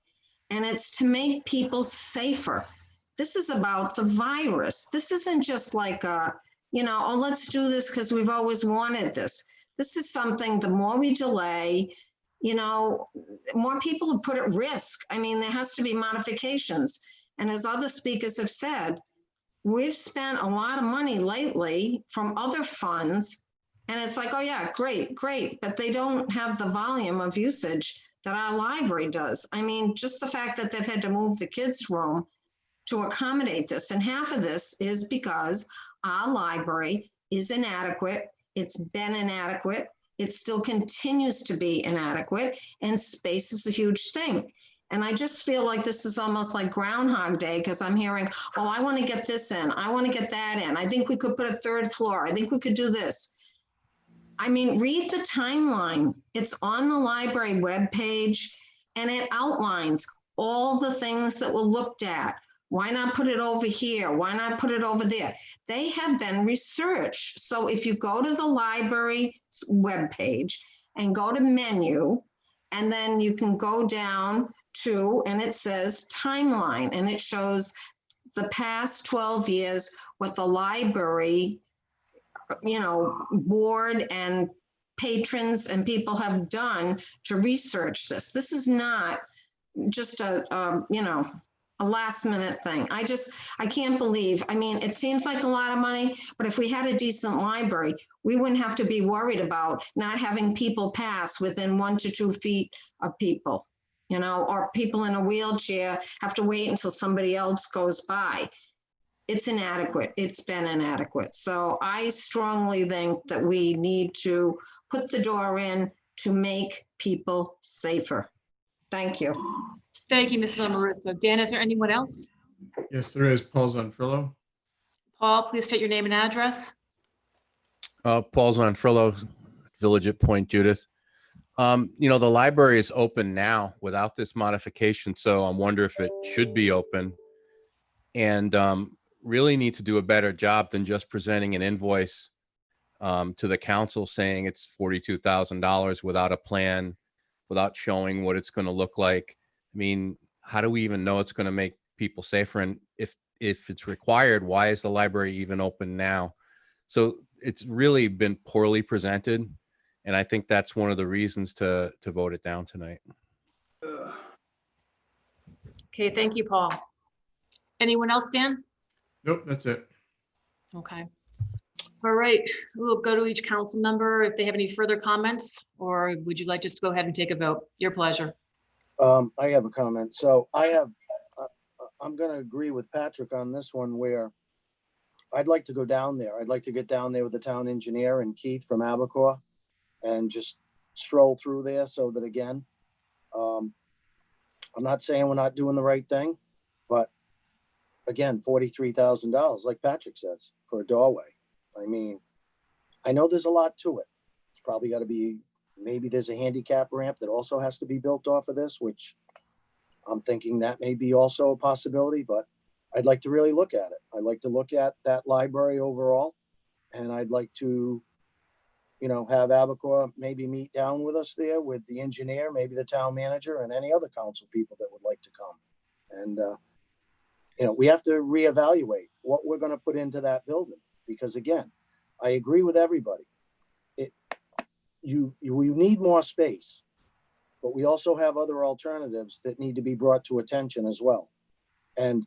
And it's to make people safer. This is about the virus. This isn't just like oh, let's do this because we've always wanted this. This is something, the more we delay, more people are put at risk. I mean, there has to be modifications. And as other speakers have said, we've spent a lot of money lately from other funds. And it's like, oh yeah, great. But they don't have the volume of usage that our library does. I mean, just the fact that they've had to move the kids' room to accommodate this. And half of this is because our library is inadequate. It's been inadequate. It still continues to be inadequate. And space is a huge thing. And I just feel like this is almost like Groundhog Day because I'm hearing, oh, I want to get this in. I want to get that in. I think we could put a 3rd floor. I think we could do this. I mean, read the timeline. It's on the library webpage and it outlines all the things that were looked at. Why not put it over here? Why not put it over there? They have been researched. So if you go to the library webpage and go to menu, and then you can go down to, and it says timeline, and it shows the past 12 years, what the library, board and patrons and people have done to research this. This is not just a last minute thing. I can't believe, I mean, it seems like a lot of money, but if we had a decent library, we wouldn't have to be worried about not having people pass within 1 to 2 feet of people, or people in a wheelchair have to wait until somebody else goes by. It's inadequate. It's been inadequate. So I strongly think that we need to put the door in to make people safer. Thank you. Thank you, Mrs. Amoruso. Dan, is there anyone else? Yes, there is. Paul Zonfrillo. Paul, please state your name and address. Paul Zonfrillo, Village at Point Judith. The library is open now without this modification, so I wonder if it should be open. And really need to do a better job than just presenting an invoice to the council saying it's $42,000 without a plan, without showing what it's going to look like. I mean, how do we even know it's going to make people safer? And if it's required, why is the library even open now? So it's really been poorly presented. And I think that's one of the reasons to vote it down tonight. Okay, thank you, Paul. Anyone else, Dan? Nope, that's it. Okay. All right, we'll go to each council member if they have any further comments, or would you like just to go ahead and take a vote? Your pleasure. I have a comment. So I'm going to agree with Patrick on this one where I'd like to go down there. I'd like to get down there with the town engineer and Keith from Abacoa and just stroll through there so that again, I'm not saying we're not doing the right thing, but again, $43,000, like Patrick says, for a doorway. I mean, I know there's a lot to it. It's probably got to be, Maybe there's a handicap ramp that also has to be built off of this, which I'm thinking that may be also a possibility, but I'd like to really look at it. I'd like to look at that library overall, and I'd like to, you know, have Abacoa maybe meet down with us there with the engineer, maybe the town manager, and any other council people that would like to come. And, you know, we have to reevaluate what we're going to put into that building, because again, I agree with everybody. You need more space, but we also have other alternatives that need to be brought to attention as well. And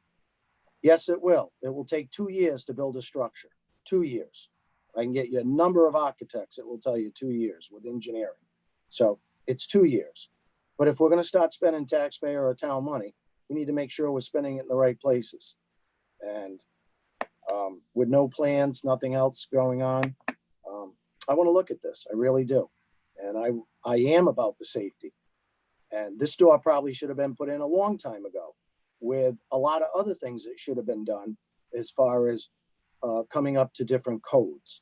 yes, it will. It will take 2 years to build a structure, 2 years. I can get you a number of architects that will tell you 2 years with engineering. So it's 2 years. But if we're going to start spending taxpayer or town money, we need to make sure we're spending it in the right places. And with no plans, nothing else going on, I want to look at this. I really do. And I am about the safety. And this door probably should have been put in a long time ago with a lot of other things that should have been done as far as coming up to different codes.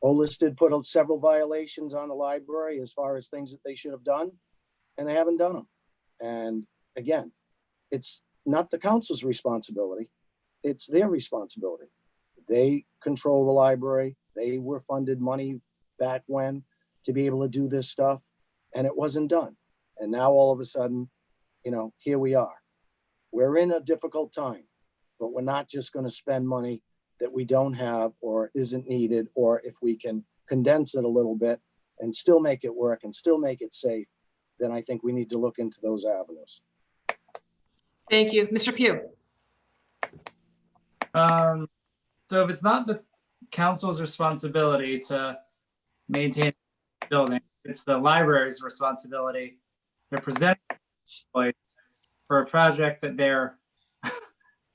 OLIS did put several violations on the library as far as things that they should have done, and they haven't done them. And again, it's not the council's responsibility. It's their responsibility. They control the library. They were funded money back when to be able to do this stuff, and it wasn't done. And now all of a sudden, you know, here we are. We're in a difficult time, but we're not just going to spend money that we don't have or isn't needed, or if we can condense it a little bit and still make it work and still make it safe, then I think we need to look into those avenues. Thank you. Mr. Pugh. So if it's not the council's responsibility to maintain the building, it's the library's responsibility. They're presenting for a project that they're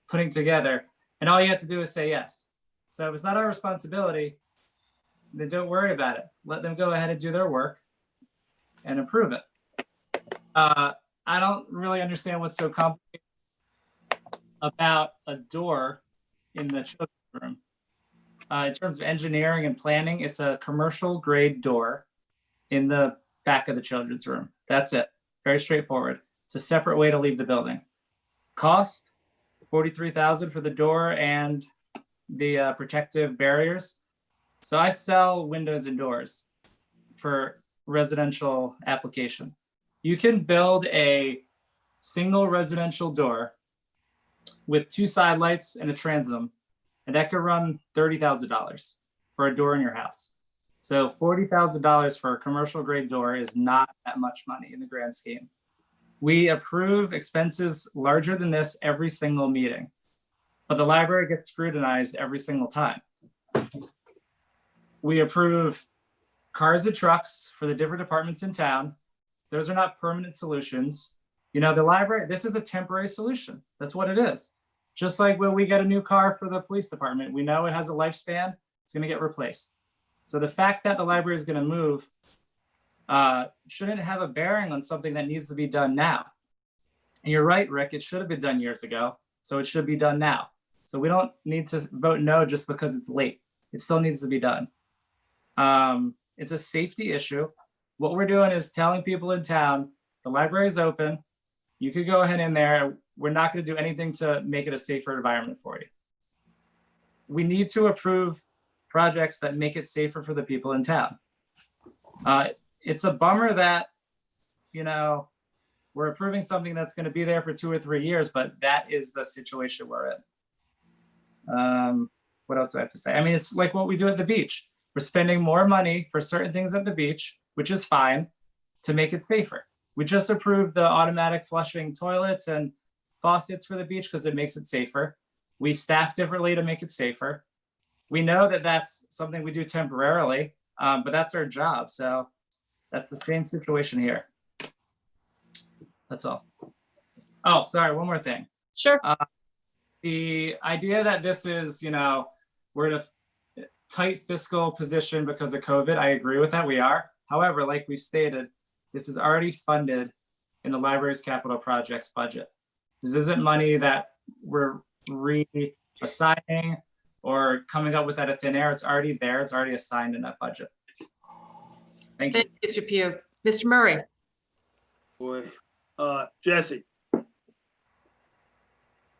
putting together, and all you have to do is say yes. So if it's not our responsibility, then don't worry about it. Let them go ahead and do their work and approve it. I don't really understand what's so complicated about a door in the children's room. In terms of engineering and planning, it's a commercial grade door in the back of the children's room. That's it. Very straightforward. It's a separate way to leave the building. Cost, $43,000 for the door and the protective barriers. So I sell windows and doors for residential application. You can build a single residential door with 2 side lights and a transom, and that could run $30,000 for a door in your house. So $40,000 for a commercial grade door is not that much money in the grand scheme. We approve expenses larger than this every single meeting, but the library gets scrutinized every single time. We approve cars and trucks for the different departments in town. Those are not permanent solutions. You know, the library, this is a temporary solution. That's what it is. Just like when we get a new car for the police department, we know it has a lifespan, it's going to get replaced. So the fact that the library is going to move shouldn't have a bearing on something that needs to be done now. And you're right, Rick, it should have been done years ago, so it should be done now. So we don't need to vote no just because it's late. It still needs to be done. It's a safety issue. What we're doing is telling people in town, the library is open. You could go ahead in there. We're not going to do anything to make it a safer environment for you. We need to approve projects that make it safer for the people in town. It's a bummer that, you know, we're approving something that's going to be there for 2 or 3 years, but that is the situation we're in. What else do I have to say? I mean, it's like what we do at the beach. We're spending more money for certain things at the beach, which is fine, to make it safer. We just approved the automatic flushing toilets and faucets for the beach because it makes it safer. We staff differently to make it safer. We know that that's something we do temporarily, but that's our job. So that's the same situation here. That's all. Oh, sorry, one more thing. Sure. The idea that this is, you know, we're in a tight fiscal position because of COVID, I agree with that, we are. However, like we stated, this is already funded in the library's capital projects budget. This isn't money that we're reassigning or coming up with out of thin air. It's already there. It's already assigned in that budget. Thank you. Thank you, Mr. Pugh. Mr. Murray? Boy, Jesse.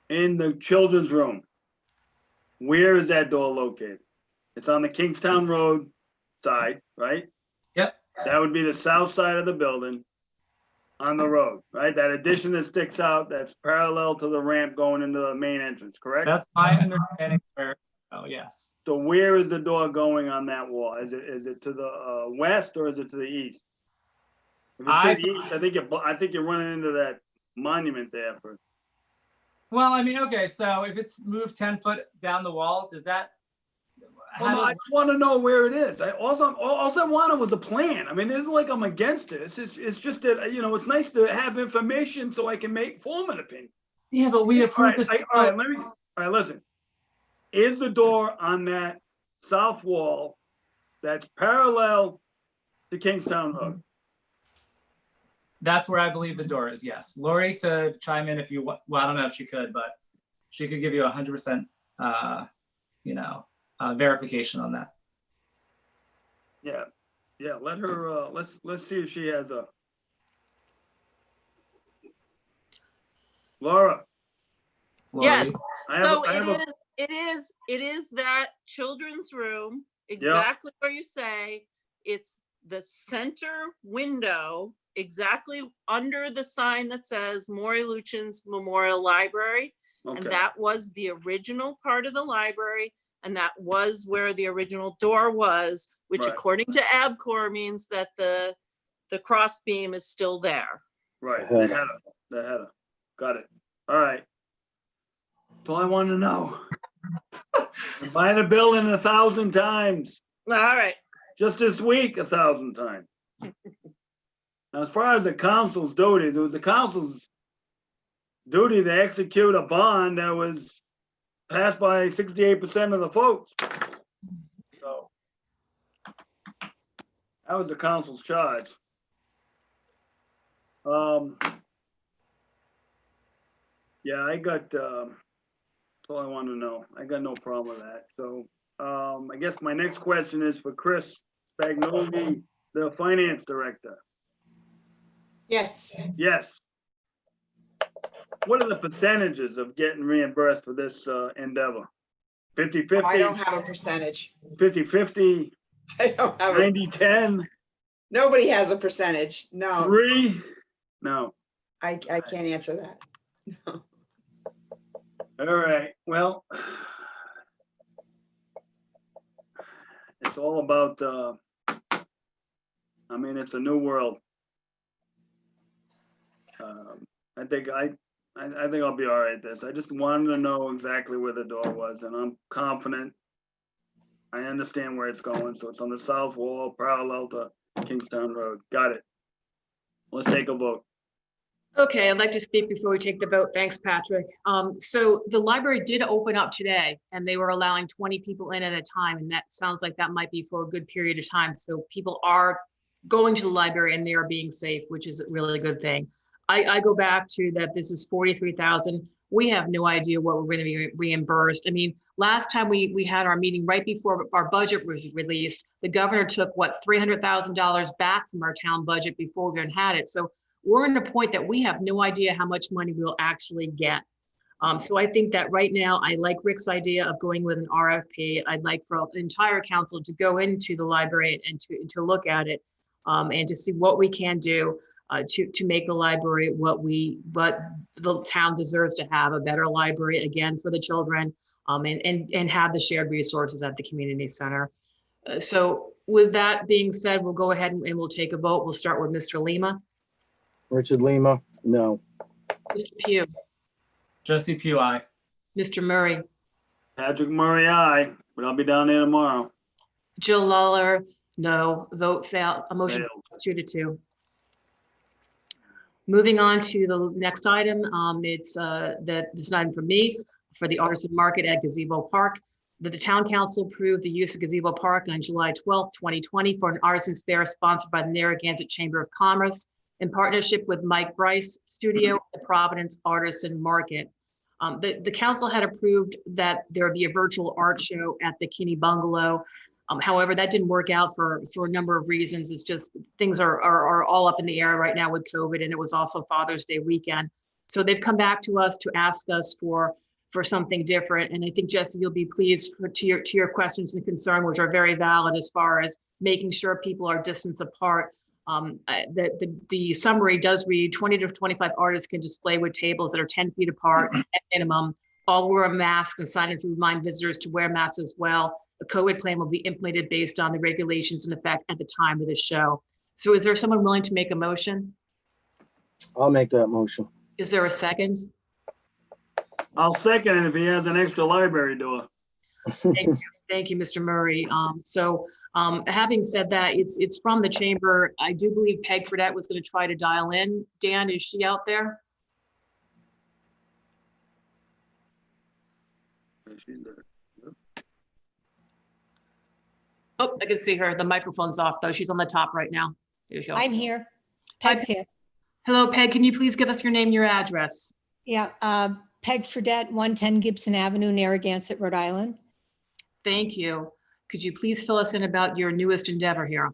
In the children's room, where is that door located? It's on the Kingstown Road side, right? Yep. That would be the south side of the building on the road, right? That addition that sticks out, that's parallel to the ramp going into the main entrance, correct? That's my understanding. Oh, yes. So where is the door going on that wall? Is it to the west or is it to the east? If it's to the east, I think you're running into that monument there for. Well, I mean, okay, so if it's moved 10 foot down the wall, does that? Well, no, I just want to know where it is. All I wanted was a plan. I mean, it isn't like I'm against it. It's just that, you know, it's nice to have information so I can form an opinion. Yeah, but we approved this. All right, listen. Is the door on that south wall that's parallel to Kingstown Road? That's where I believe the door is, yes. Lori could chime in if you want. Well, I don't know if she could, but she could give you 100%, verification on that. Yeah. Let her. Let's see if she has a. Laura. Yes. So it is that children's room, exactly where you say. It's the center window, exactly under the sign that says Maury Luchin's Memorial Library. Okay. And that was the original part of the library. And that was where the original door was, which Right. according to ABCOR means that the cross beam is still there. Right. The header. Got it. All right. That's all I want to know. Buy the building 1,000 times. All right. Just this week, 1,000 times. Now, as far as the council's duties, it was the council's duty to execute a bond that was passed by 68% of the votes. So that was the council's charge. Yeah, I got, that's all I want to know. I got no problem with that. So I guess my next question is for Chris Spagnoli, the finance director. Yes. Yes. What are the percentages of getting reimbursed for this endeavor? 50-50? I don't have a percentage. 50-50? I don't have 90-10? Nobody has a percentage. No. 3? No. I can't answer that. No. All right. Well, it's all about, I mean, it's a new world. I think I'll be all right at this. I just wanted to know exactly where the door was, and I'm confident. I understand where it's going. So it's on the south wall, parallel to Kingstown Road. Got it. Let's take a vote. Okay, I'd like to speak before we take the vote. Thanks, Patrick. So the library did open up today, and they were allowing 20 people in at a time, and that sounds like that might be for a good period of time. So people are going to the library and they are being safe, which is a really good thing. I go back to that this is $43,000. We have no idea what we're going to be reimbursed. I mean, last time we had our meeting right before our budget was released, the governor took what, $300,000 back from our town budget before we even had it. So we're in a point that we have no idea how much money we'll actually get. So I think that right now, I like Rick's idea of going with an RFP. I'd like for the entire council to go into the library and to look at it and to see what we can do to make the library what the town deserves to have, a better library again for the children, and have the shared resources at the community center. So with that being said, we'll go ahead and we'll take a vote. We'll start with Mr. Lima. Richard Lima, no. Mr. Pugh. Jesse Pugh, aye. Mr. Murray. Patrick Murray, aye, but I'll be down there tomorrow. Jill Lawler, no. Vote failed. A motion Failed. 2-2. Moving on to the next item, it's this item from me for the Artisan Market at Gazebo Park. That the town council approved the use of Gazebo Park on July 12th, 2020 for an artisan's fair sponsored by the Narragansett Chamber of Commerce in partnership with Mike Bryce Studio, the Providence Artisan Market. The council had approved that there would be a virtual art show at the Kinney Bungalow. However, that didn't work out for a number of reasons. It's just things are all up in the air right now with COVID, and it was also Father's Day weekend. So they've come back to us to ask us for something different. And I think, Jesse, you'll be pleased to your questions and concern, which are very valid as far as making sure people are distance apart. The summary does read 20 to 25 artists can display with tables that are 10 feet apart at minimum. All wear a mask and sign in to remind visitors to wear masks as well. The COVID plan will be implemented based on the regulations in effect at the time of the show. So is there someone willing to make a motion? I'll make that motion. Is there a second? I'll second it if he has an extra library door. Thank you, Mr. Murray. Having said that, it's from the chamber. I do believe Peg Fredette was going to try to dial in. Dan, is she out there? She's there. Oh, I can see her. The microphone's off though. She's on the top right now. There you go. I'm here. Peg's here. Hello, Peg. Can you please give us your name and your address? Yeah, Peg Fredette, 110 Gibson Avenue, Narragansett, Rhode Island. Thank you. Could you please fill us in about your newest endeavor here?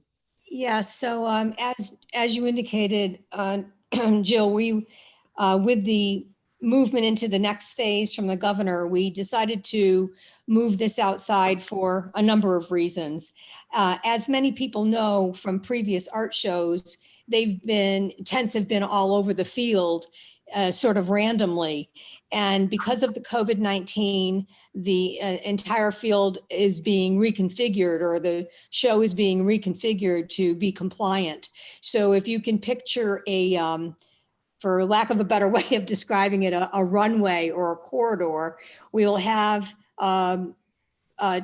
Yeah, so as you indicated, Jill, we with the movement into the next phase from the governor, we decided to move this outside for a number of reasons. As many people know from previous art shows, tents have been all over the field, sort of randomly. And because of the COVID-19, the entire field is being reconfigured, or the show is being reconfigured to be compliant. So if you can picture for lack of a better way of describing it, a runway or a corridor, we will have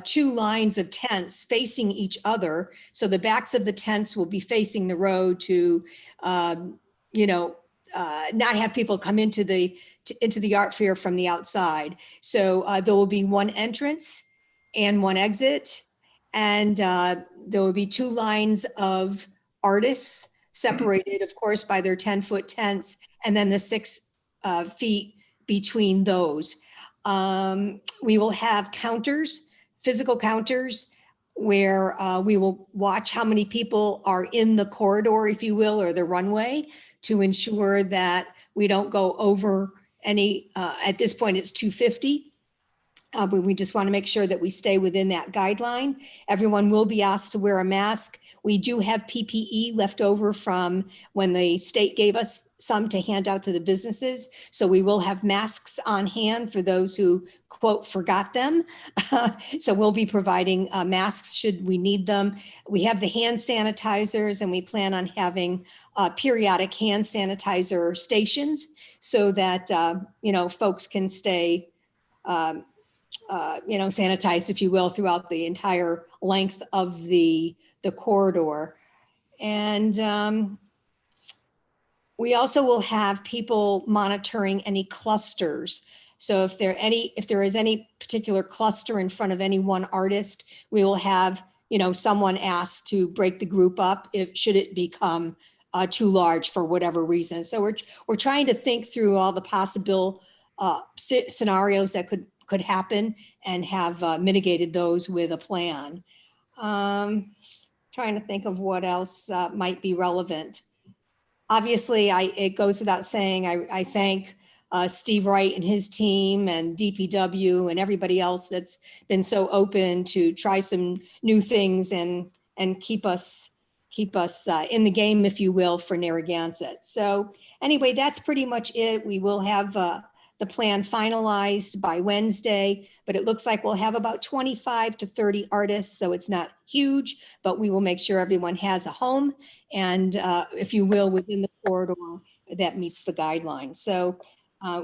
two lines of tents facing each other. So the backs of the tents will be facing the road to, not have people come into the art fair from the outside. So there will be one entrance and one exit, and there will be two lines of artists separated, of course, by their 10-foot tents, and then the 6 feet between those. We will have counters, physical counters, where we will watch how many people are in the corridor, if you will, or the runway, to ensure that we don't go over any, at this point it's 250. But we just want to make sure that we stay within that guideline. Everyone will be asked to wear a mask. We do have PPE left over from when the state gave us some to hand out to the businesses. So we will have masks on hand for those who, quote, forgot them. So we'll be providing masks should we need them. We have the hand sanitizers, and we plan on having periodic hand sanitizer stations so that, folks can stay sanitized, if you will, throughout the entire length of the corridor. And we also will have people monitoring any clusters. So if there is any particular cluster in front of any one artist, we will have, someone asked to break the group up should it become too large for whatever reason. So we're trying to think through all the possible scenarios that could happen and have mitigated those with a plan. Trying to think of what else might be relevant. Obviously, it goes without saying, I thank Steve Wright and his team and DPW and everybody else that's been so open to try some new things and keep us in the game, if you will, for Narragansett. So anyway, that's pretty much it. We will have the plan finalized by Wednesday, but it looks like we'll have about 25 to 30 artists. So it's not huge, but we will make sure everyone has a home and, if you will, within the corridor that meets the guidelines. So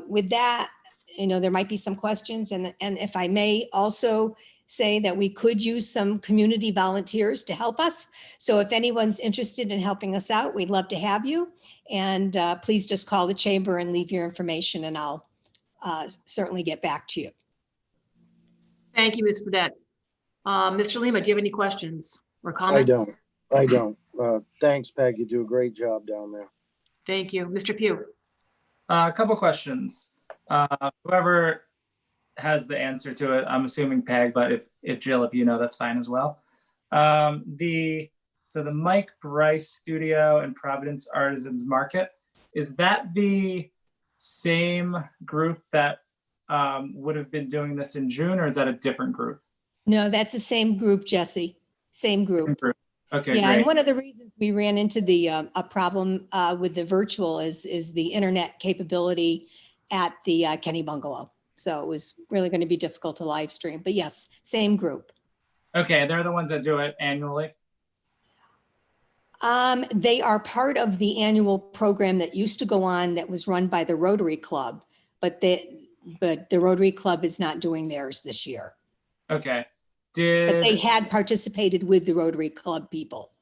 with that, there might be some questions, and if I may also say that we could use some community volunteers to help us. So if anyone's interested in helping us out, we'd love to have you. And please just call the chamber and leave your information, and I'll certainly get back to you. Thank you, Ms. Fredette. Mr. Lima, do you have any questions or comments? I don't. Thanks, Peg. You do a great job down there. Thank you. Mr. Pugh. A couple questions. Whoever has the answer to it, I'm assuming Peg, but if Jill, if you know, that's fine as well. So the Mike Bryce Studio and Providence Artisans Market, is that the same group that would have been doing this in June, or is that a different group? No, that's the same group, Jesse. Same group. Okay, Yeah, and great. one of the reasons we ran into the a problem with the virtual is the internet capability at the Kenny Bungalow. So it was really going to be difficult to live stream. But yes, same group. Okay, they're the ones that do it annually. They are part of the annual program that used to go on that was run by the Rotary Club, but the Rotary Club is not doing theirs this year. Okay. But they had participated with the Rotary Club people.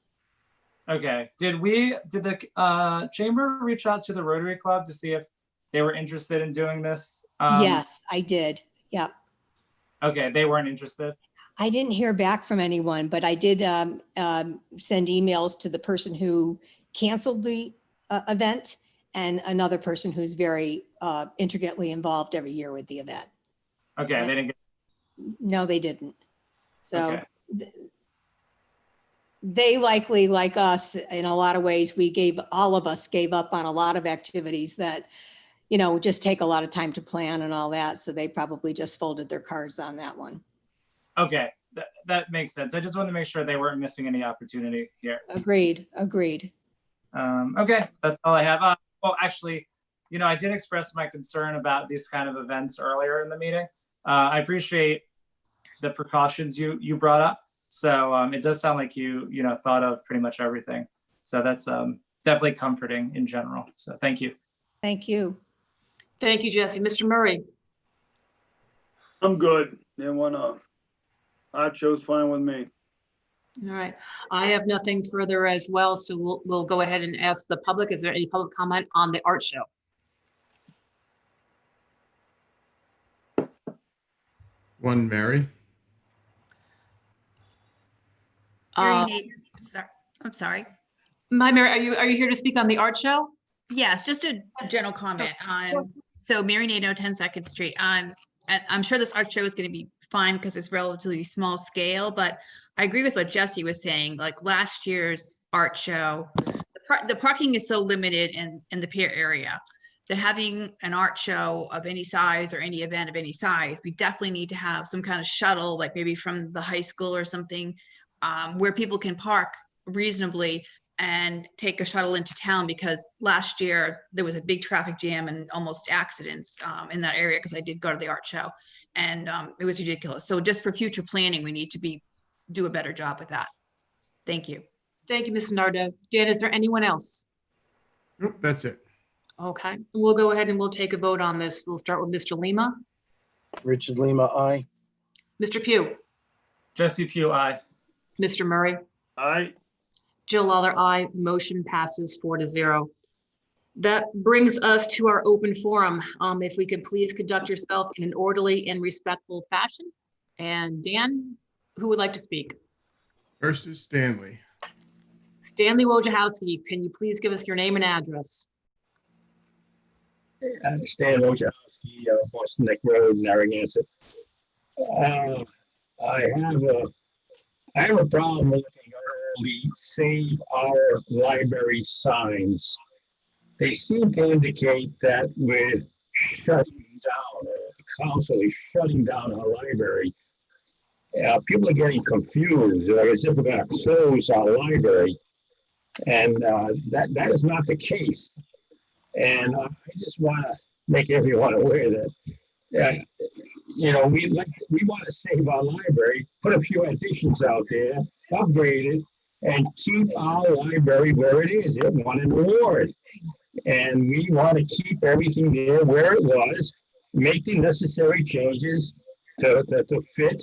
Okay. Did the chamber reach out to the Rotary Club to see if they were interested in doing this? Yes, I did. Yeah. Okay, they weren't interested. I didn't hear back from anyone, but I did send emails to the person who canceled the event and another person who's very intricately involved every year with the event. Okay, they didn't get. No, they didn't. So Okay. They likely, like us, in a lot of ways, all of us gave up on a lot of activities that, just take a lot of time to plan and all that. So they probably just folded their cards on that one. Okay, that makes sense. I just wanted to make sure they weren't missing any opportunity here. Agreed. Okay, that's all I have. Well, actually, I did express my concern about these kind of events earlier in the meeting. I appreciate the precautions you brought up. So it does sound like you thought of pretty much everything. So that's definitely comforting in general. So thank you. Thank you. Thank you, Jesse. Mr. Murray. I'm good. Art show's fine with me. All right. I have nothing further as well. So we'll go ahead and ask the public. Is there any public comment on the art show? One, Mary. Uh, I'm sorry. Hi, Mary. Are you here to speak on the art show? Yes, just a general comment. So Mary Nadeau, 10 2nd Street. I'm sure this art show is going to be fine because it's relatively small scale, but I agree with what Jesse was saying. Like last year's art show, the parking is so limited in the Pier area that having an art show of any size or any event of any size, we definitely need to have some kind of shuttle, like maybe from the high school or something, where people can park reasonably and take a shuttle into town, because last year there was a big traffic jam and almost accidents in that area, because I did go to the art show, and it was ridiculous. So just for future planning, we need to do a better job with that. Thank you. Thank you, Ms. Nardo. Dan, is there anyone else? Nope, that's it. Okay, we'll go ahead and we'll take a vote on this. We'll start with Mr. Lima. Richard Lima, aye. Mr. Pugh. Jesse Pugh, aye. Mr. Murray. Aye. Jill Lawler, aye. Motion passes 4-0. That brings us to our open forum. If we could please conduct yourself in an orderly and respectful fashion. And Dan, who would like to speak? First is Stanley. Stanley Wojciechowski, can you please give us your name and address? Stan Wojciechowski, Boston Neck Road, Narragansett. I have a problem looking at all the Save Our Library signs. They seem to indicate that we're shutting down, the council is shutting down our library. People are getting confused, as if we're going to close our library. And that is not the case. And I just want to make everyone aware that, we want to save our library, put a few additions out there, upgrade it, and keep our library where it is. It won an award. And we want to keep everything there where it was, make the necessary changes to fit.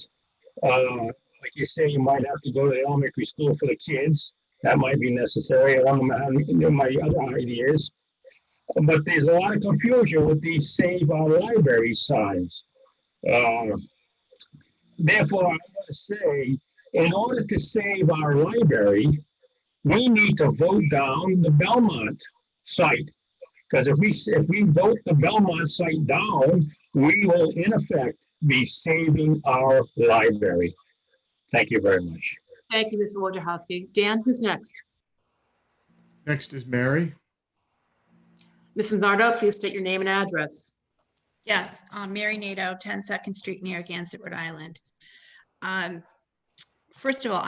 Like you say, you might have to go to the elementary school for the kids. That might be necessary, along with my other ideas. But there's a lot of confusion with these Save Our Library signs. Therefore, I want to say, in order to save our library, we need to vote down the Belmont site. Because if we vote the Belmont site down, we will in effect be saving our library. Thank you very much. Thank you, Mr. Wojciechowski. Dan, who's next? Next is Mary. Mrs. Nardo, please state your name and address. Yes, Mary Nato, 10 2nd Street, Narragansett, Rhode Island. First of all,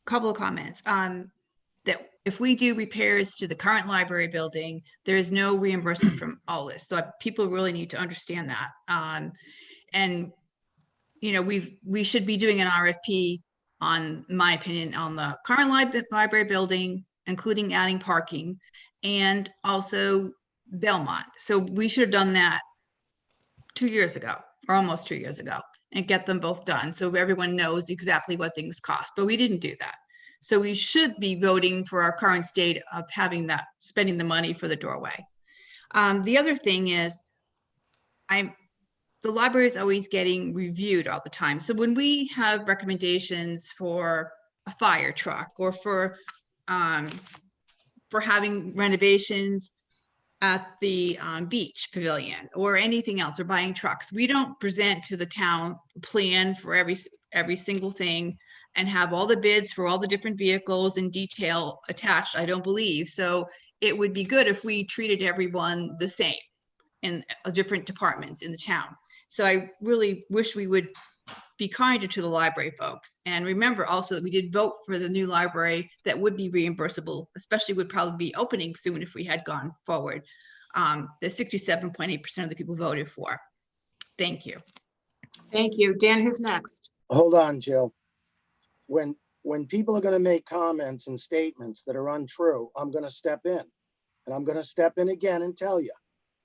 couple of comments. That if we do repairs to the current library building, there is no reimbursement from all this. So people really need to understand that. And you know, we should be doing an RFP on, in my opinion, on the current library building, including adding parking, and also Belmont. So we should have done that 2 years ago, or almost 2 years ago, and get them both done so everyone knows exactly what things cost. But we didn't do that. So we should be voting for our current state of having that, spending the money for the doorway. The other thing is, the library is always getting reviewed all the time. So when we have recommendations for a fire truck, or for having renovations at the beach pavilion or anything else, or buying trucks, we don't present to the town a plan for every single thing and have all the bids for all the different vehicles in detail attached, I don't believe. So it would be good if we treated everyone the same in different departments in the town. So I really wish we would be kinder to the library folks. And remember also that we did vote for the new library that would be reimbursable, especially would probably be opening soon if we had gone forward. The 67.8% of the people voted for. Thank you. Thank you. Dan, who's next? Hold on, Jill. When people are going to make comments and statements that are untrue, I'm going to step in. And I'm going to step in again and tell you,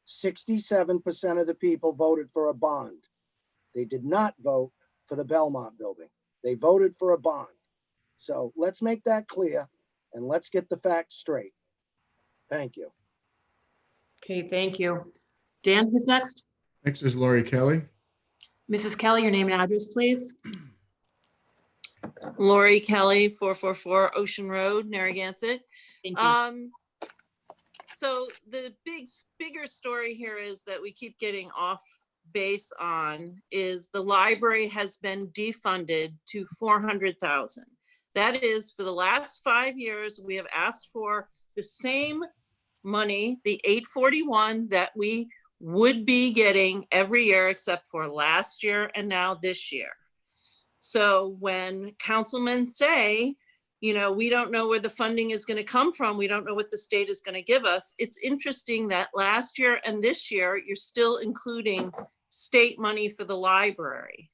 67% of the people voted for a bond. They did not vote for the Belmont building. They voted for a bond. So let's make that clear and let's get the facts straight. Thank you. Okay, thank you. Dan, who's next? Next is Lori Kelly. Mrs. Kelly, your name and address, please. Lori Kelly, 444 Ocean Road, Narragansett. Thank you. So the bigger story here is that we keep getting off base on is the library has been defunded to $400,000. That is, for the last 5 years, we have asked for the same money, the $841 that we would be getting every year except for last year and now this year. So when councilmen say, you know, we don't know where the funding is going to come from, we don't know what the state is going to give us, it's interesting that last year and this year, you're still including state money for the library.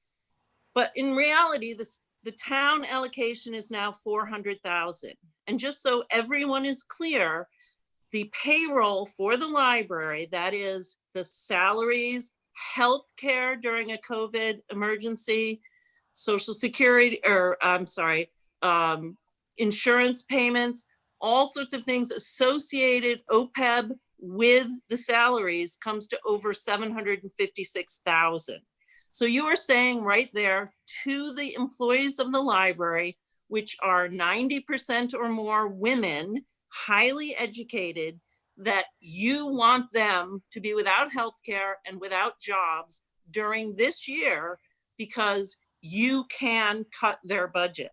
But in reality, the town allocation is now $400,000. And just so everyone is clear, the payroll for the library, that is the salaries, healthcare during a COVID emergency, Social Security, or I'm sorry, insurance payments, all sorts of things associated OPEB with the salaries comes to over $756,000. So you are saying right there to the employees of the library, which are 90% or more women, highly educated, that you want them to be without healthcare and without jobs during this year because you can cut their budget.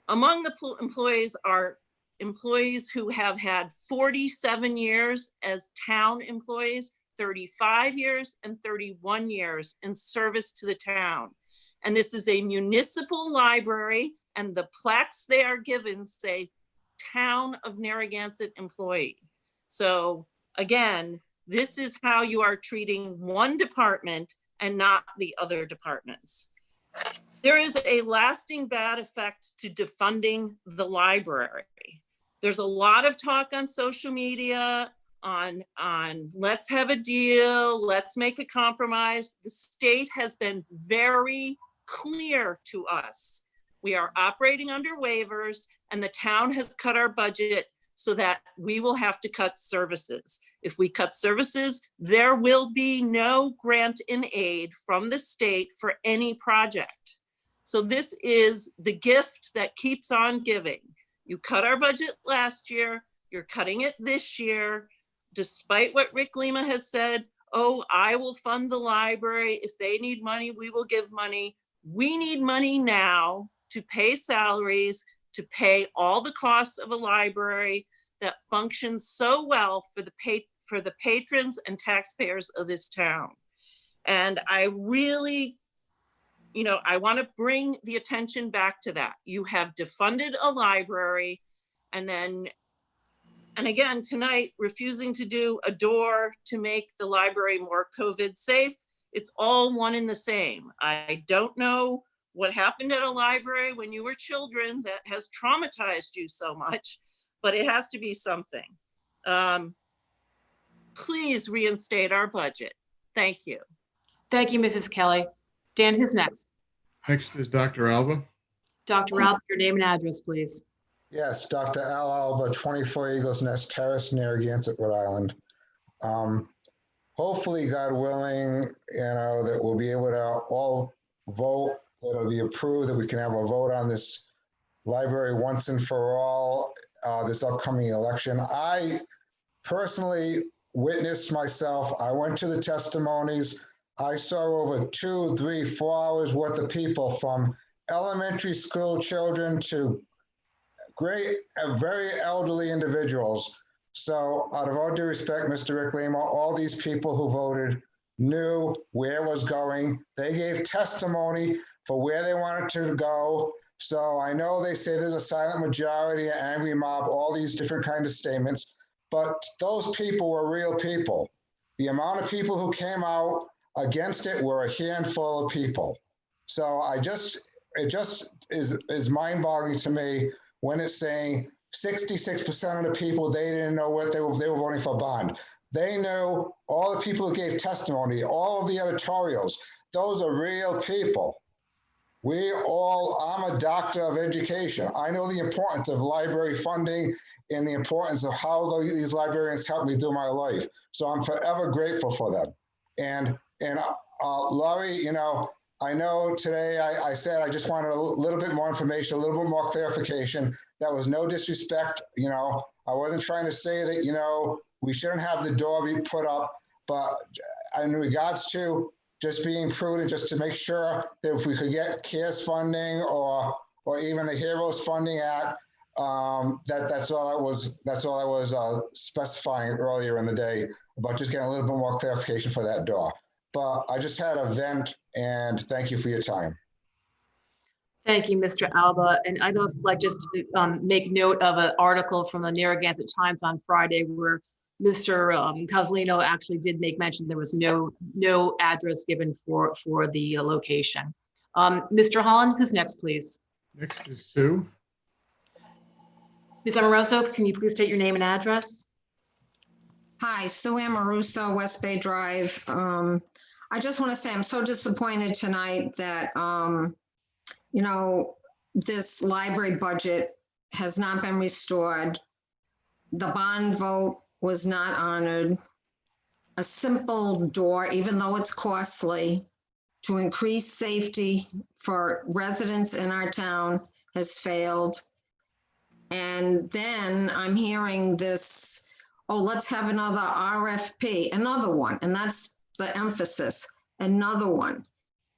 Among the employees are employees who have had 47 years as town employees, 35 years and 31 years in service to the town. And this is a municipal library, and the plaques they are given say Town of Narragansett employee. So again, this is how you are treating one department and not the other departments. There is a lasting bad effect to defunding the library. There's a lot of talk on social media on let's have a deal, let's make a compromise. The state has been very clear to us. We are operating under waivers and the town has cut our budget so that we will have to cut services. If we cut services, there will be no grant in aid from the state for any project. So this is the gift that keeps on giving. You cut our budget last year, you're cutting it this year, despite what Rick Lima has said, oh, I will fund the library. If they need money, we will give money. We need money now to pay salaries, to pay all the costs of a library that functions so well for the patrons and taxpayers of this town. And I really, I want to bring the attention back to that. You have defunded a library, and again, tonight, refusing to do a door to make the library more COVID safe. It's all one and the same. I don't know what happened at a library when you were children that has traumatized you so much, but it has to be something. Please reinstate our budget. Thank you. Thank you, Mrs. Kelly. Dan, who's next? Next is Dr. Alba. Dr. Alba, your name and address, please. Yes, Dr. Al Alba, 24 Eagles Nest Terrace, Narragansett, Rhode Island. Hopefully, God willing, that we'll be able to all vote, that it'll be approved, that we can have a vote on this library once and for all, this upcoming election. I personally witnessed myself. I went to the testimonies. I saw over 2, 3, 4 hours worth of people, from elementary school children to very elderly individuals. So out of all due respect, Mr. Rick Lima, all these people who voted knew where it was going. They gave testimony for where they wanted to go. So I know they say there's a silent majority, an angry mob, all these different kinds of statements, but those people were real people. The amount of people who came out against it were a handful of people. So it just is mind-boggling to me when it's saying 66% of the people, they didn't know what they were voting for bond. They knew. All the people who gave testimony, all of the editorials, those are real people. I'm a doctor of education. I know the importance of library funding and the importance of how these librarians helped me through my life. So I'm forever grateful for them. And Laurie, I know today I said I just wanted a little bit more information, a little bit more clarification. That was no disrespect. I wasn't trying to say that, we shouldn't have the door be put up, but in regards to just being prudent, just to make sure that if we could get CARES funding or even the HEROES Funding Act, that's all I was specifying earlier in the day, about just getting a little bit more clarification for that door. But I just had a vent, and thank you for your time. Thank you, Mr. Alba. And I'd also like just to make note of an article from the Narragansett Times on Friday where Mr. Cozzolino actually did make mention there was no address given for the location. Mr. Holland, who's next, please? Next is Sue. Ms. Amoroso, can you please state your name and address? Hi, Sue Amoruso, West Bay Drive. I just want to say I'm so disappointed tonight that, this library budget has not been restored. The bond vote was not honored. A simple door, even though it's costly, to increase safety for residents in our town has failed. And then I'm hearing this, oh, let's have another RFP, another one. And that's the emphasis, another one.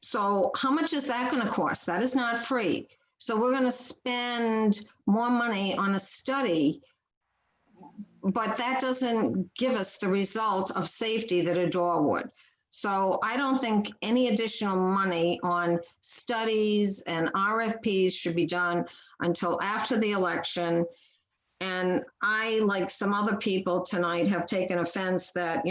So how much is that going to cost? That is not free. So we're going to spend more money on a study, but that doesn't give us the result of safety that a door would. So I don't think any additional money on studies and RFPs should be done until after the election. And I, like some other people tonight, have taken offense that,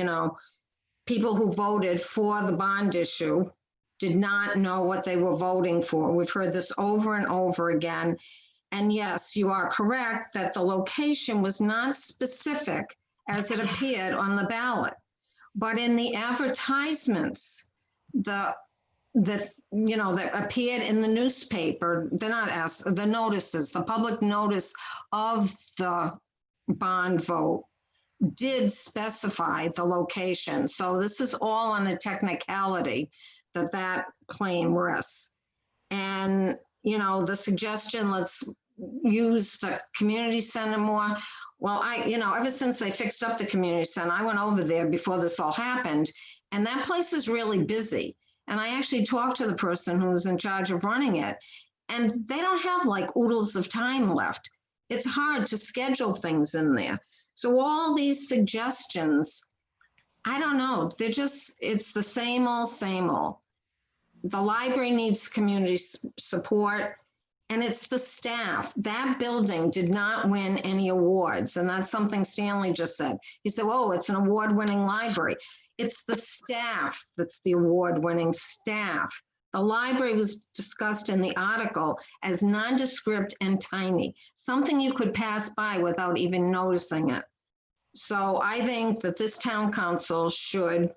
people who voted for the bond issue did not know what they were voting for. We've heard this over and over again. And yes, you are correct that the location was not specific as it appeared on the ballot. But in the advertisements, that appeared in the newspaper, the notices, the public notice of the bond vote did specify the location. So this is all on a technicality that claim rests. And, the suggestion, let's use the community center more. Well, ever since they fixed up the community center, I went over there before this all happened, and that place is really busy. And I actually talked to the person who's in charge of running it. And they don't have like oodles of time left. It's hard to schedule things in there. So all these suggestions, I don't know, they're just, it's the same old, same old. The library needs community support, and it's the staff. That building did not win any awards, and that's something Stanley just said. He said, oh, it's an award-winning library. It's the staff that's the award-winning staff. The library was discussed in the article as nondescript and tiny, something you could pass by without even noticing it. So I think that this town council should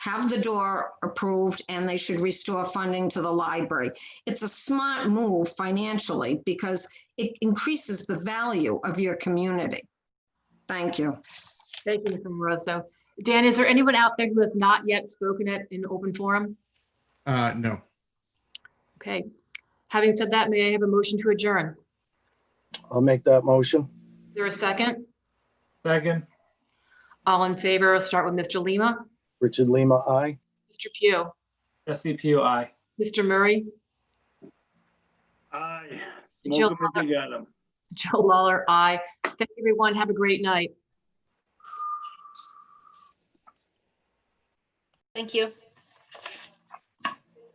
have the door approved and they should restore funding to the library. It's a smart move financially because it increases the value of your community. Thank you. Thank you, Ms. Amoroso. Dan, is there anyone out there who has not yet spoken at in open forum? No. Okay. Having said that, may I have a motion to adjourn? I'll make that motion. Is there a second? Second. All in favor, I'll start with Mr. Lima. Richard Lima, aye. Mr. Pugh. Jesse Pugh, aye. Mr. Murray. Aye. Jill, Smoke 'em if you got 'em. Joe Lawler, aye. Thank you, everyone. Have a great night. Thank you.